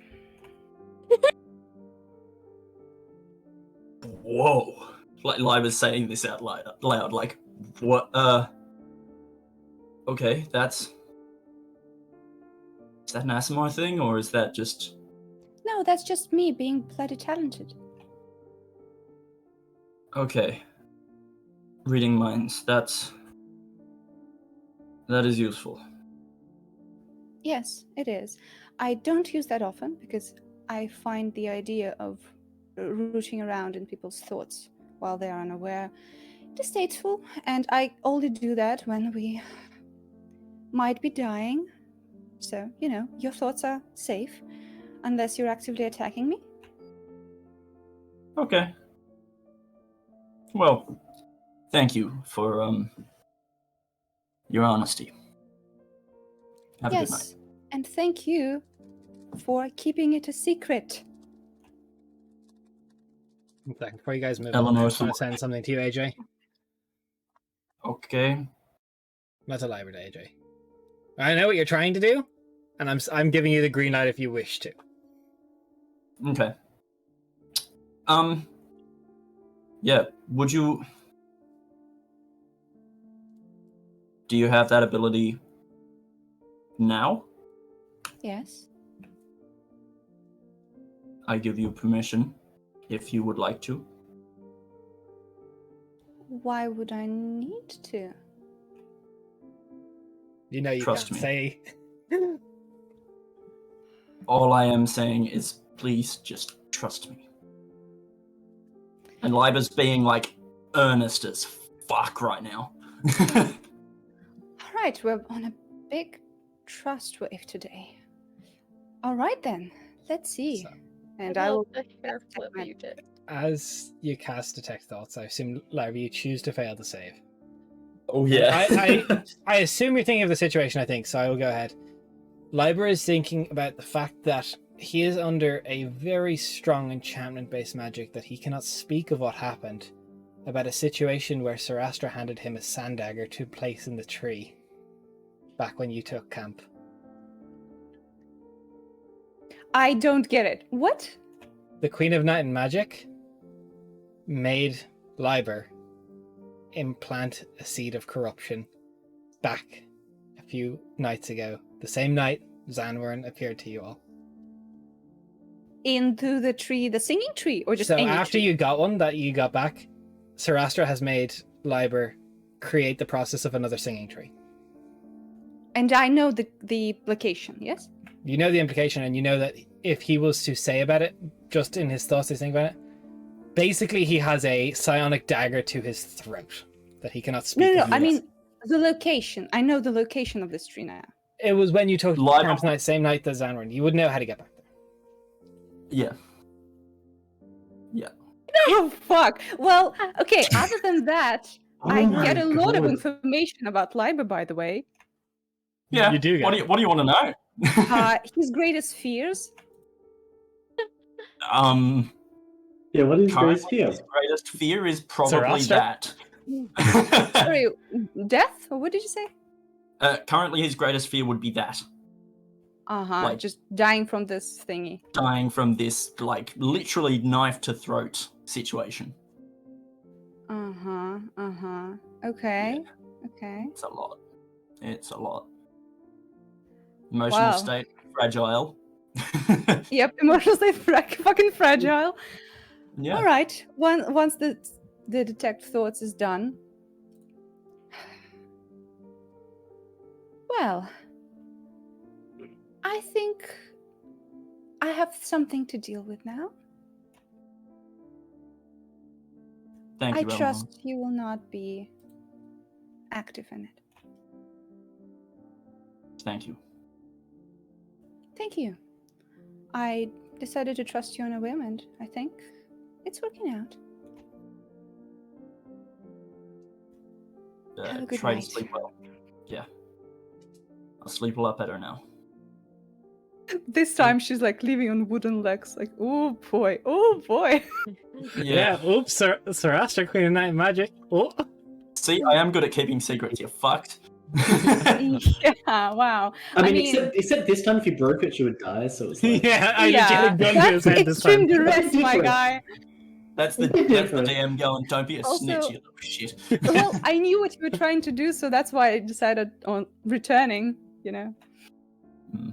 Whoa. Like Liva's saying this out loud, like, what, okay, is that an ASMR thing, or is that just... No, that's just me being bloody talented. Okay. Reading minds, that is useful. Yes, it is. I don't use that often because I find the idea of rooting around in people's thoughts while they are unaware distasteful, and I only do that when we might be dying. So, your thoughts are safe unless you're actively attacking me. Okay. Well, thank you for, your honesty. Have a good night. Yes, and thank you for keeping it a secret. One second, before you guys move Eleanor, on, I just want to send something to you, AJ. Okay. That's a library, AJ. I know what you're trying to do, and I'm giving you the green light if you wish to. Okay. Yeah, would you... Do you have that ability now? Yes. I give you permission, if you would like to. Why would I need to? You know you Trust can't me. say. All I am saying is, please just trust me. And Liba's being, like, earnest as fuck right now. All right, we're on a big trust wave today. All right, then. Let's see. So- And I will... As you cast Detect Thoughts, I assume, Larva, you choose to fail the save. Oh, yeah. I assume you're thinking of the situation, I think, so I will go ahead. Liber is thinking about the fact that he is under a very strong enchantment-based magic that he cannot speak of what happened, about a situation where Sarastra handed him a Sand Dagger to place in the tree back when you took camp. I don't get it. What? The Queen of Night and Magic made Liber implant a seed of corruption back a few nights ago. The same night Zanwern appeared to you all. Into the tree, the singing tree, or just So any after tree? you got one that you got back, Sarastra has made Liber create the process of another singing tree. And I know the location, yes? You know the implication, and you know that if he was to say about it, just in his thoughts, he's thinking about it, basically he has a psionic dagger to his throat that he cannot speak. No, of. I mean the location. I know the location of this tree now. It was when you took Liber- camp night, same night as Zanwern. You would know how to get back there. Yeah. Yeah. Oh, fuck. Well, okay, other than that, I Oh get my a lot of God. information about Liber, by the way. Yeah. You do get What do you want to know? His greatest fears. Yeah, what is Currently, his fear? his greatest fear is probably Sarastra? that. Sorry, death? Or what did you say? Currently, his greatest fear would be that. Like- Just dying from this thingy. Dying from this, like, literally knife to throat situation. Okay. Yeah. Okay. It's a lot. It's a lot. Emotional Wow. state, fragile. Yep, emotional state fucking fragile. Yeah. All right. Once the detect thoughts is done. Well, I think I have something to deal with now. Thank you, I Eleanor. trust you will not be active in it. Thank you. Thank you. I decided to trust you on a whim, and I think it's working out. Have a good Try night. to sleep well. Yeah. I'll sleep a lot better now. This time she's like living on wooden legs, like, oh boy, oh boy. Yeah, oops, Sarastra, Queen of Night and Magic. Oh. See, I am good at keeping secrets, you fucked. Yeah, wow. I mean, except this time if you broke it, she would die, so it's like... Yeah, I just had a gun to his that's head this extreme time. duress, my Different. guy. That's the Different. DM going, don't be a Also- snitch, you little shit. Well, I knew what you were trying to do, so that's why I decided on returning, you know. Hmm.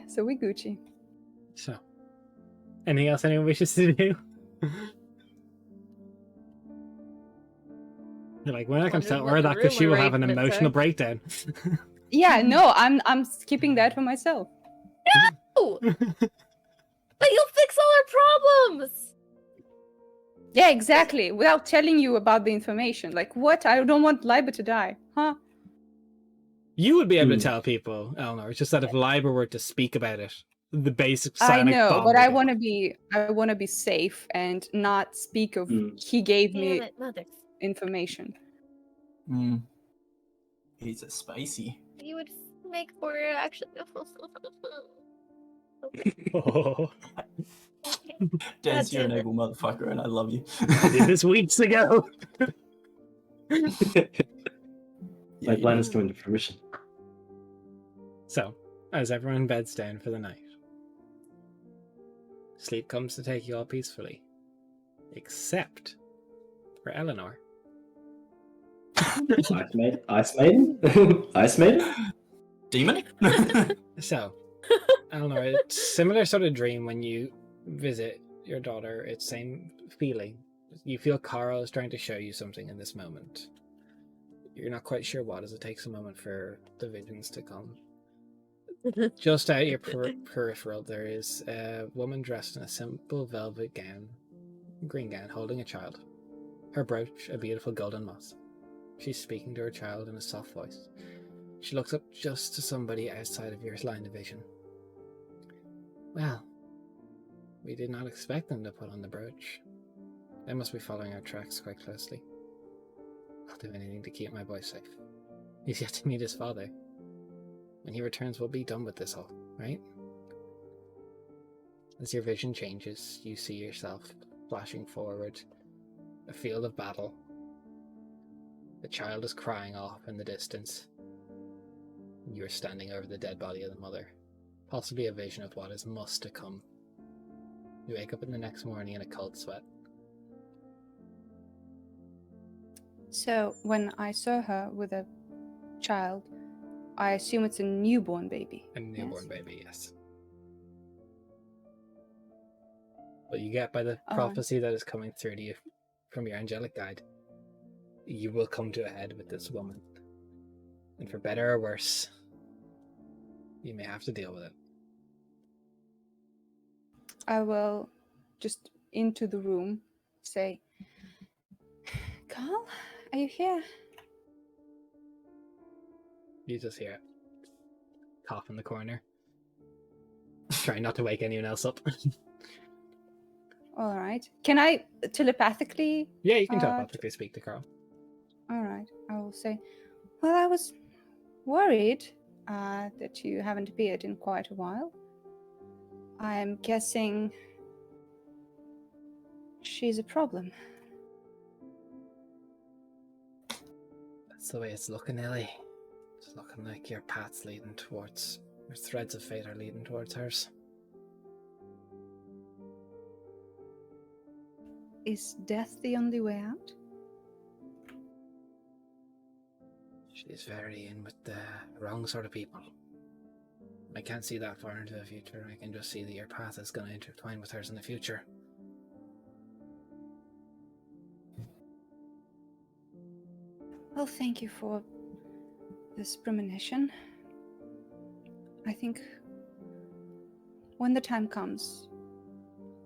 So we Gucci. So, anything else anyone wishes to do? You're like, when I can Wondering tell what her the that because she will rumor have an raven emotional effect. breakdown. Yeah, no, I'm skipping that for myself. Oh! But you'll fix all our problems! Yeah, exactly. Without telling you about the information. Like, what? I don't want Liber to die. Huh? You would be able to Hmm. tell people, Eleanor. It's just that if Liber were to speak about it, the basic I psionic know, bomb but would I go want off. to be safe and not speak of Mm. he gave Damn me it, mother. information. Hmm. He's a spicy. You would make Ora actually. Oh, Dance, you're an damn it. evil motherfucker, and I love you. I did this weeks ago. My plan is going to fruition. So, as everyone beds down for the night, sleep comes to take you all peacefully, except for Eleanor. Ice Maiden? Ice Maiden? Demon? So, Eleanor, it's similar sort of dream when you visit your daughter. It's same feeling. You feel Carl is trying to show you something in this moment. You're not quite sure what, as it takes a moment for the visions to come. Just out your peripheral, there is a woman dressed in a simple velvet gown, green gown, holding a child. Her brooch, a beautiful golden moss. She's speaking to her child in a soft voice. She looks up just to somebody outside of your line of vision. Well, we did not expect them to put on the brooch. They must be following our tracks quite closely. I'll do anything to keep my boy safe. He's yet to meet his father. When he returns, we'll be done with this all, right? As your vision changes, you see yourself flashing forward, a field of battle. The child is crying off in the distance. You are standing over the dead body of the mother, possibly a vision of what is must to come. You wake up in the next morning in a cold sweat. So when I saw her with a child, I assume it's a newborn baby. A newborn baby, yes. But you get by the prophecy that is coming through to you from your angelic guide, you will come to a head with this woman. And for better or worse, you may have to deal with it. I will just into the room say, Carl, are you here? You just hear it. Cough in the corner. Trying not to wake anyone else up. All right. Can I telepathically? Yeah, you can telepathically speak to Carl. All right. I will say, well, I was worried that you haven't appeared in quite a while. I'm guessing she's a problem. That's the way it's looking, Ellie. It's looking like your path's leading towards, your threads of fate are leading towards hers. Is death the only way out? She's very in with the wrong sort of people. I can't see that far into the future. I can just see that your path is going to intertwine with hers in the future. Well, thank you for this premonition. I think when the time comes,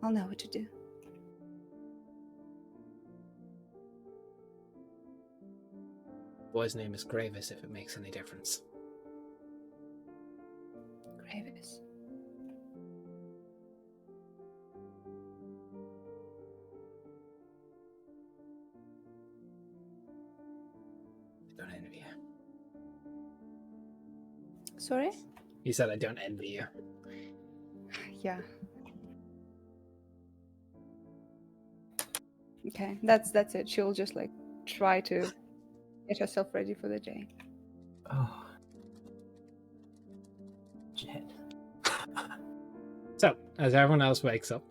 I'll know what to do. The boy's name is Gravis, if it makes any difference. Gravis. I don't envy you. Sorry? He said I don't envy you. Yeah. Okay, that's it. She'll just like try to get herself ready for the day. Oh. Jed. So, as everyone else wakes up,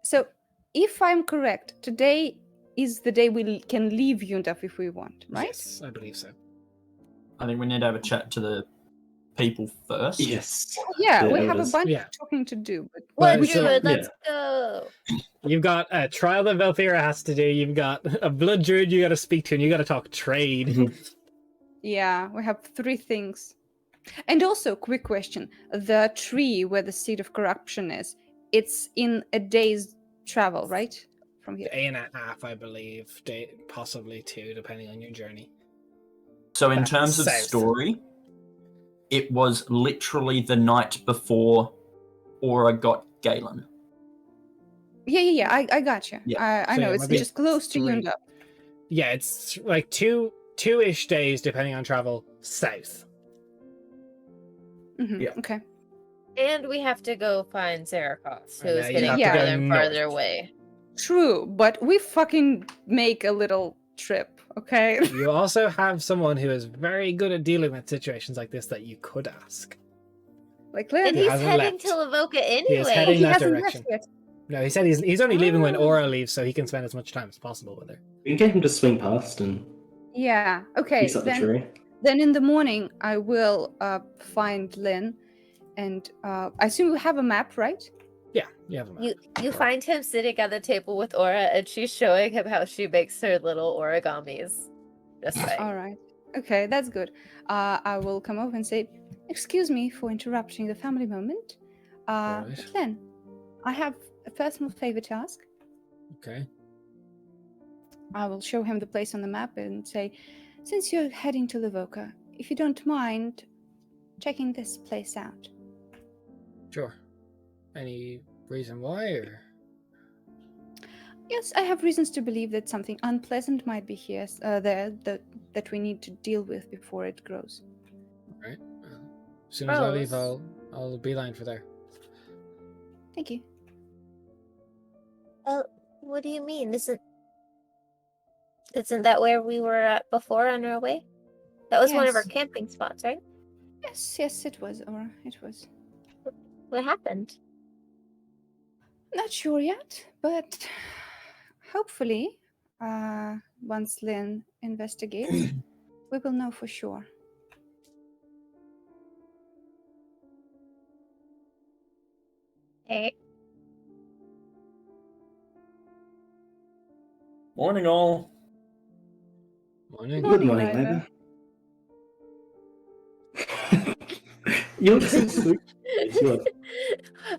so if I'm correct, today is the day we can leave Yundaf if we want, right? yes, I believe so. I think we need to have a chat to the people first. Yes. Yeah, The we have a elders. bunch Yeah. of talking to do, but Well, Let's do so- it. Let's go. You've got a trial that Velthira has to do, you've got a blood druid you gotta speak to, and you gotta talk trade. Mhm. yeah, we have 3 things. And also, quick question: the tree where the seed of corruption is, it's in a day's travel, right? From here. Day and a half, I believe. Possibly 2, depending on your journey. So in That's terms of south. story, it was literally the night before Aura got Galen. Yeah. I got you. Yeah. I So know it it's might be just close to 3. Yundaf. Yeah, it's like 2-ish days, depending on travel, south. Mm-hmm. Yeah. Okay. And we have to go find Zarakoth, And who's now you getting have to farther go and farther north. away. True, but we fucking make a little trip, okay? You also have someone who is very good at dealing with situations like this that you could ask. Like, And Lynn, he's hasn't heading left. to Lavoka He is anyway. heading he that hasn't direction. left yet. No, he said he's only leaving when Oh. Aura leaves, so he can spend as much time as possible with her. We can get him to swing past and Yeah. Okay. piece up the tree. Then in the morning, I will find Lynn, and I assume we have a map, right? Yeah, you have a map. You find him sitting at the table with Aura, and she's showing him how she makes her little origamis. Just saying. All right. Okay, that's good. I will come over and say, "Excuse me for interrupting the family moment. Alright. But Len, I have a personal favor to ask." Okay. I will show him the place on the map and say, "Since you're heading to Livoka, if you don't mind checking this place out." Sure. Any reason why, or? Yes, I have reasons to believe that something unpleasant might be here, there, that we need to deal with before it grows. Alright. As soon as I leave, Rose. I'll beeline for there. Thank you. What do you mean? Isn't that where we were at before on our way? That was one of our Yes. camping spots, right? Yes, it was, Aura. It was. What happened? Not sure yet, but hopefully, once Lynn investigates, we will know for sure. Hey. Morning, all. Morning. Good morning, Ivor. Ivor. You're so sweet.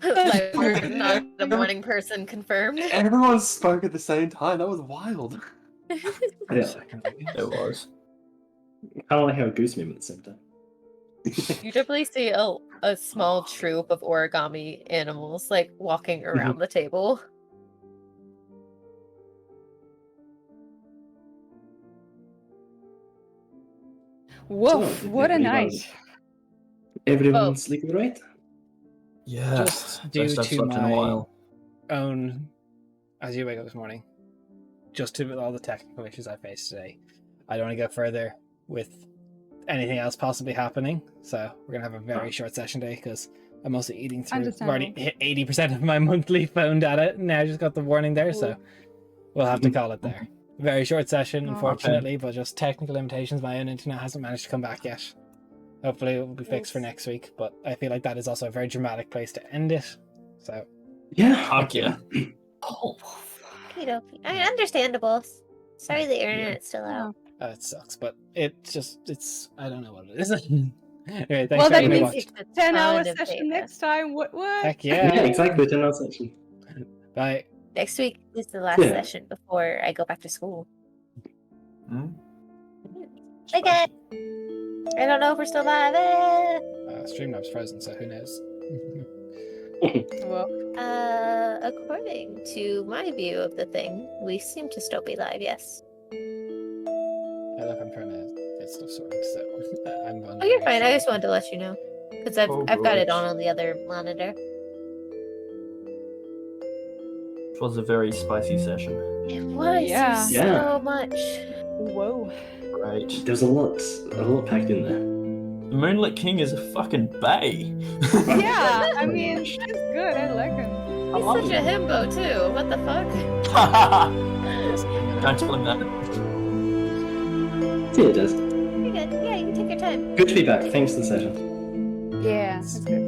Like, we're not a morning person confirmed. Everyone spoke at the same time. That was wild. Yeah. Second, It was. I don't like how it goose me at the same time. You typically see a small troop of origami animals like walking around the table. Woof! So, What a everybody- night! Everyone's sleeping right? Yeah. Just due Best I've to slept in a my while. own, as you wake up this morning, just to all the technical issues I faced today, I don't want to go further with anything else possibly happening. So we're gonna have a very short session day because I'm also eating through. I've already hit 80% of my monthly phone data. Now I just got the warning there, so we'll have to call it there. Very short session, unfortunately, but just technical limitations. My own internet hasn't managed to come back yet. Hopefully it will be fixed for next week, but I feel like that is also a very dramatic place to end it. So Yeah. Fuck yeah. Okie dokie. I mean, understandable. Sorry the internet's still out. it sucks, but I don't know what it is. Anyway, thanks Well, for that having me means watch. 10-hour Ton of session data. next time. What? Heck Yeah, yeah. exactly. 10 hours actually. Bye. Next week is the last Yeah. session before I go back to school. Hmm? Okay. I don't know if we're still live. Streamlab's frozen, so who knows? Well, According to my view of the thing, we seem to still be live, yes. Look, I'm trying to get stuff sorted, so I'm on. Oh, you're fine. I just wanted to let you know. Because I've Oh, got it right. on the other monitor. It was a very spicy session. It was Yeah. so much. whoa. Right. There's a lot packed in there. The Moonlit King is a fucking bae. Yeah, I mean, it's good. I like him. He's such a himbo too. What the fuck? Don't tell him that. Yeah, it does. You're good. Yeah, you can take your time. Good feedback. Thanks for the session. Yeah, that's good.